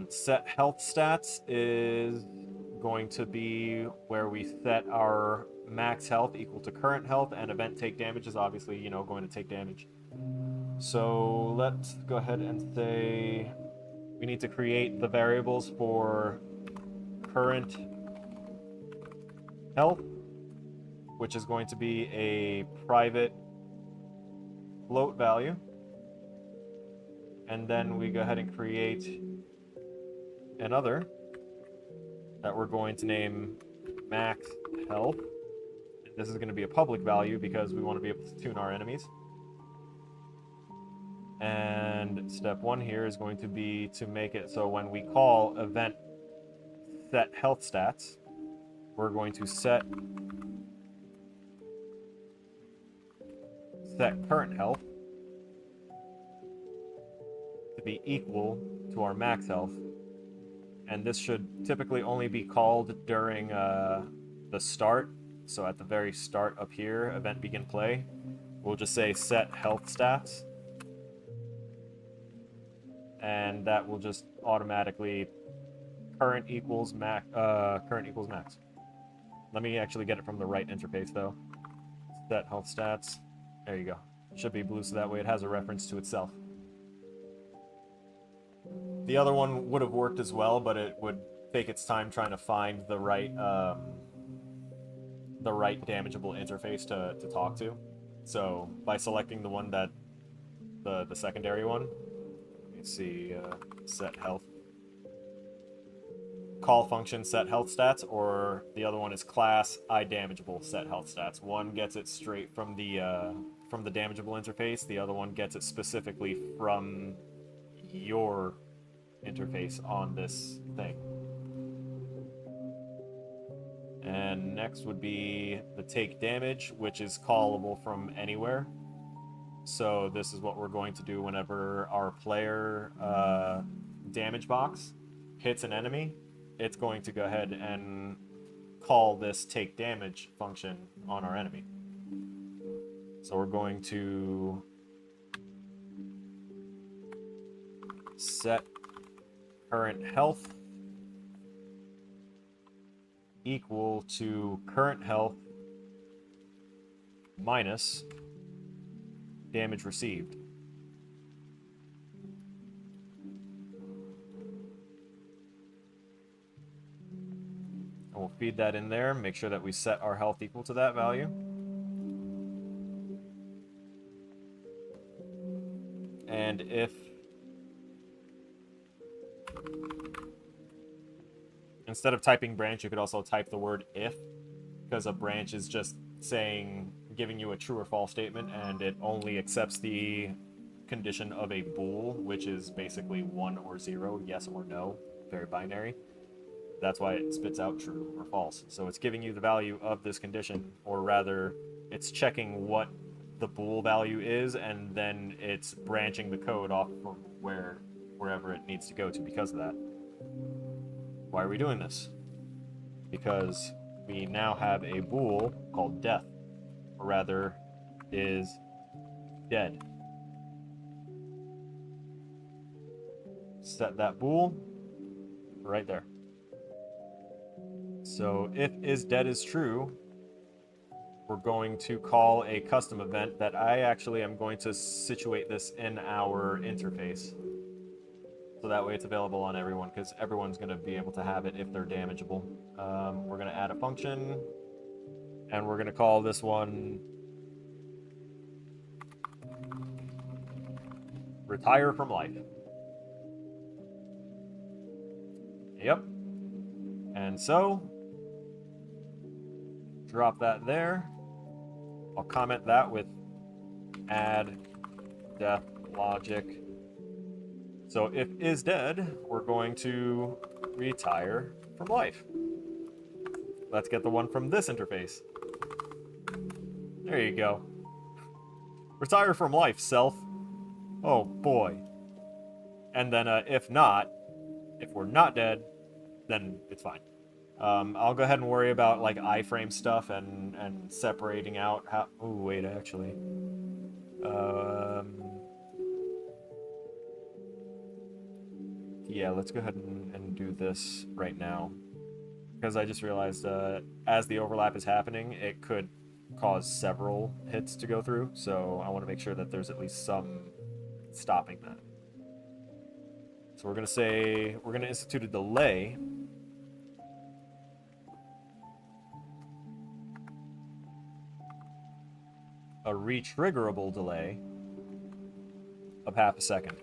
Set health stats is going to be where we set our max health equal to current health, and event take damage is obviously, you know, going to take damage. So let's go ahead and say we need to create the variables for current health, which is going to be a private float value. And then we go ahead and create another that we're going to name max health. And this is going to be a public value because we want to be able to tune our enemies. And step one here is going to be to make it so when we call event set health stats, we're going to set current health to be equal to our max health. And this should typically only be called during the start. So at the very start up here, event begin play, we'll just say set health stats. And that will just automatically current equals max. Let me actually get it from the right interface though. Set health stats. There you go. It should be blue so that way it has a reference to itself. The other one would have worked as well, but it would take its time trying to find the right damageable interface to talk to. So by selecting the one that the secondary one, let me see, set health, call function set health stats, or the other one is class idamageable set health stats. One gets it straight from the damageable interface. The other one gets it specifically from your interface on this thing. And next would be the take damage, which is callable from anywhere. So this is what we're going to do whenever our player damage box hits an enemy. It's going to go ahead and call this take damage function on our enemy. So we're going to set current health equal to current health minus damage received. And we'll feed that in there, make sure that we set our health equal to that value. And if instead of typing branch, you could also type the word if, because a branch is just saying, giving you a true or false statement, and it only accepts the condition of a bool, which is basically 1 or 0, yes or no, very binary. That's why it spits out true or false. So it's giving you the value of this condition, or rather, it's checking what the bool value is, and then it's branching the code off from wherever it needs to go to because of that. Why are we doing this? Because we now have a bool called death, or rather, is dead. Set that bool right there. So if is dead is true, we're going to call a custom event that I actually am going to situate this in our interface. So that way it's available on everyone, because everyone's going to be able to have it if they're damageable. We're going to add a function, and we're going to call this one retire from life. Yep. And so, drop that there. I'll comment that with add death logic. So if is dead, we're going to retire from life. Let's get the one from this interface. There you go. Retire from life, self. Oh boy. And then if not, if we're not dead, then it's fine. I'll go ahead and worry about like iframe stuff and separating out how. Oh wait, actually. Yeah, let's go ahead and do this right now, because I just realized as the overlap is happening, it could cause several hits to go through. So I want to make sure that there's at least some stopping that. So we're going to institute a delay. A retriggerable delay of half a second.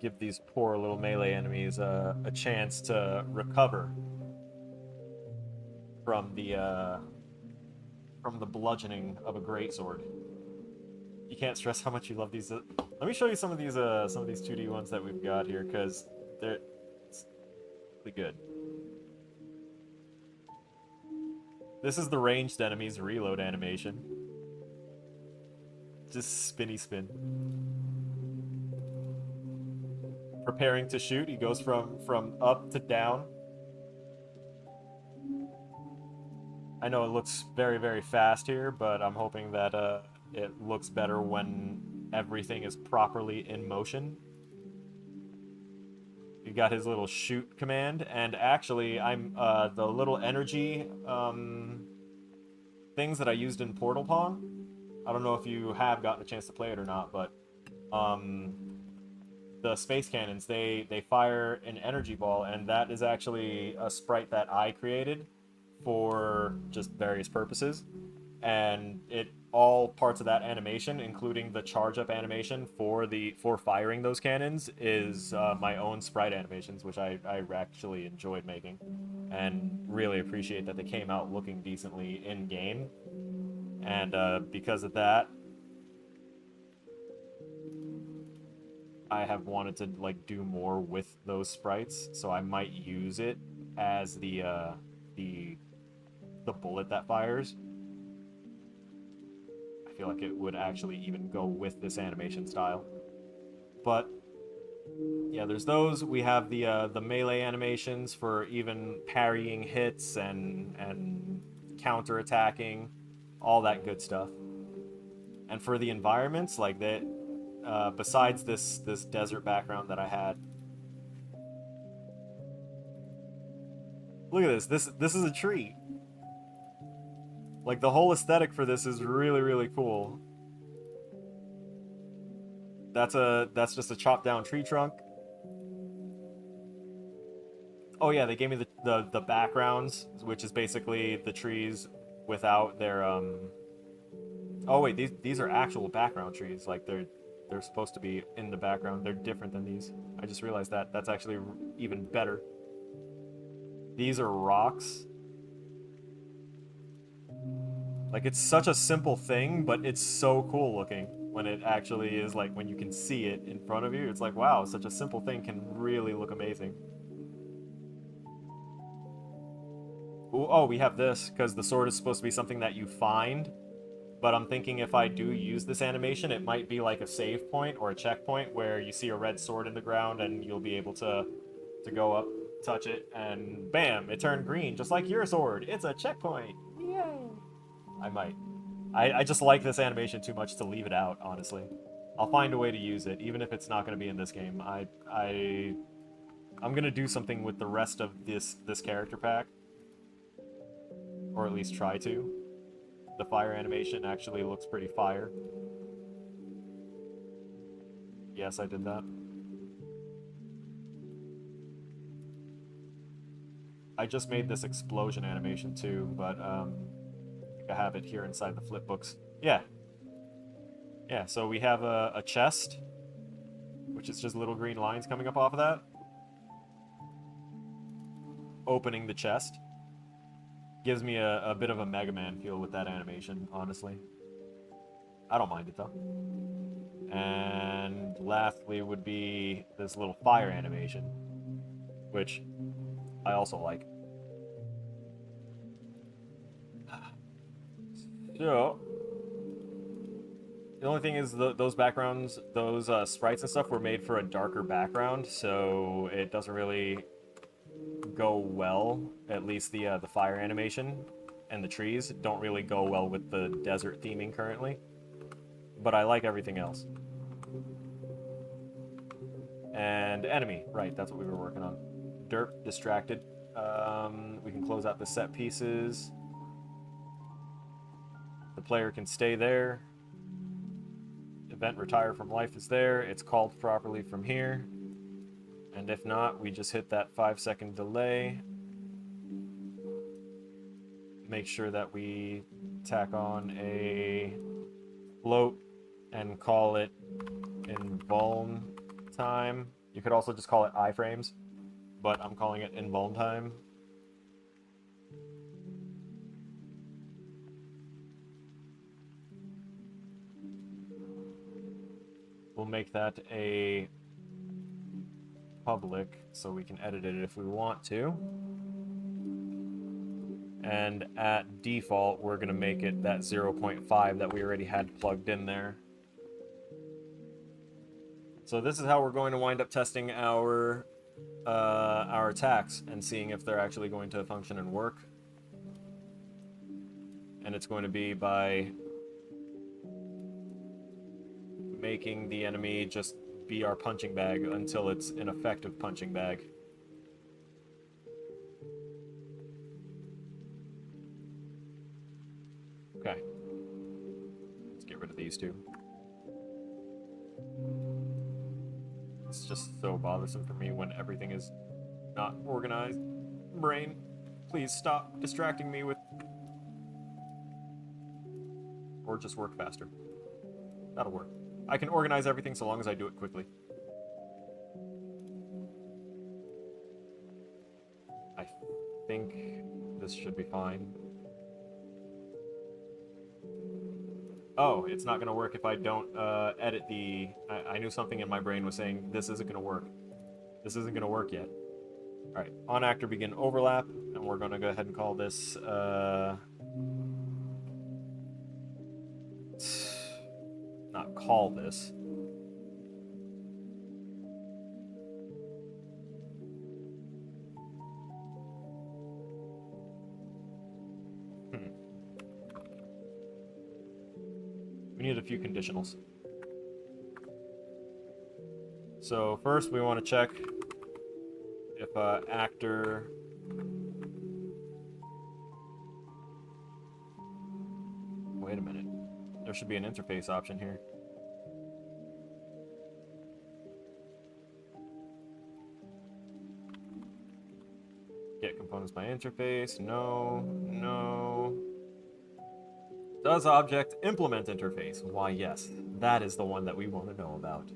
Give these poor little melee enemies a chance to recover from the bludgeoning of a greatsword. You can't stress how much you love these. Let me show you some of these 2D ones that we've got here, because they're really good. This is the ranged enemy's reload animation. Just spinny spin. Preparing to shoot, he goes from up to down. I know it looks very, very fast here, but I'm hoping that it looks better when everything is properly in motion. You got his little shoot command, and actually, I'm the little energy things that I used in Portal Pong. I don't know if you have gotten a chance to play it or not, but the space cannons, they fire an energy ball, and that is actually a sprite that I created for just various purposes. And all parts of that animation, including the charge up animation for firing those cannons, is my own sprite animations, which I actually enjoyed making, and really appreciate that they came out looking decently in game. And because of that, I have wanted to like do more with those sprites, so I might use it as the bullet that fires. I feel like it would actually even go with this animation style. But yeah, there's those. We have the melee animations for even parrying hits and counter attacking, all that good stuff. And for the environments, like that, besides this desert background that I had, look at this. This is a tree. Like, the whole aesthetic for this is really, really cool. That's just a chopped down tree trunk. Oh yeah, they gave me the backgrounds, which is basically the trees without their Oh wait, these are actual background trees. Like they're supposed to be in the background. They're different than these. I just realized that. That's actually even better. These are rocks. Like, it's such a simple thing, but it's so cool looking when it actually is, like, when you can see it in front of you. It's like, wow, such a simple thing can really look amazing. Ooh, oh, we have this, because the sword is supposed to be something that you find. But I'm thinking if I do use this animation, it might be like a save point or a checkpoint where you see a red sword in the ground and you'll be able to go up, touch it, and bam, it turned green, just like your sword. It's a checkpoint. Yay! I might. I just like this animation too much to leave it out, honestly. I'll find a way to use it, even if it's not going to be in this game. I'm going to do something with the rest of this character pack. Or at least try to. The fire animation actually looks pretty fire. Yes, I did that. I just made this explosion animation too, but I have it here inside the flipbooks. Yeah. Yeah, so we have a chest, which is just little green lines coming up off of that. Opening the chest. Gives me a bit of a Mega Man feel with that animation, honestly. I don't mind it, though. And lastly would be this little fire animation, which I also like. So, the only thing is those backgrounds, those sprites and stuff were made for a darker background, so it doesn't really go well. At least the fire animation and the trees don't really go well with the desert theming currently. But I like everything else. And enemy, right, that's what we were working on. Derp, distracted. We can close out the set pieces. The player can stay there. Event retire from life is there. It's called properly from here. And if not, we just hit that 5-second delay. Make sure that we tack on a float and call it invuln time. You could also just call it iframes, but I'm calling it invuln time. We'll make that a public so we can edit it if we want to. And at default, we're going to make it that 0.5 that we already had plugged in there. So this is how we're going to wind up testing our attacks and seeing if they're actually going to function and work. And it's going to be by making the enemy just be our punching bag until it's an effective punching bag. Okay. Let's get rid of these two. It's just so bothersome for me when everything is not organized. Brain, please stop distracting me with... Or just work faster. That'll work. I can organize everything so long as I do it quickly. I think this should be fine. Oh, it's not going to work if I don't edit the... I knew something in my brain was saying, this isn't going to work. This isn't going to work yet. Alright, on actor begin overlap, and we're going to go ahead and call this... not call this. We need a few conditionals. So first we want to check if actor wait a minute. There should be an interface option here. Get components by interface. No, no. Does object implement interface? Why, yes. That is the one that we want to know about.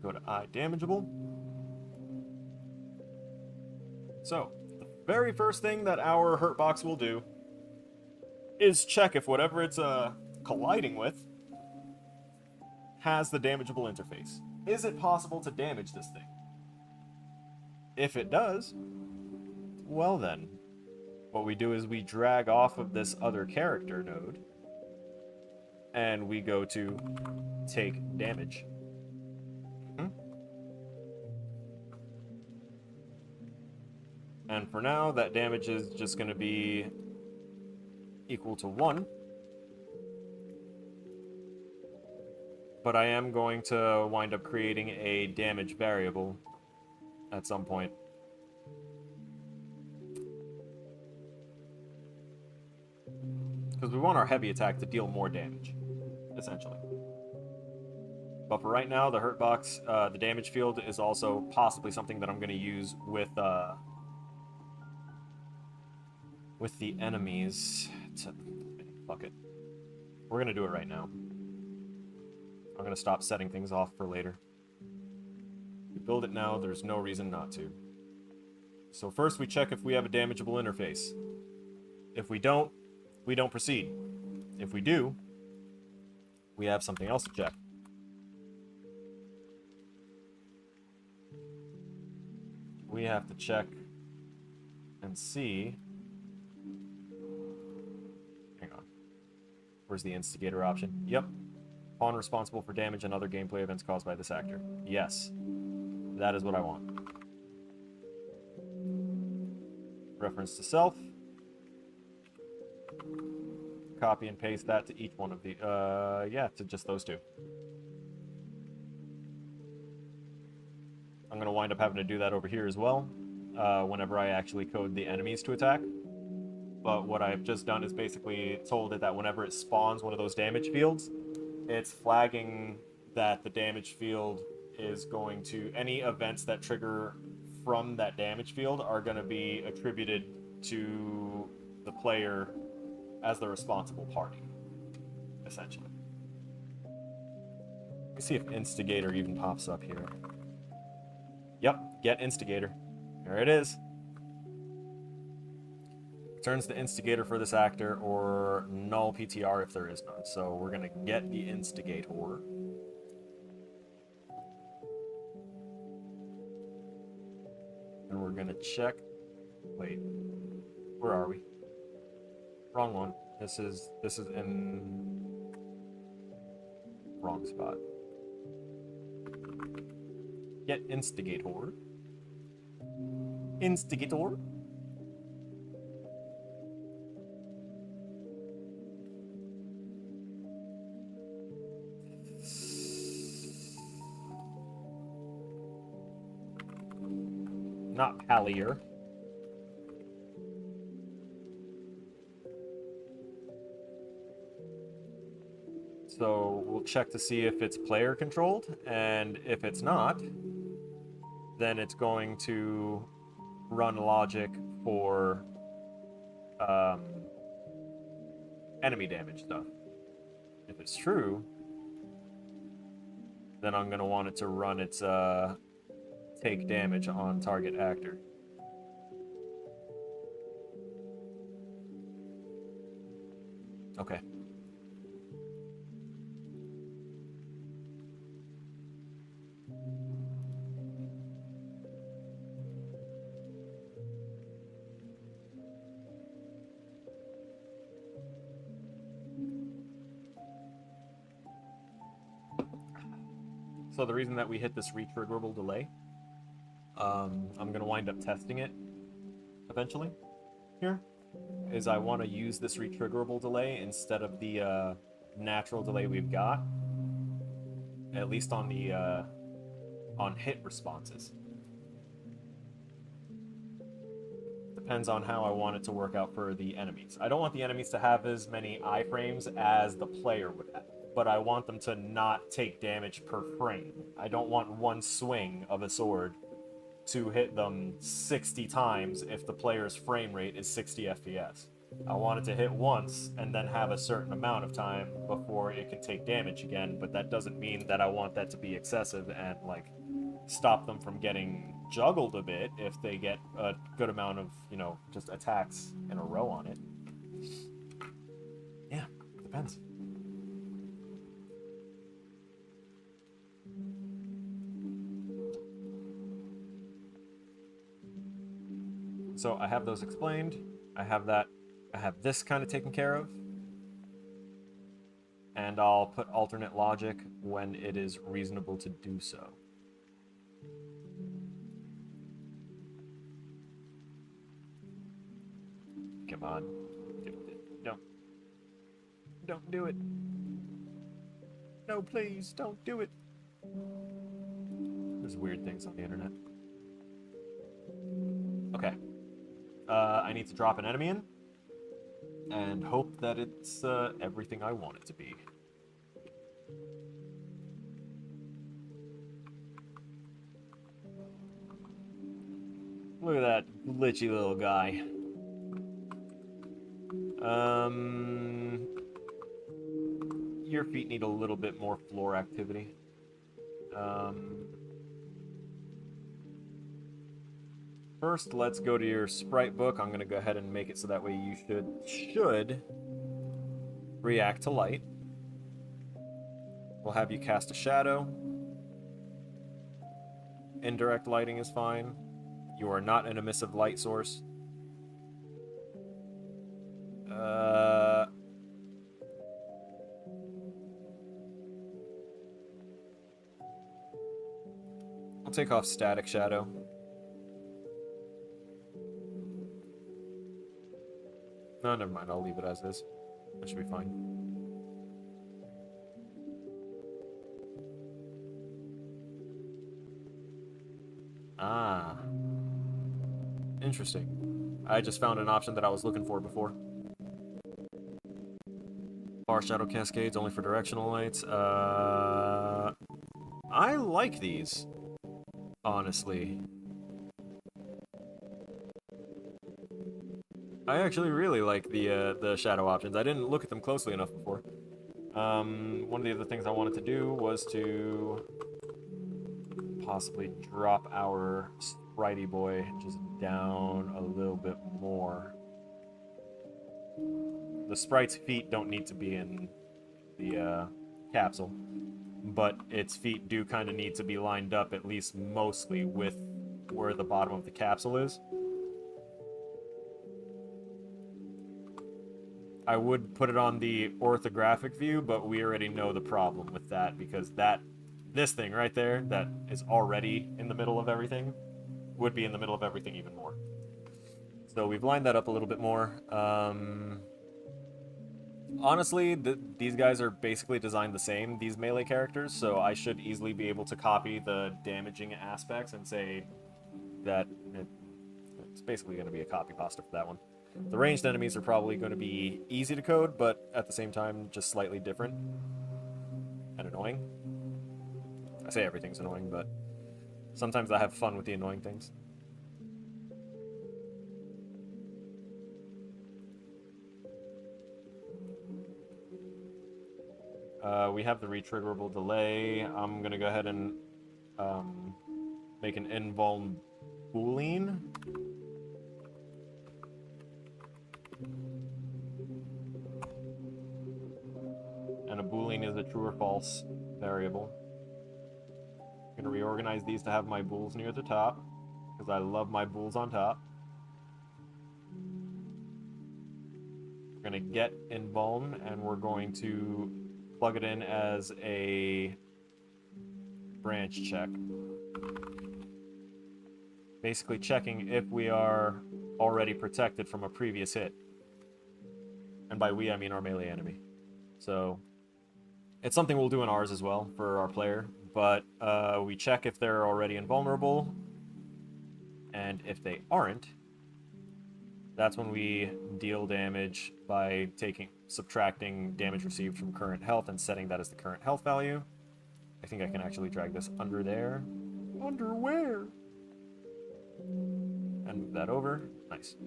Go to iDamageable. So, the very first thing that our hurt box will do is check if whatever it's colliding with has the damageable interface. Is it possible to damage this thing? If it does, well then, what we do is we drag off of this other character node and we go to take damage. And for now, that damage is just going to be equal to 1. But I am going to wind up creating a damage variable at some point. Because we want our heavy attack to deal more damage, essentially. But for right now, the hurt box, the damage field is also possibly something that I'm going to use with the enemies. Fuck it. We're going to do it right now. I'm going to stop setting things off for later. We build it now, there's no reason not to. So first we check if we have a damageable interface. If we don't proceed. If we do, we have something else to check. We have to check and see... Hang on. Where's the instigator option? Yep. Pawn responsible for damage and other gameplay events caused by this actor. Yes. That is what I want. Reference to self. Copy and paste that to each one of the... yeah, to just those two. I'm going to wind up having to do that over here as well. whenever I actually code the enemies to attack. But what I've just done is basically told it that whenever it spawns one of those damage fields, it's flagging that the damage field is going to, any events that trigger from that damage field are going to be attributed to the player as the responsible party, essentially. Let me see if Instigator even pops up here. Yep, get Instigator. There it is. Turns the Instigator for this actor, or null PTR if there is none. So we're going to get the Instigator. And we're going to check. Wait, where are we? Wrong one. This is in wrong spot. Get Instigator. Instigator. Not Pallier. So we'll check to see if it's player controlled, and if it's not, then it's going to run logic for enemy damage stuff. If it's true, then I'm going to want it to run its take damage on target actor. Okay. So the reason that we hit this retriggerable delay, I'm going to wind up testing it eventually here, is I want to use this retriggerable delay instead of the natural delay we've got, at least on the on hit responses. Depends on how I want it to work out for the enemies. I don't want the enemies to have as many iframes as the player would have, but I want them to not take damage per frame. I don't want one swing of a sword to hit them 60 times if the player's frame rate is 60 FPS. I want it to hit once and then have a certain amount of time before it can take damage again, but that doesn't mean that I want that to be excessive and like stop them from getting juggled a bit if they get a good amount of, you know, just attacks in a row on it. Yeah, depends. So I have those explained. I have this kind of taken care of. And I'll put alternate logic when it is reasonable to do so. Come on. Don't do it. No, please, don't do it. There's weird things on the internet. Okay. I need to drop an enemy in and hope that it's everything I want it to be. Look at that glitchy little guy. Your feet need a little bit more floor activity. First, let's go to your sprite book. I'm gonna go ahead and make it so that way you should react to light. We'll have you cast a shadow. Indirect lighting is fine. You are not an emissive light source. I'll take off static shadow. No, never mind. I'll leave it as is. That should be fine. Ah. Interesting. I just found an option that I was looking for before. Bar shadow cascades only for directional lights. I like these, honestly. I actually really like the shadow options. I didn't look at them closely enough before. One of the other things I wanted to do was to possibly drop our Spritey boy just down a little bit more. The sprite's feet don't need to be in the capsule, but its feet do kind of need to be lined up, at least mostly, with where the bottom of the capsule is. I would put it on the orthographic view, but we already know the problem with that, because this thing right there that is already in the middle of everything would be in the middle of everything even more. So we've lined that up a little bit more. Honestly, these guys are basically designed the same, these melee characters, so I should easily be able to copy the damaging aspects and say that it's basically going to be a copy pasta for that one. The ranged enemies are probably going to be easy to code, but at the same time, just slightly different and annoying. I say everything's annoying, but sometimes I have fun with the annoying things. We have the retriggerable delay. I'm going to go ahead and make an invuln boolean. And a boolean is a true or false variable. I'm going to reorganize these to have my bools near the top, because I love my bools on top. We're going to get invuln, and we're going to plug it in as a branch check. Basically checking if we are already protected from a previous hit. And by we, I mean our melee enemy. So it's something we'll do in ours as well for our player, but we check if they're already invulnerable, and if they aren't, that's when we deal damage by subtracting damage received from current health and setting that as the current health value. I think I can actually drag this under there. Under where? And move that over. Nice.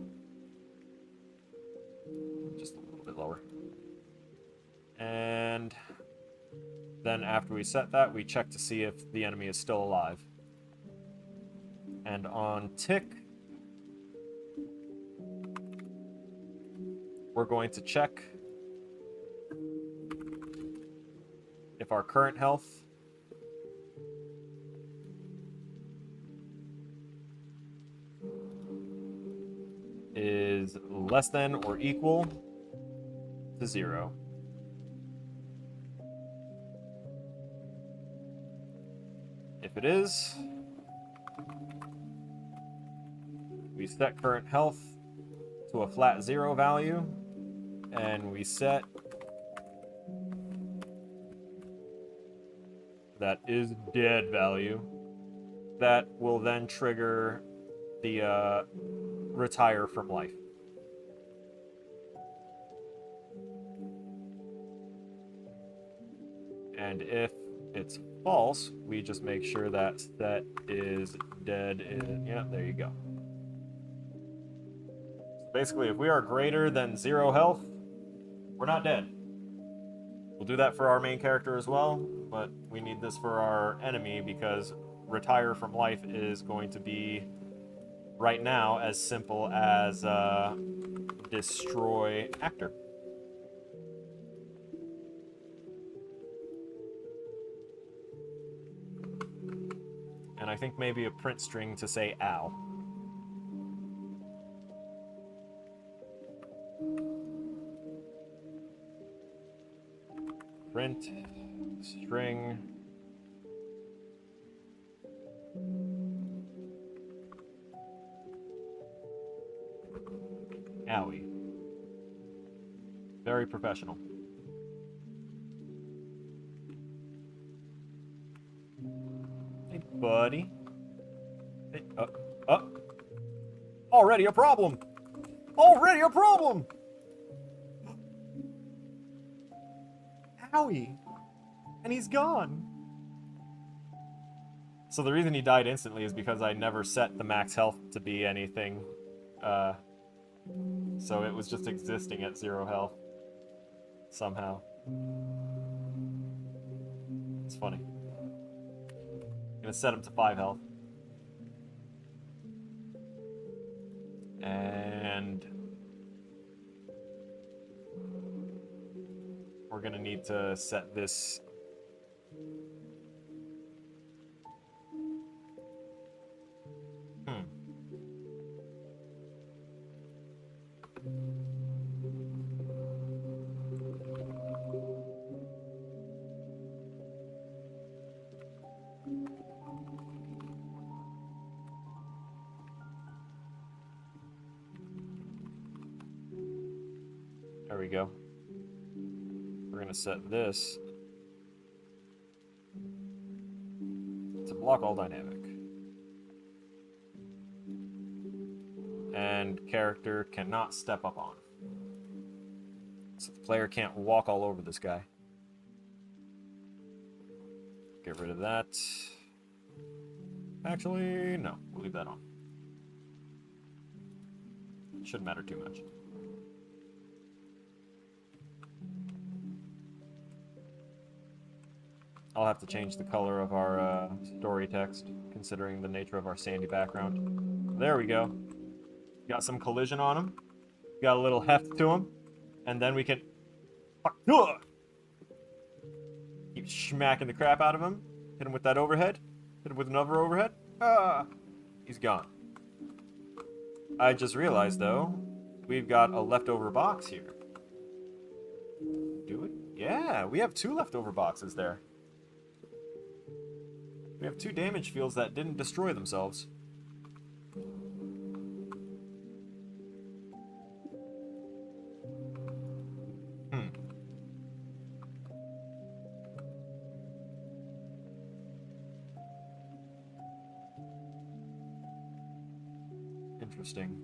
Just a little bit lower. And then after we set that, we check to see if the enemy is still alive. And on tick, we're going to check if our current health is less than or equal to 0. If it is, we set current health to a flat 0 value, and we set that is dead value. That will then trigger the retire from life. And if it's false, we just make sure that that is dead. Yeah, there you go. So basically, if we are greater than 0 health, we're not dead. We'll do that for our main character as well, but we need this for our enemy because retire from life is going to be, right now, as simple as destroy actor. And I think maybe a print string to say ow. Print string owie. Very professional. Hey, buddy. Hey, Already a problem! Already a problem! Howie! And he's gone! So the reason he died instantly is because I never set the max health to be anything. So it was just existing at 0 health. Somehow. It's funny. I'm gonna set him to 5 health. And we're gonna need to set this. There we go. We're gonna set this to block all dynamic. And character cannot step up on. So the player can't walk all over this guy. Get rid of that. Actually, no. We'll leave that on. Shouldn't matter too much. I'll have to change the color of our story text, considering the nature of our sandy background. There we go. Got some collision on him. Got a little heft to him. And then we can... Keep smacking the crap out of him. Hit him with that overhead. Hit him with another overhead. Ah! He's gone. I just realized, though, we've got a leftover box here. Do we? Yeah, we have 2 leftover boxes there. We have 2 damage fields that didn't destroy themselves. Interesting.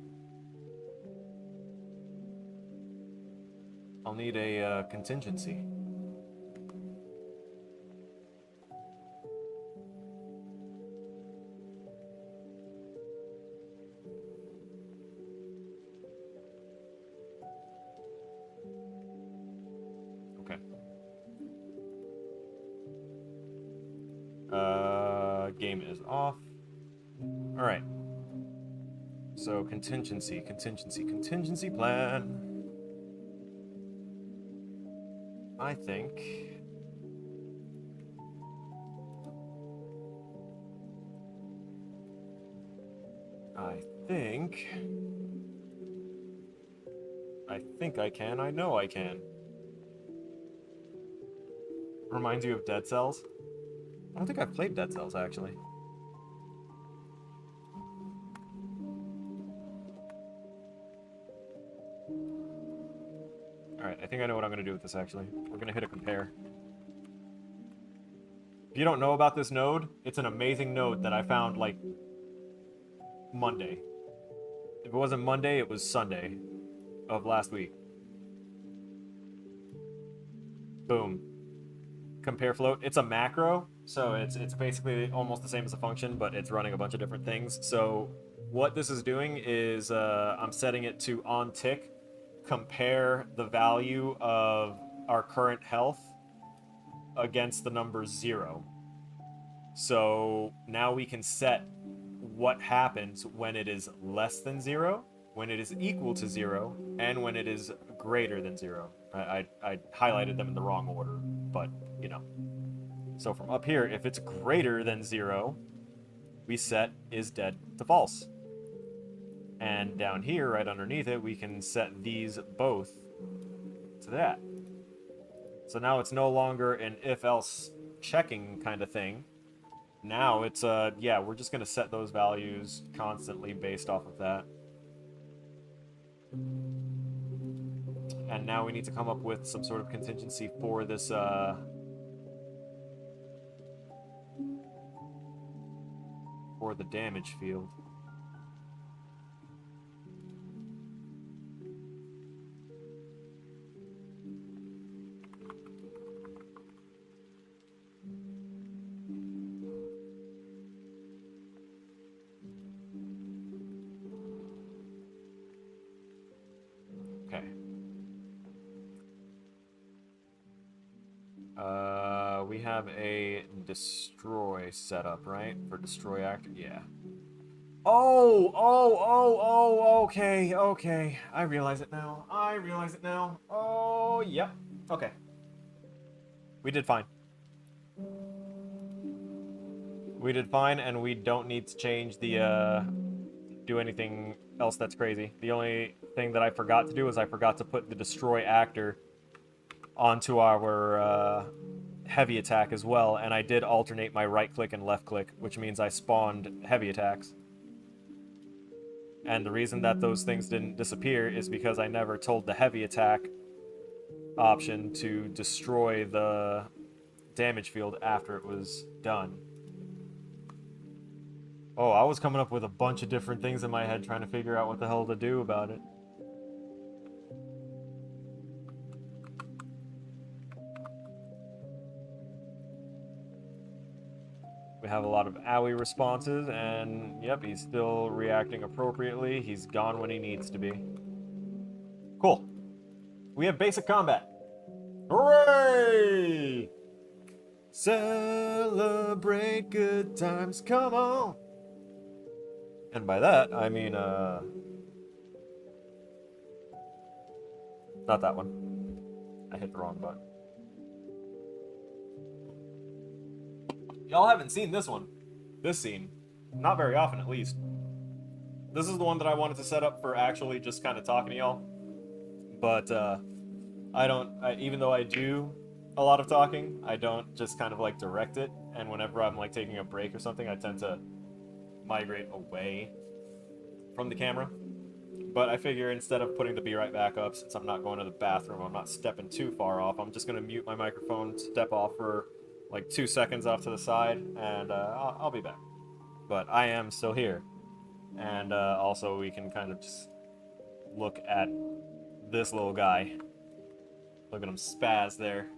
I'll need a contingency. Okay. Game is off. All right. So contingency plan. I think I can. I know I can. Reminds you of Dead Cells? I don't think I've played Dead Cells, actually. Alright, I think I know what I'm going to do with this, actually. We're going to hit a compare. If you don't know about this node, it's an amazing node that I found, like, Monday. If it wasn't Monday, it was Sunday of last week. Boom. Compare float. It's a macro, so it's basically almost the same as a function, but it's running a bunch of different things. So what this is doing is I'm setting it to on tick, compare the value of our current health against the number 0. So now we can set what happens when it is less than 0, when it is equal to 0, and when it is greater than 0. I highlighted them in the wrong order, but, you know. So from up here, if it's greater than 0, we set is dead to false. And down here, right underneath it, we can set these both to that. So now it's no longer an if-else checking kind of thing. Now it's, yeah, we're just going to set those values constantly based off of that. And now we need to come up with some sort of contingency for this, for the damage field. have a destroy setup, right? For destroy actor, yeah. Oh, okay, okay. I realize it now. I realize it now. Oh, yep. Okay. We did fine. We did fine, and we don't need to change the, do anything else that's crazy. The only thing that I forgot to do is I forgot to put the destroy actor onto our, heavy attack as well, and I did alternate my right click and left click, which means I spawned heavy attacks. And the reason that those things didn't disappear is because I never told the heavy attack option to destroy the damage field after it was done. Oh, I was coming up with a bunch of different things in my head trying to figure out what the hell to do about it. We have a lot of owie responses, and yep, he's still reacting appropriately. He's gone when he needs to be. Cool. We have basic combat. Hooray! Celebrate good times, come on! And by that, I mean, not that one. I hit the wrong button. Y'all haven't seen this one. This scene. Not very often, at least. This is the one that I wanted to set up for actually just kind of talking to y'all. But, even though I do a lot of talking, I don't just kind of, like, direct it. And whenever I'm, like, taking a break or something, I tend to migrate away from the camera. But I figure instead of putting the be right back up, since I'm not going to the bathroom, I'm not stepping too far off, I'm just going to mute my microphone, step off for like 2 seconds off to the side, and I'll be back. But I am still here. And also we can kind of just look at this little guy. Look at him spaz there.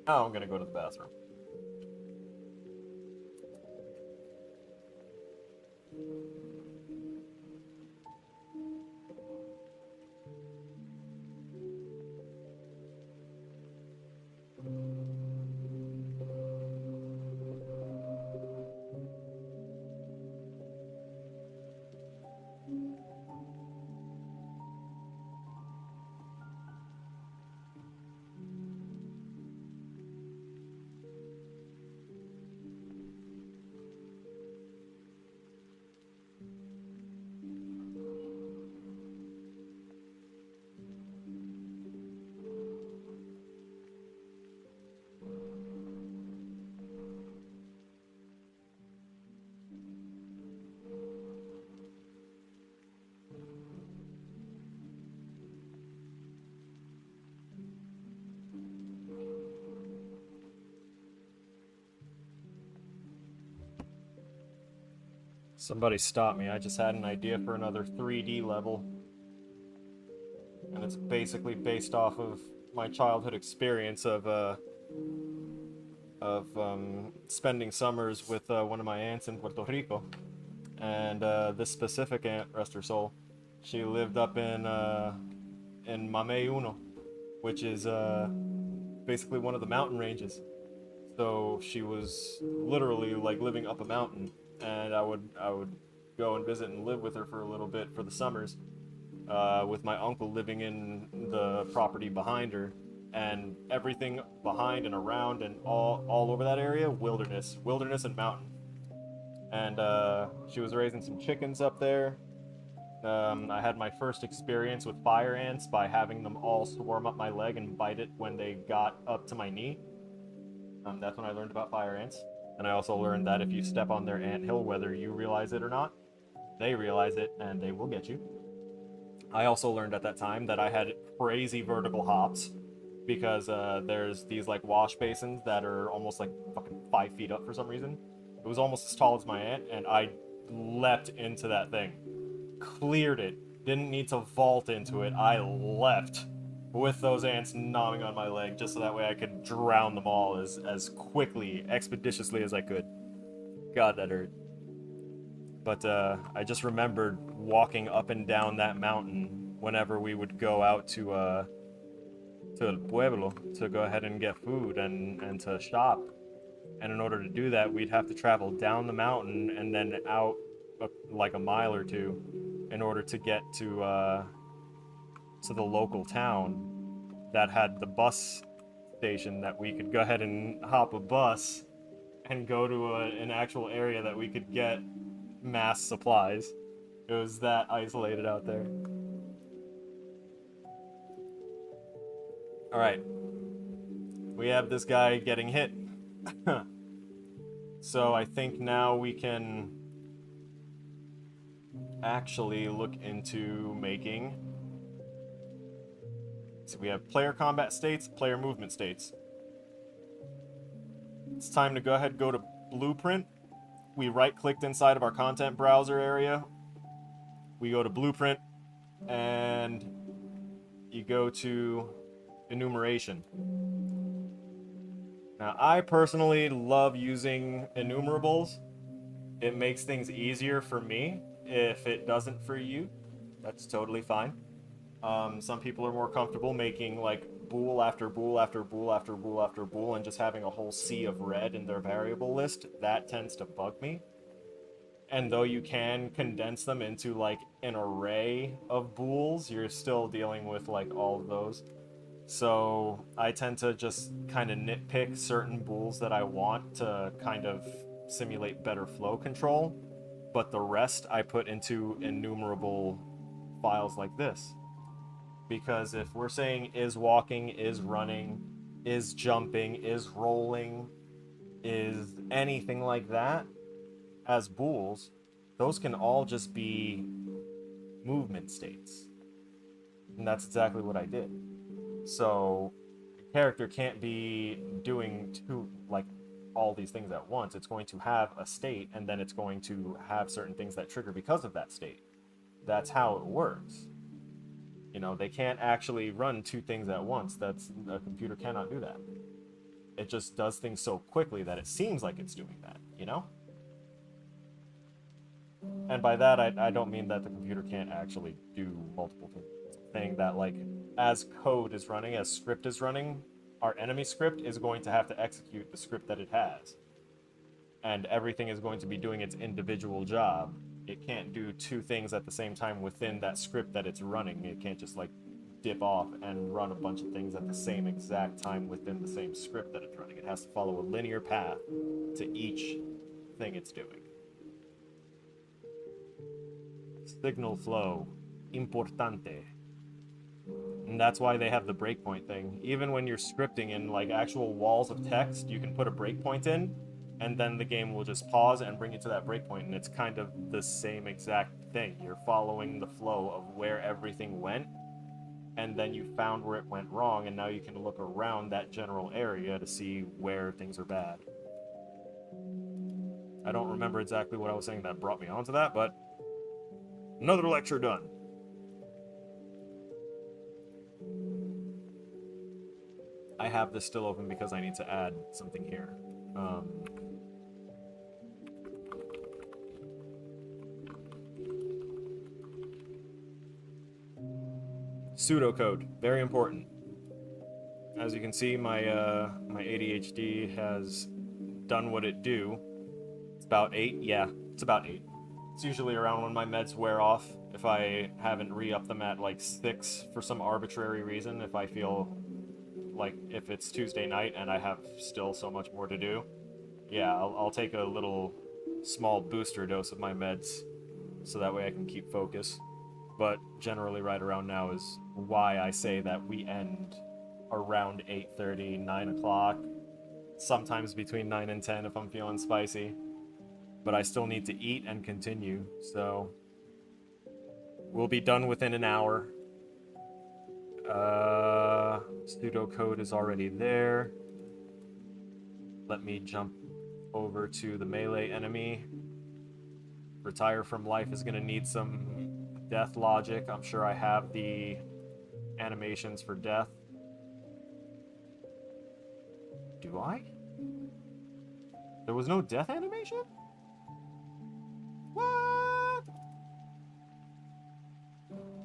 Now I'm gonna go to the bathroom. Somebody stop me. I just had an idea for another 3D level. And it's basically based off of my childhood experience of spending summers with one of my aunts in Puerto Rico. And this specific aunt, rest her soul, she lived up in Mamey Uno, which is basically one of the mountain ranges. So she was literally like living up a mountain, and I would go and visit and live with her for a little bit for the summers, with my uncle living in the property behind her, and everything behind and around and all over that area, wilderness and mountain. and she was raising some chickens up there. I had my first experience with fire ants by having them all swarm up my leg and bite it when they got up to my knee. That's when I learned about fire ants. And I also learned that if you step on their anthill, whether you realize it or not, they realize it and they will get you. I also learned at that time that I had crazy vertical hops because there's these like wash basins that are almost like fucking 5 feet up for some reason. It was almost as tall as my aunt, and I leapt into that thing, cleared it, didn't need to vault into it. I leapt with those ants gnawing on my leg just so that way I could drown them all as quickly, expeditiously as I could. God, that hurt. But I just remembered walking up and down that mountain whenever we would go out to El Pueblo to go ahead and get food and to shop. And in order to do that, we'd have to travel down the mountain and then out like a mile or two in order to get to the local town that had the bus station that we could go ahead and hop a bus and go to an actual area that we could get mass supplies. It was that isolated out there. Alright. We have this guy getting hit. So I think now we can actually look into making... So we have player combat states, player movement states. It's time to go ahead and go to Blueprint. We right-clicked inside of our content browser area. We go to Blueprint, and you go to enumeration. Now, I personally love using enumerables. It makes things easier for me. If it doesn't for you, that's totally fine. Some people are more comfortable making like bool after bool after bool after bool after bool and just having a whole sea of red in their variable list. That tends to bug me. And though you can condense them into like an array of bools, you're still dealing with like all of those. So I tend to just kind of nitpick certain bools that I want to kind of simulate better flow control, but the rest I put into enumerable files like this. Because if we're saying is walking, is running, is jumping, is rolling, is anything like that as bools, those can all just be movement states. And that's exactly what I did. So the character can't be doing all these things at once. It's going to have a state, and then it's going to have certain things that trigger because of that state. That's how it works. You know, they can't actually run two things at once. A computer cannot do that. It just does things so quickly that it seems like it's doing that, you know? And by that, I don't mean that the computer can't actually do multiple things. Saying that, like, as code is running, as script is running, our enemy script is going to have to execute the script that it has. And everything is going to be doing its individual job. It can't do two things at the same time within that script that it's running. It can't just, like, dip off and run a bunch of things at the same exact time within the same script that it's running. It has to follow a linear path to each thing it's doing. Signal flow. Importante. And that's why they have the breakpoint thing. Even when you're scripting in like actual walls of text, you can put a breakpoint in, and then the game will just pause and bring you to that breakpoint, and it's kind of the same exact thing. You're following the flow of where everything went, and then you found where it went wrong, and now you can look around that general area to see where things are bad. I don't remember exactly what I was saying that brought me onto that, but another lecture done. I have this still open because I need to add something here. Pseudocode, very important. As you can see, my ADHD has done what it do. It's about 8, yeah, it's about 8. It's usually around when my meds wear off. If I haven't re-upped them at like 6 for some arbitrary reason, if I feel like if it's Tuesday night and I have still so much more to do, yeah, I'll take a little small booster dose of my meds so that way I can keep focus. But generally right around now is why I say that we end around 8:30, 9 o'clock, sometimes between 9 and 10 if I'm feeling spicy. But I still need to eat and continue, so we'll be done within an hour. Pseudocode is already there. Let me jump over to the melee enemy. Retire from life is going to need some death logic. I'm sure I have the animations for death. Do I? There was no death animation? What?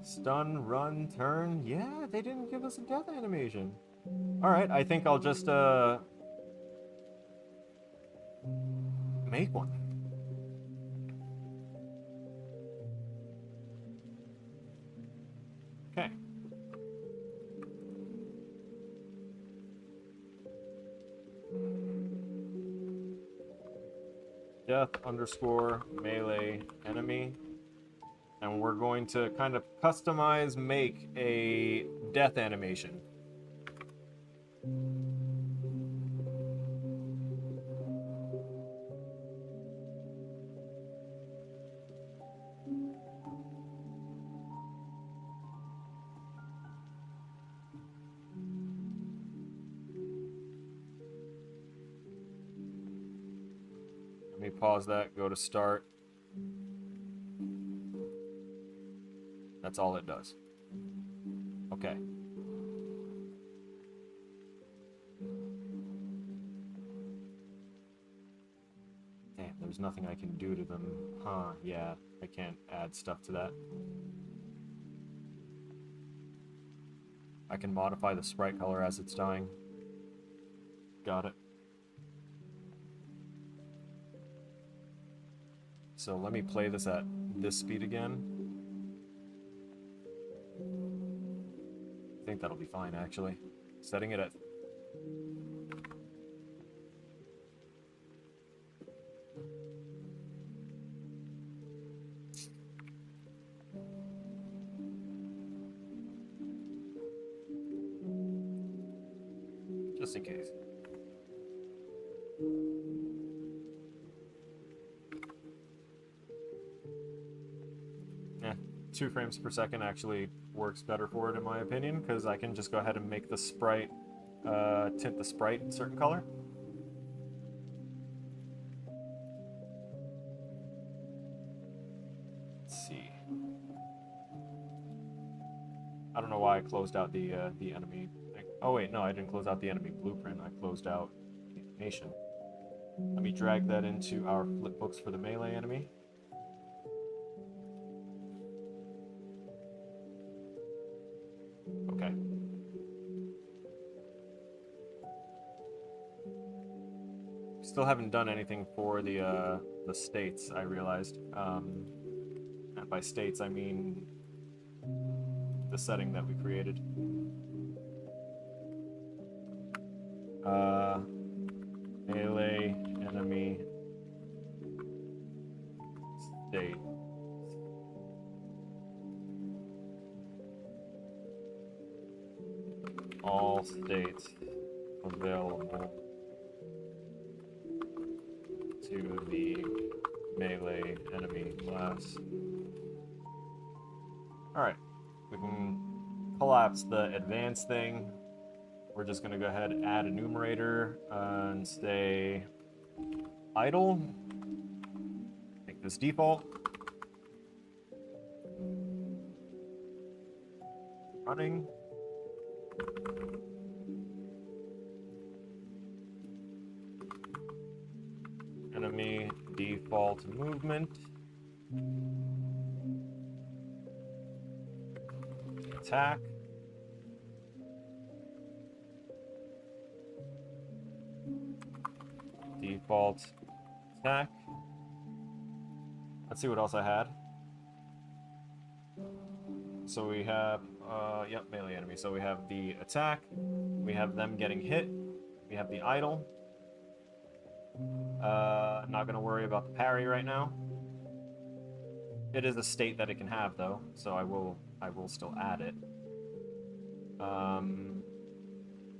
Stun, run, turn. Yeah, they didn't give us a death animation. Alright, I think I'll just, make one. Okay. Death underscore melee enemy. And we're going to kind of customize, make a death animation. Let me pause that, go to start. That's all it does. Okay. Damn, there's nothing I can do to them. Huh, yeah, I can't add stuff to that. I can modify the sprite color as it's dying. Got it. So let me play this at this speed again. I think that'll be fine, actually. Setting it at... just in case. Yeah, 2 frames per second actually works better for it in my opinion, because I can just go ahead and make the sprite, tint the sprite a certain color. Let's see. I don't know why I closed out the enemy thing. Oh wait, no, I didn't close out the enemy blueprint. I closed out the animation. Let me drag that into our flipbooks for the melee enemy. Okay. Still haven't done anything for the states, I realized. And by states, I mean the setting that we created. Melee enemy state. All states available to the melee enemy class. Alright, we can collapse the advanced thing. We're just going to go ahead and add a numerator and say idle. Make this default. Running. Enemy default movement. Attack. Default attack. Let's see what else I had. So we have, yep, melee enemy. So we have the attack, we have them getting hit, we have the idle. Not gonna worry about the parry right now. It is a state that it can have though, so I will still add it.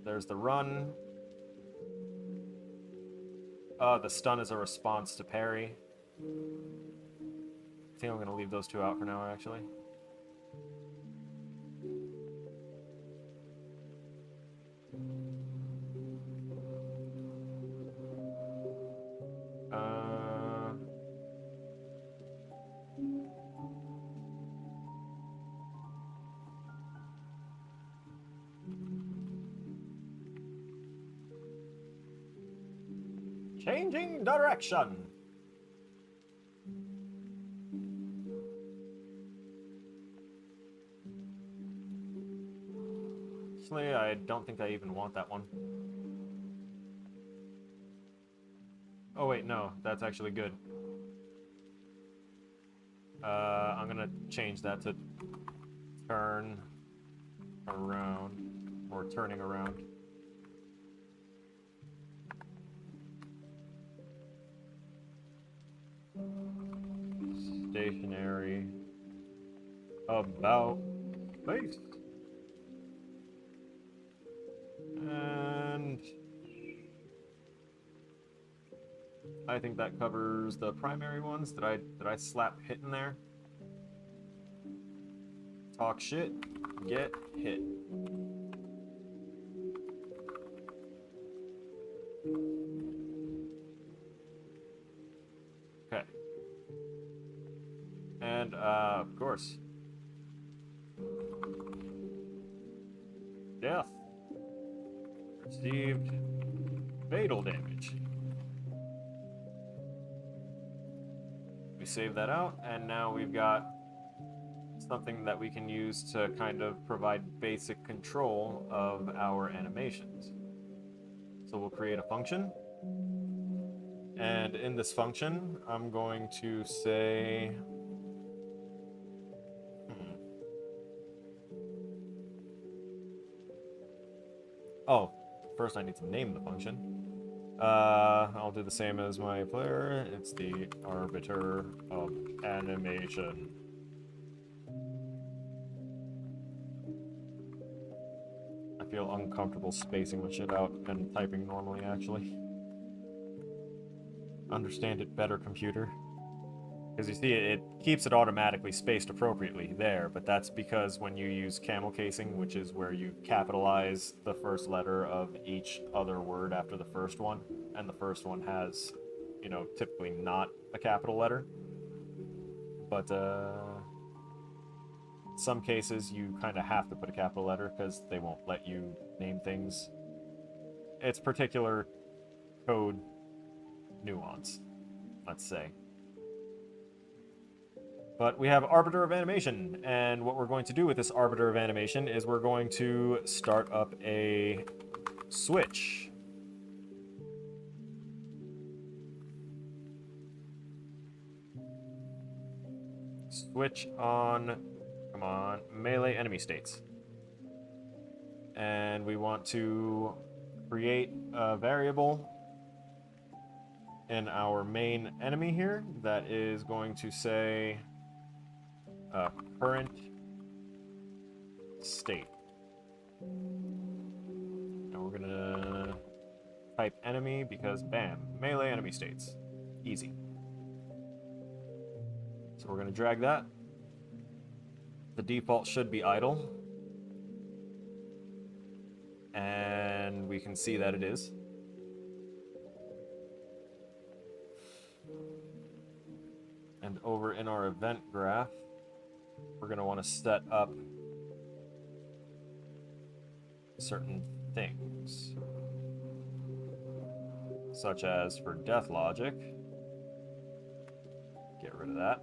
There's the run. The stun is a response to parry. I think I'm gonna leave those two out for now, actually. Changing direction. Actually, I don't think I even want that one. Oh wait, no, that's actually good. I'm gonna change that to turn around, or turning around. Stationary. About face. And I think that covers the primary ones. Did I slap hit in there? Talk shit, get hit. Okay. And of course. Death. Received fatal damage. We save that out, and now we've got something that we can use to kind of provide basic control of our animations. So we'll create a function, and in this function, I'm going to say, oh, first I need to name the function. I'll do the same as my player. It's the arbiter of animation. I feel uncomfortable spacing the shit out and typing normally, actually. Understand it better, computer. Because you see, it keeps it automatically spaced appropriately there, but that's because when you use camel casing, which is where you capitalize the first letter of each other word after the first one, and the first one has, you know, typically not a capital letter. But, some cases you kind of have to put a capital letter because they won't let you name things. It's particular code nuance, let's say. But we have Arbiter of Animation, and what we're going to do with this Arbiter of Animation is we're going to start up a switch. Switch on, come on, melee enemy states. And we want to create a variable in our main enemy here that is going to say current state. And we're gonna type enemy because bam, melee enemy states. Easy. So we're gonna drag that. The default should be idle. And we can see that it is. And over in our event graph, we're going to want to set up certain things, such as for death logic. Get rid of that.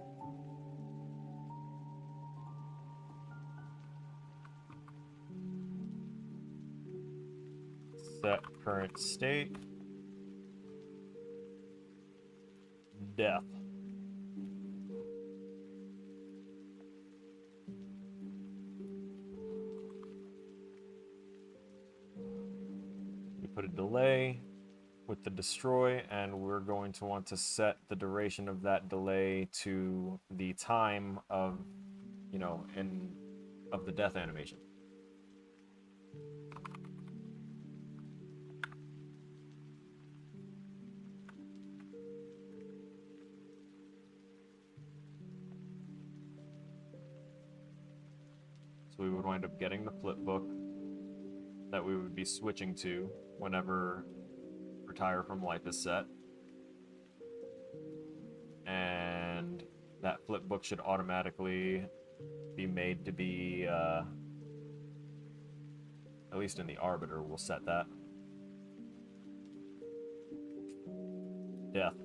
Set current state. Death. We put a delay. with the destroy, and we're going to want to set the duration of that delay to the time of, you know, of the death animation. So we would wind up getting the flip book that we would be switching to whenever retire from life is set. And that flip book should automatically be made to be, at least in the arbiter, we'll set that. Death.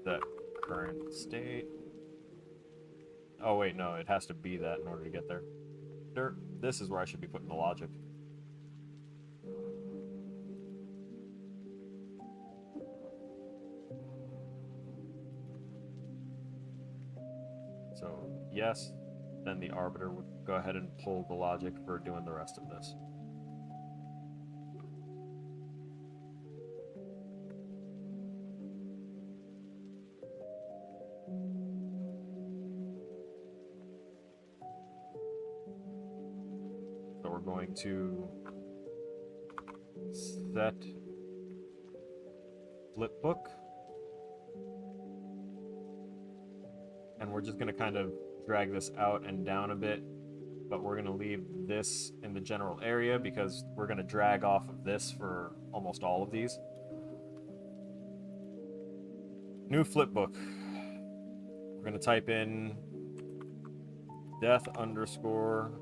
The current state. Oh wait, no, it has to be that in order to get there. This is where I should be putting the logic. So, yes, then the arbiter would go ahead and pull the logic for doing the rest of this. So we're going to set flipbook, and we're just going to kind of drag this out and down a bit, but we're going to leave this in the general area because we're going to drag off of this for almost all of these. New flipbook. We're going to type in death underscore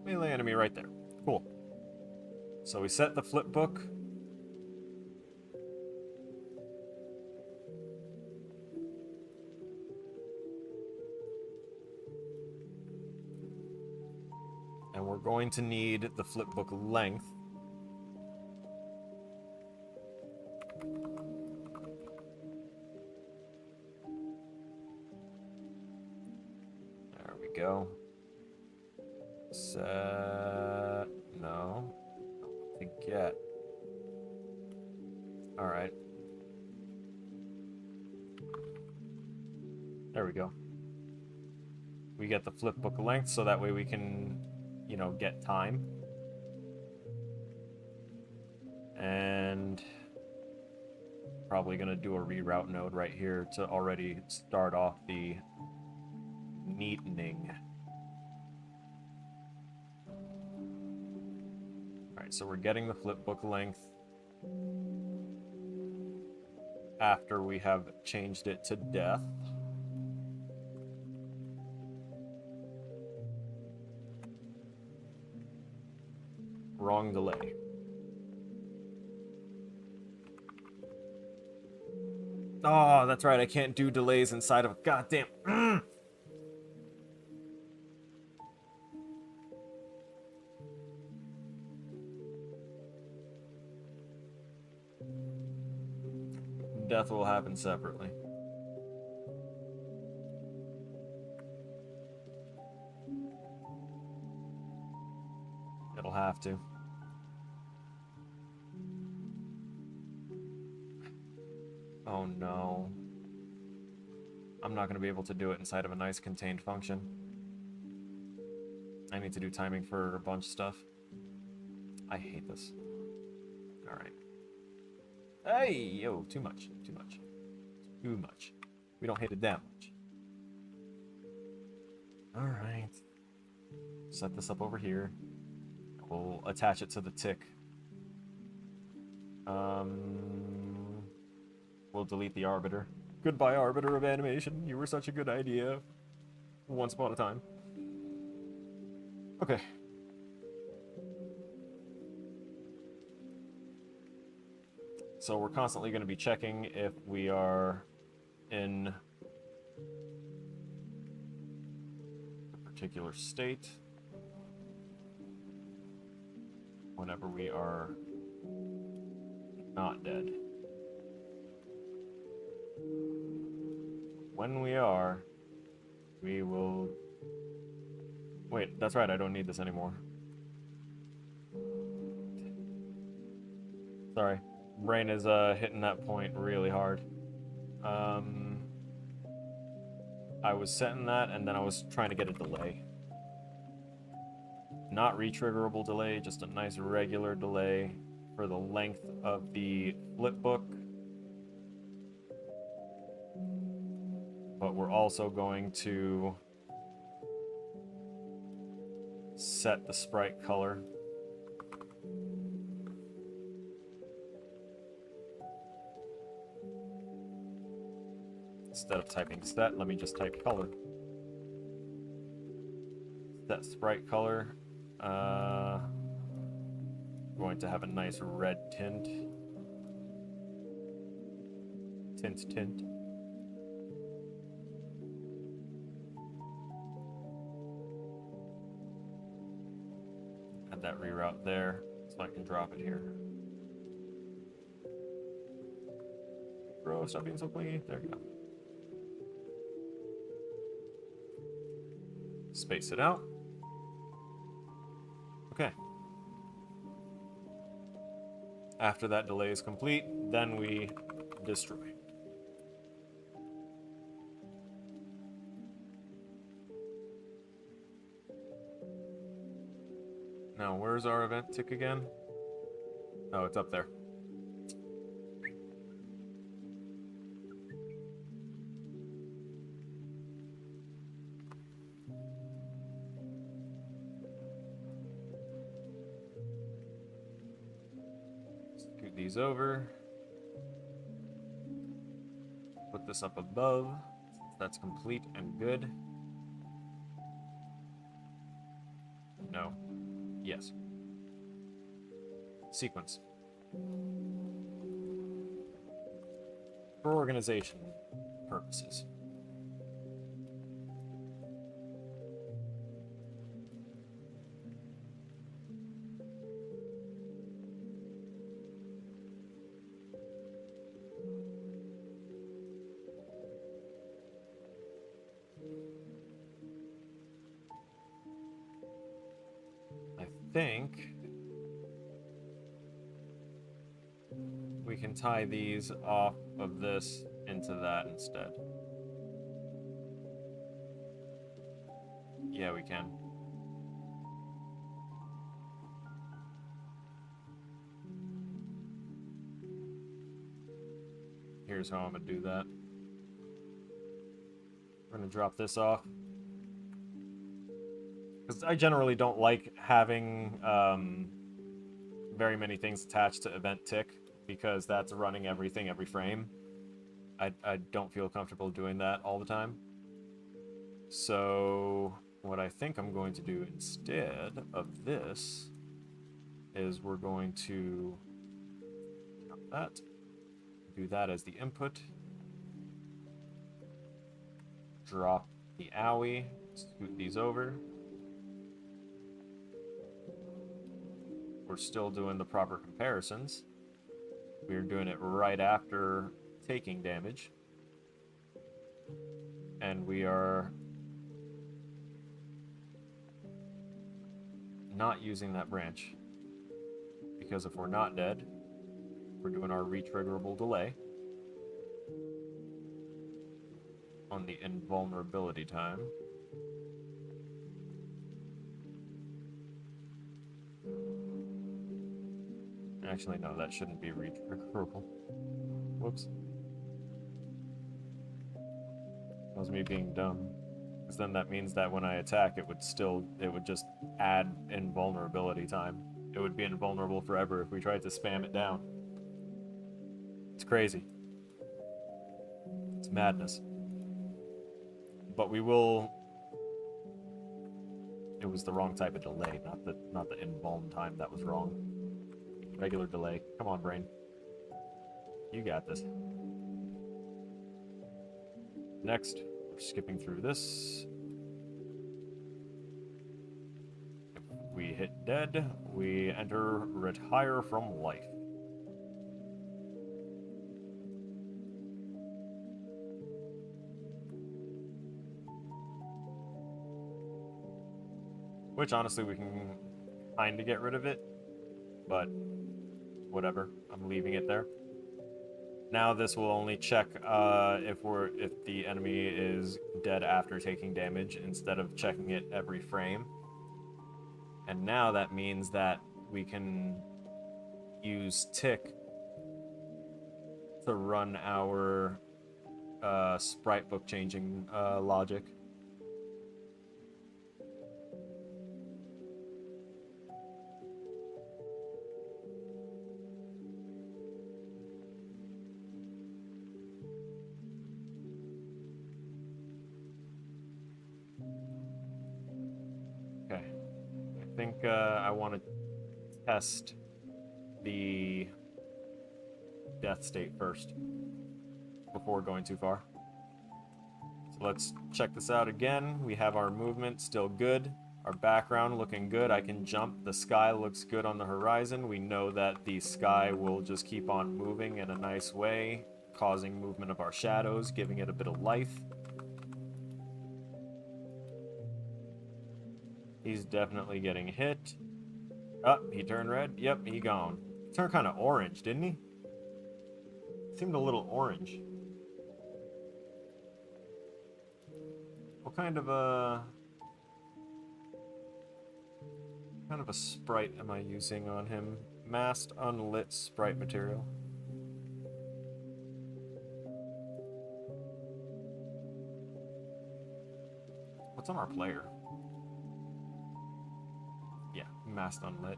melee enemy right there. Cool. So we set the flipbook. And we're going to need the flipbook length. There we go. Set. No. To get. Alright. There we go. We get the flipbook length so that way we can, you know, get time. And probably gonna do a reroute node right here to already start off the neatening. Alright, so we're getting the flipbook length after we have changed it to death. Wrong delay. Oh, that's right, I can't do delays inside of... Goddamn. Death will happen separately. It'll have to. Oh no. I'm not going to be able to do it inside of a nice contained function. I need to do timing for a bunch of stuff. I hate this. Alright. Hey, yo, too much. Too much. Too much. We don't hate it that much. Alright. Set this up over here. We'll attach it to the tick. We'll delete the arbiter. Goodbye, arbiter of animation. You were such a good idea. Once upon a time. Okay. So we're constantly going to be checking if we are in a particular state whenever we are not dead. When we are, we will... Wait, that's right, I don't need this anymore. Sorry. Brain is hitting that point really hard. Um, I was setting that, and then I was trying to get a delay. Not retriggerable delay, just a nice regular delay for the length of the flipbook. But we're also going to set the sprite color. Instead of typing set, let me just type color. Set sprite color. Going to have a nice red tint. Tint. Add that reroute there so I can drop it here. Bro, stop being so clingy. There you go. Space it out. Okay. After that delay is complete, then we destroy. Now, where's our event tick again? Oh, it's up there. Scoot these over. Put this up above. That's complete and good. No. Yes. Sequence. For organization purposes. I think we can tie these off of this into that instead. Yeah, we can. Here's how I'm gonna do that. We're gonna drop this off. Because I generally don't like having very many things attached to event tick, because that's running everything every frame. I don't feel comfortable doing that all the time. So what I think I'm going to do instead of this is we're going to that, do that as the input, drop the owie, scoot these over. We're still doing the proper comparisons. We're doing it right after taking damage. And we are not using that branch. Because if we're not dead, we're doing our retriggerable delay on the invulnerability time. Actually, no, that shouldn't be retriggerable. Whoops. That was me being dumb. Because then that means that when I attack, it would just add invulnerability time. It would be invulnerable forever if we tried to spam it down. It's crazy. It's madness. But we will... It was the wrong type of delay, not the invuln time that was wrong. Regular delay. Come on, brain. You got this. Next, we're skipping through this. If we hit dead, we enter retire from life. Which, honestly, we can kind of get rid of it, but whatever. I'm leaving it there. Now this will only check if the enemy is dead after taking damage instead of checking it every frame. And now that means that we can use tick to run our sprite book changing logic. Okay, I think I want to test the death state first before going too far. So let's check this out again. We have our movement still good. Our background looking good. I can jump. The sky looks good on the horizon. We know that the sky will just keep on moving in a nice way, causing movement of our shadows, giving it a bit of life. He's definitely getting hit. Oh, he turned red. Yep, he gone. He turned kind of orange, didn't he? Seemed a little orange. What kind of a sprite am I using on him? Masked unlit sprite material. What's on our player? Yeah, masked unlit.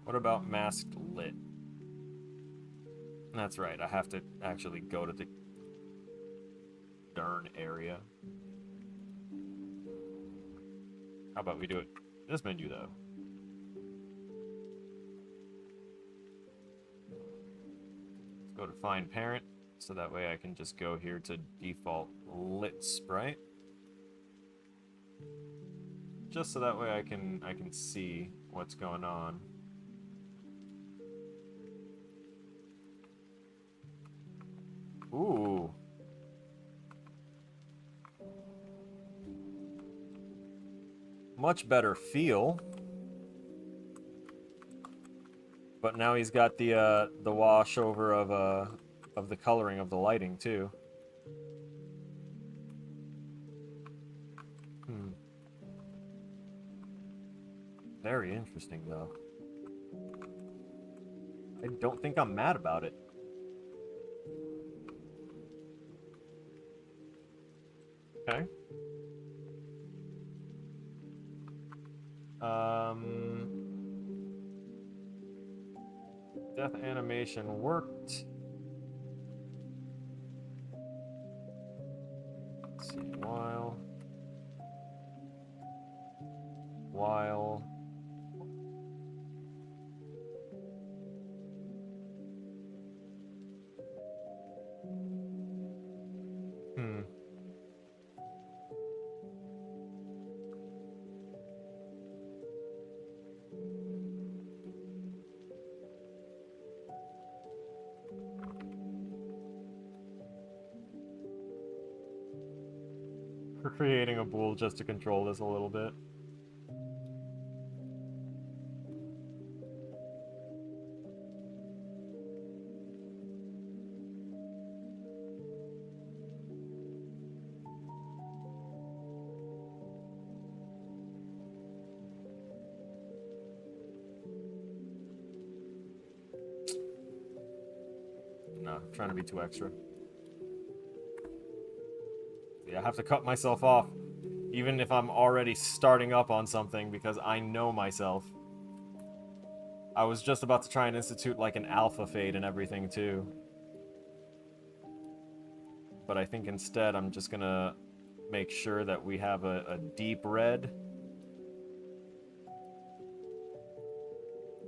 What about masked lit? That's right, I have to actually go to the darn area. How about we do it this menu, though? Let's go to find parent, so that way I can just go here to default lit sprite. Just so that way I can see what's going on. Ooh. Much better feel. But now he's got the wash over of the coloring of the lighting too. Very interesting though. I don't think I'm mad about it. Okay. Death animation worked. Let's see, while. We're creating a bool just to control this a little bit. No, I'm trying to be too extra. Yeah, I have to cut myself off, even if I'm already starting up on something, because I know myself. I was just about to try and institute like an alpha fade and everything too. But I think instead I'm just gonna make sure that we have a deep red.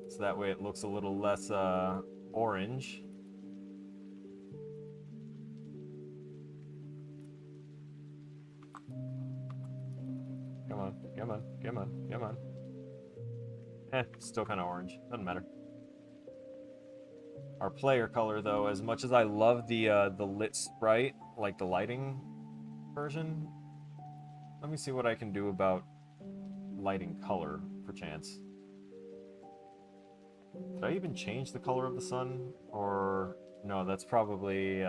So that way it looks a little less orange. Come on, come on, come on, come on. Still kind of orange. Doesn't matter. Our player color, though, as much as I love the lit sprite, like the lighting version, let me see what I can do about lighting color, perchance. Did I even change the color of the sun? Or no, that's probably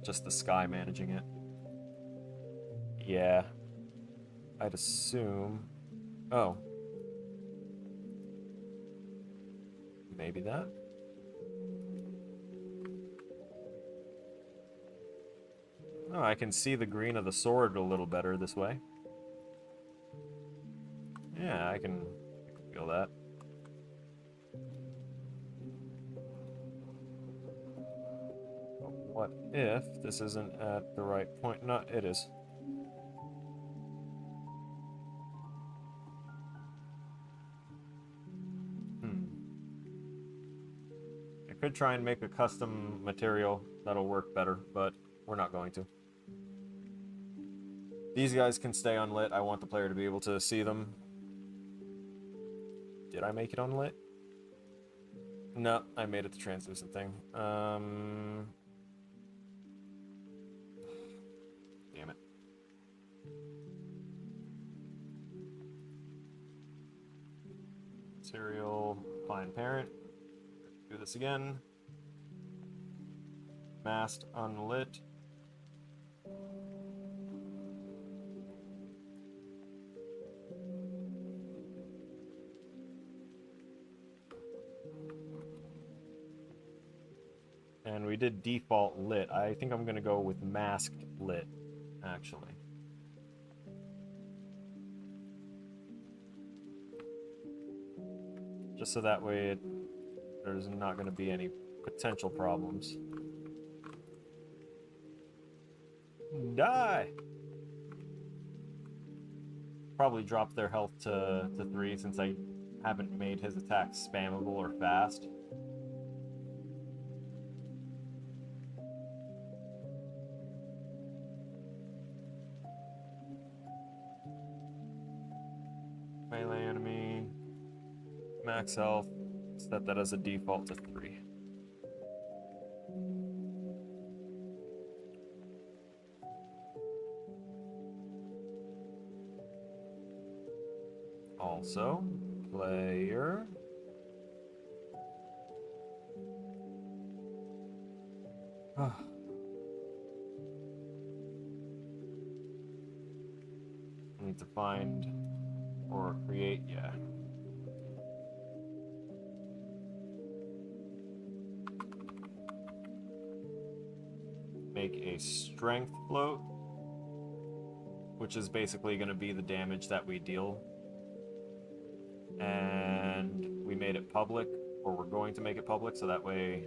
just the sky managing it. Yeah, I'd assume. Oh, maybe that? Oh, I can see the green of the sword a little better this way. Yeah, I can feel that. But what if this isn't at the right point? No, it is. Hmm. I could try and make a custom material that'll work better, but we're not going to. These guys can stay unlit. I want the player to be able to see them. Did I make it unlit? No, I made it the translucent thing. Damn it. Serial, find parent. Do this again. Masked, unlit. And we did default lit. I think I'm going to go with masked lit, actually. Just so that way there's not going to be any potential problems. Die! Probably drop their health to 3 since I haven't made his attacks spammable or fast. Melee enemy, max health, set that as a default to 3. Also, player. Need to find or create, yeah. Make a strength float, which is basically going to be the damage that we deal. And we made it public, or we're going to make it public, so that way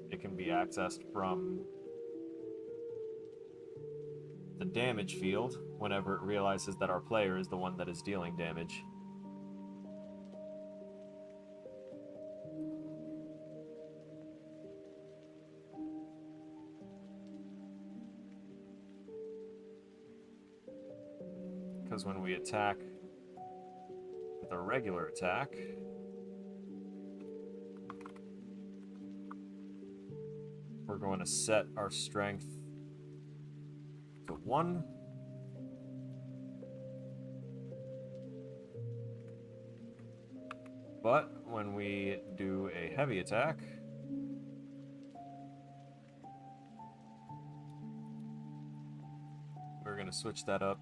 it can be accessed from the damage field whenever it realizes that our player is the one that is dealing damage. Because when we attack with a regular attack, we're going to set our strength to 1. But when we do a heavy attack, we're going to switch that up.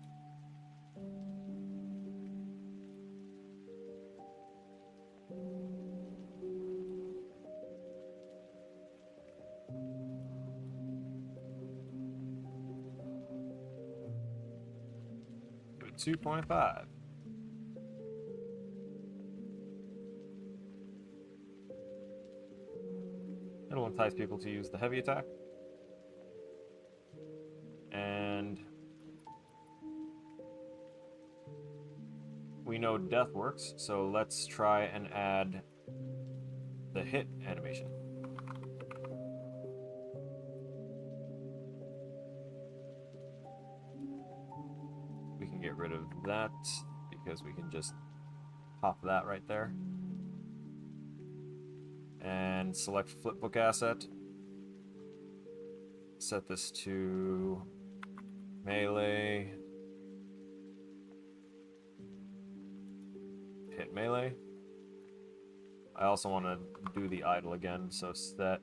To 2.5. It'll entice people to use the heavy attack. And we know death works, so let's try and add the hit animation. We can get rid of that because we can just pop that right there. And select flipbook asset. Set this to melee. Hit melee. I also want to do the idle again, so set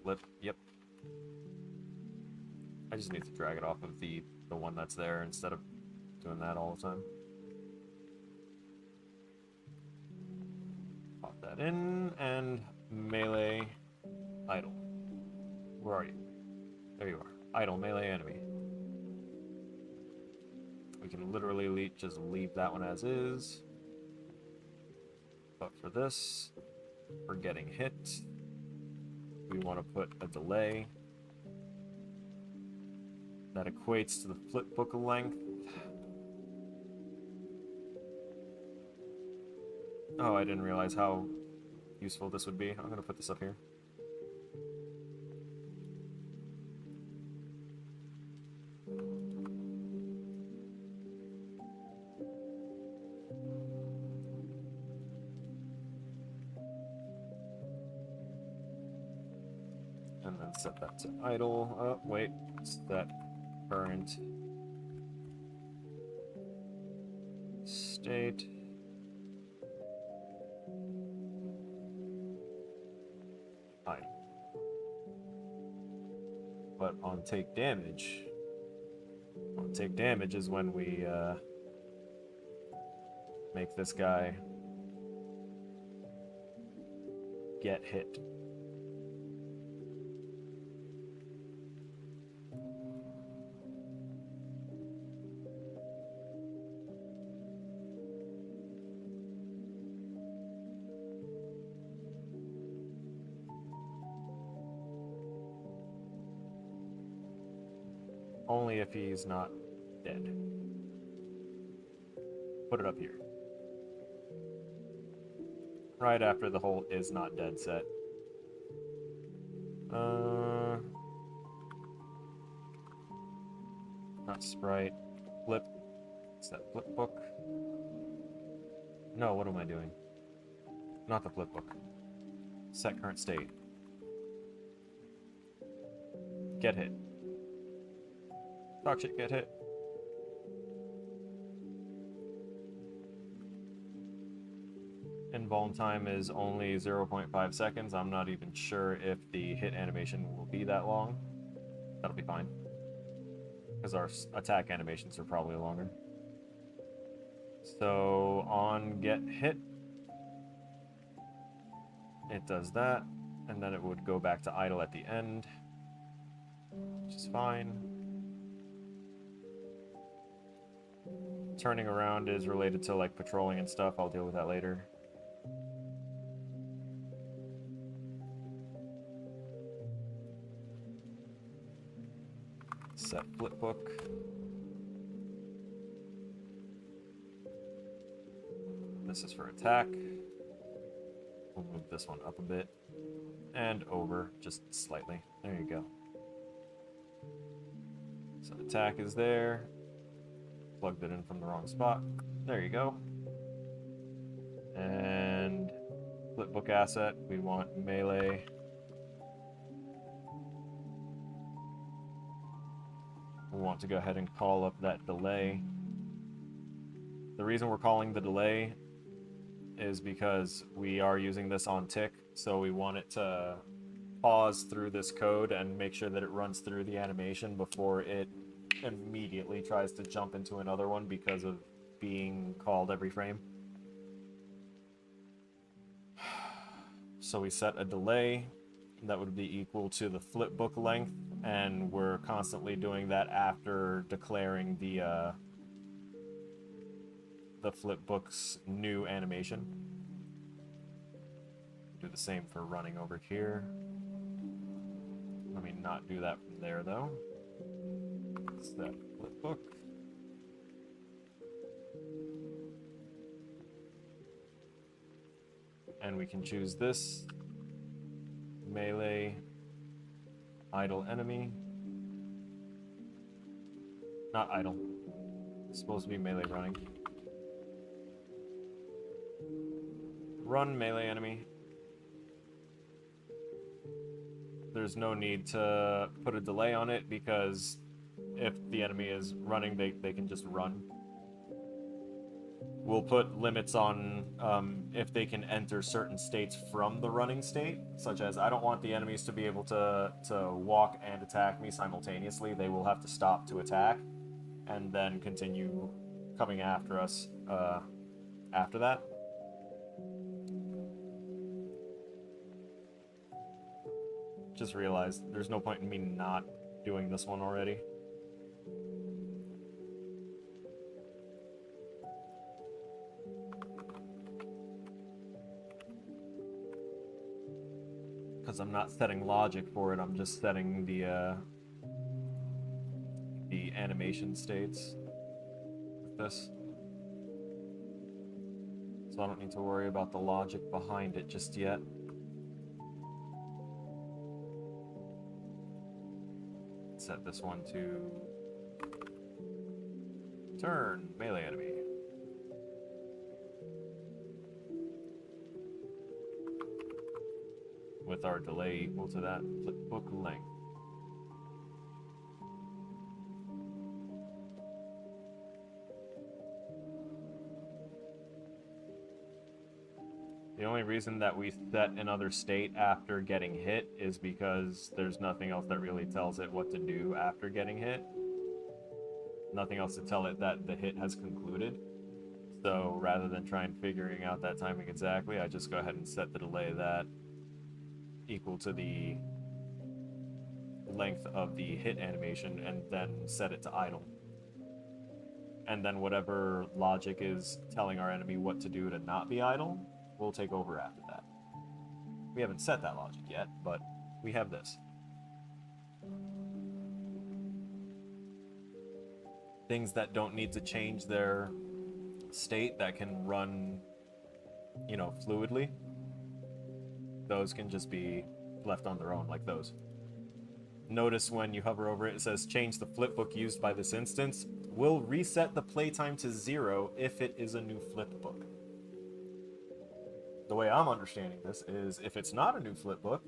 flip, yep. I just need to drag it off of the one that's there instead of doing that all the time. Pop that in, and melee idle. Where are you? There you are. Idle melee enemy. We can literally just leave that one as is. But for this, for getting hit, we want to put a delay that equates to the flip book length. Oh, I didn't realize how useful this would be. I'm going to put this up here. And then set that to idle. Oh, wait. Set current state. Idle. But on take damage. On take damage is when we make this guy get hit. Only if he's not dead. Put it up here. Right after the whole is not dead set. Not sprite. Flip. Set flip book. No, what am I doing? Not the flip book. Set current state. Get hit. Talk shit, get hit. Invuln time is only 0.5 seconds. I'm not even sure if the hit animation will be that long. That'll be fine. Because our attack animations are probably longer. So on get hit, it does that, and then it would go back to idle at the end, which is fine. Turning around is related to like patrolling and stuff. I'll deal with that later. Set flip book. This is for attack. We'll move this one up a bit and over just slightly. There you go. So attack is there. Plugged it in from the wrong spot. There you go. And flip book asset, we want melee. We want to go ahead and call up that delay. The reason we're calling the delay is because we are using this on tick, so we want it to pause through this code and make sure that it runs through the animation before it immediately tries to jump into another one because of being called every frame. So we set a delay that would be equal to the flip book length, and we're constantly doing that after declaring the flip book's new animation. Do the same for running over here. Let me not do that from there though. Set flip book. And we can choose this melee idle enemy. Not idle. It's supposed to be melee running. Run melee enemy. There's no need to put a delay on it because if the enemy is running, they can just run. We'll put limits on if they can enter certain states from the running state, such as I don't want the enemies to be able to walk and attack me simultaneously. They will have to stop to attack and then continue coming after us after that. Just realized there's no point in me not doing this one already. Because I'm not setting logic for it, I'm just setting the animation states with this. So I don't need to worry about the logic behind it just yet. Set this one to turn melee enemy. With our delay equal to that flip book length. The only reason that we set another state after getting hit is because there's nothing else that really tells it what to do after getting hit. Nothing else to tell it that the hit has concluded. So rather than try and figuring out that timing exactly, I just go ahead and set the delay that equal to the length of the hit animation and then set it to idle. And then whatever logic is telling our enemy what to do to not be idle, we'll take over after that. We haven't set that logic yet, but we have this. Things that don't need to change their state, that can run, you know, fluidly, those can just be left on their own, like those. Notice when you hover over it, it says change the flipbook used by this instance. Will reset the playtime to 0 if it is a new flipbook. The way I'm understanding this is if it's not a new flipbook,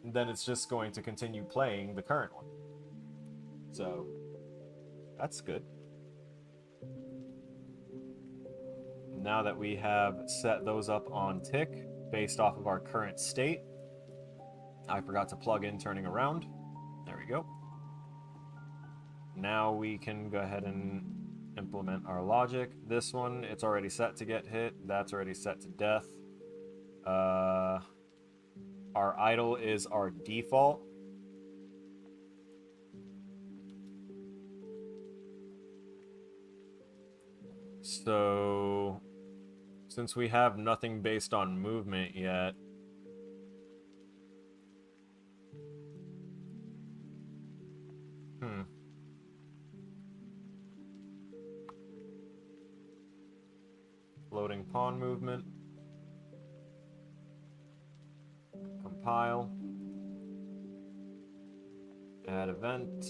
then it's just going to continue playing the current one. So that's good. Now that we have set those up on tick based off of our current state, I forgot to plug in turning around. There we go. Now we can go ahead and implement our logic. This one, it's already set to get hit. That's already set to death. Our idle is our default. So, since we have nothing based on movement yet, Loading pawn movement. Compile. Add event.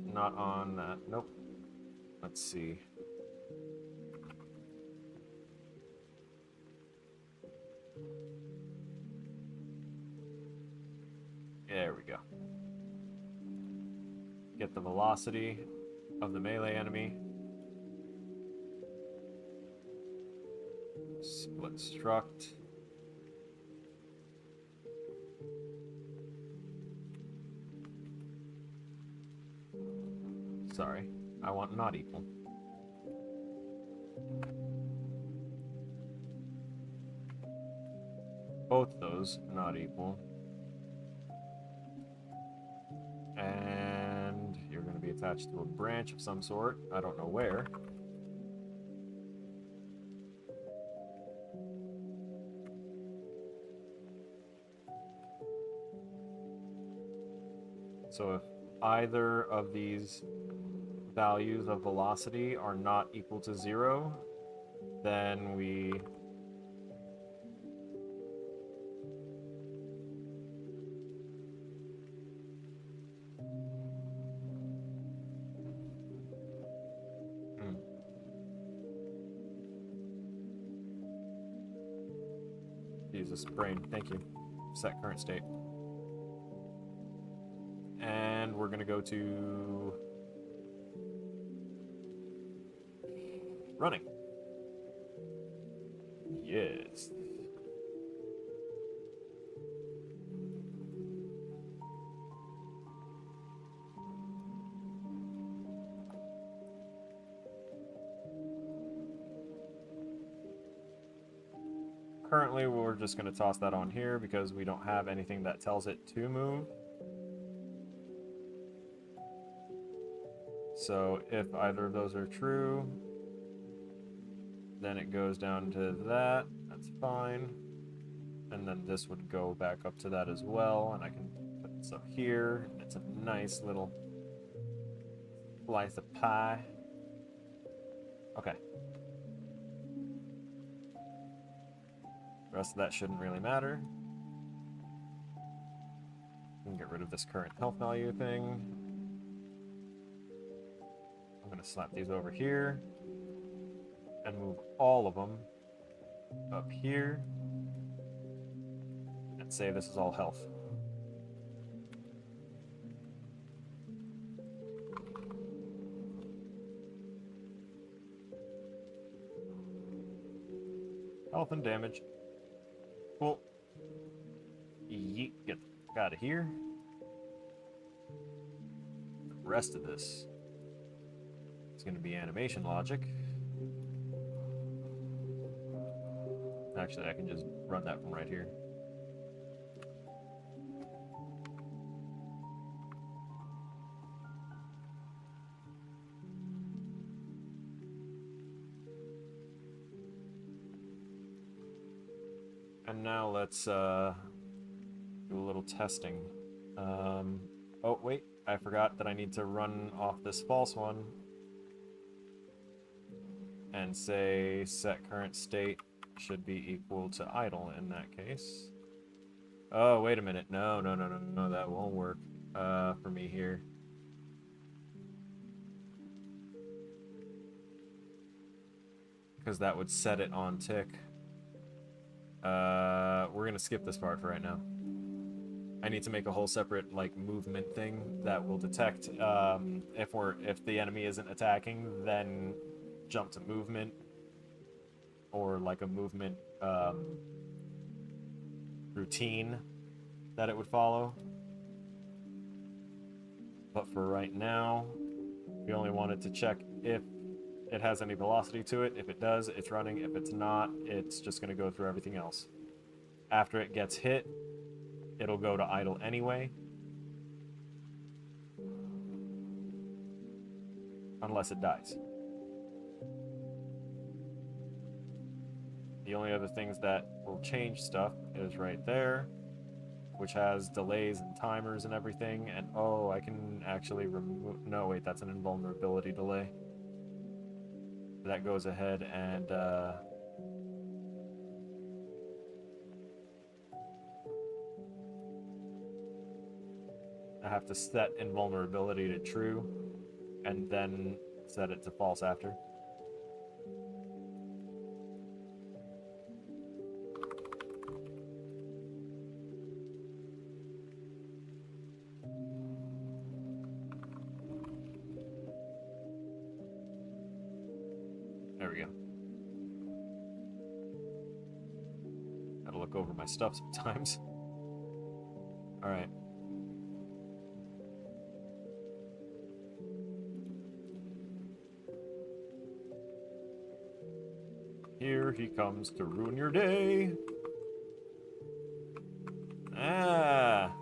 Not on that. Nope. Let's see. There we go. Get the velocity of the melee enemy. Split struct. Sorry, I want not equal. Both those not equal. And you're going to be attached to a branch of some sort. I don't know where. So if either of these values of velocity are not equal to 0, then we Jesus, brain, thank you. Set current state. And we're going to go to running. Yes. Currently, we're just going to toss that on here because we don't have anything that tells it to move. So if either of those are true, then it goes down to that. That's fine. And then this would go back up to that as well. And I can put this up here. It's a nice little slice of pie. Okay. The rest of that shouldn't really matter. We can get rid of this current health value thing. I'm going to slap these over here and move all of them up here and say this is all health. Health and damage. Cool. Yeet, get the fuck out of here. The rest of this is going to be animation logic. Actually, I can just run that from right here. And now let's do a little testing. Oh, wait, I forgot that I need to run off this false one and say set current state should be equal to idle in that case. Oh, wait a minute. No, that won't work for me here. Because that would set it on tick. We're gonna skip this part for right now. I need to make a whole separate like movement thing that will detect if the enemy isn't attacking, then jump to movement, or like a movement routine that it would follow. But for right now, we only wanted to check if it has any velocity to it. If it does, it's running. If it's not, it's just going to go through everything else. After it gets hit, it'll go to idle anyway. Unless it dies. The only other things that will change stuff is right there, which has delays and timers and everything. And oh, I can actually remove... No, wait, that's an invulnerability delay. That goes ahead and I have to set invulnerability to true and then set it to false after. There we go. Gotta look over my stuff sometimes. Alright. Here he comes to ruin your day. Ah,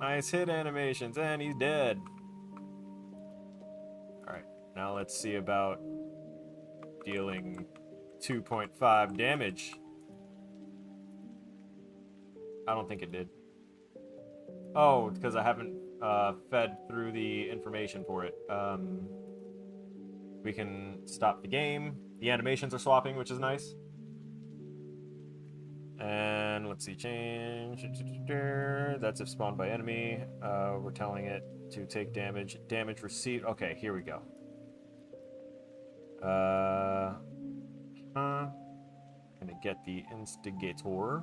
nice hit animations, and he's dead. Alright, now let's see about dealing 2.5 damage. I don't think it did. Oh, because I haven't fed through the information for it. We can stop the game. The animations are swapping, which is nice. And let's see, change. That's if spawned by enemy. We're telling it to take damage. Damage received. Okay, here we go. Gonna get the instigator.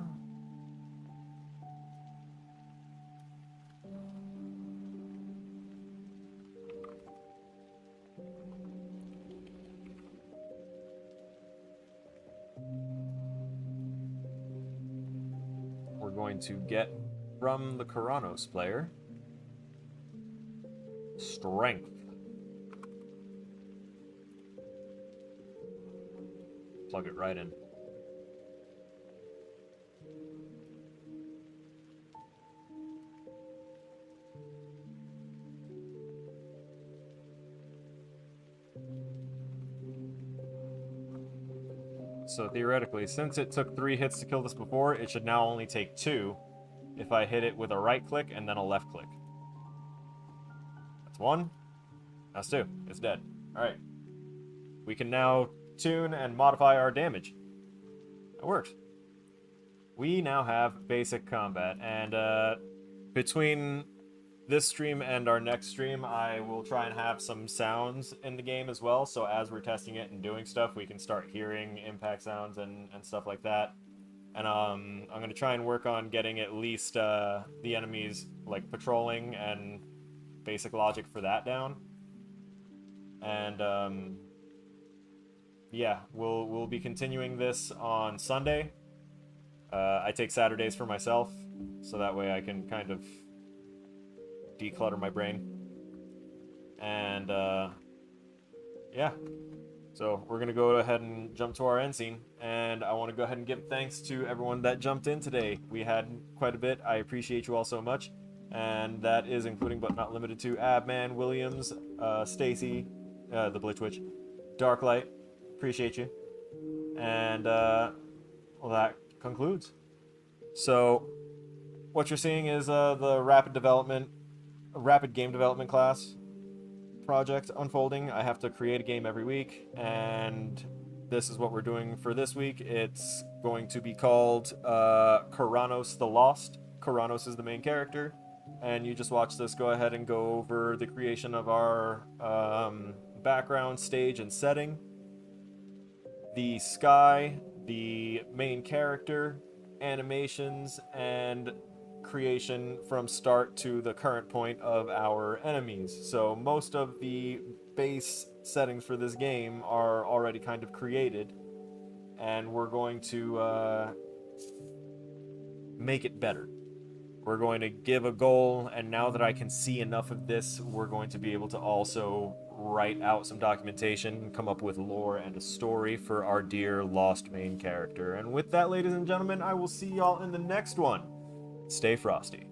going to get from the Karanos player strength. Plug it right in. So theoretically, since it took 3 hits to kill this before, it should now only take 2 if I hit it with a right click and then a left click. That's 1. That's 2. It's dead. Alright. We can now tune and modify our damage. It works. We now have basic combat, and between this stream and our next stream, I will try and have some sounds in the game as well, so as we're testing it and doing stuff, we can start hearing impact sounds and stuff like that. And I'm going to try and work on getting at least the enemies, like, patrolling and basic logic for that down. And, yeah, we'll be continuing this on Sunday. I take Saturdays for myself, so that way I can kind of declutter my brain. And yeah, so we're gonna go ahead and jump to our end scene, and I want to go ahead and give thanks to everyone that jumped in today. We had quite a bit. I appreciate you all so much, and that is including but not limited to Abman, Williams, Stacy, the Blitchwitch, Darklight. Appreciate you. And well, that concludes. So what you're seeing is the rapid game development class project unfolding. I have to create a game every week, and this is what we're doing for this week. It's going to be called Karanos the Lost. Karanos is the main character, and you just watch this go ahead and go over the creation of our background, stage, and setting, the sky, the main character, animations, and creation from start to the current point of our enemies. So most of the base settings for this game are already kind of created, and we're going to make it better. We're going to give a goal, and now that I can see enough of this, we're going to be able to also write out some documentation, come up with lore and a story for our dear lost main character. And with that, ladies and gentlemen, I will see y'all in the next one. Stay frosty.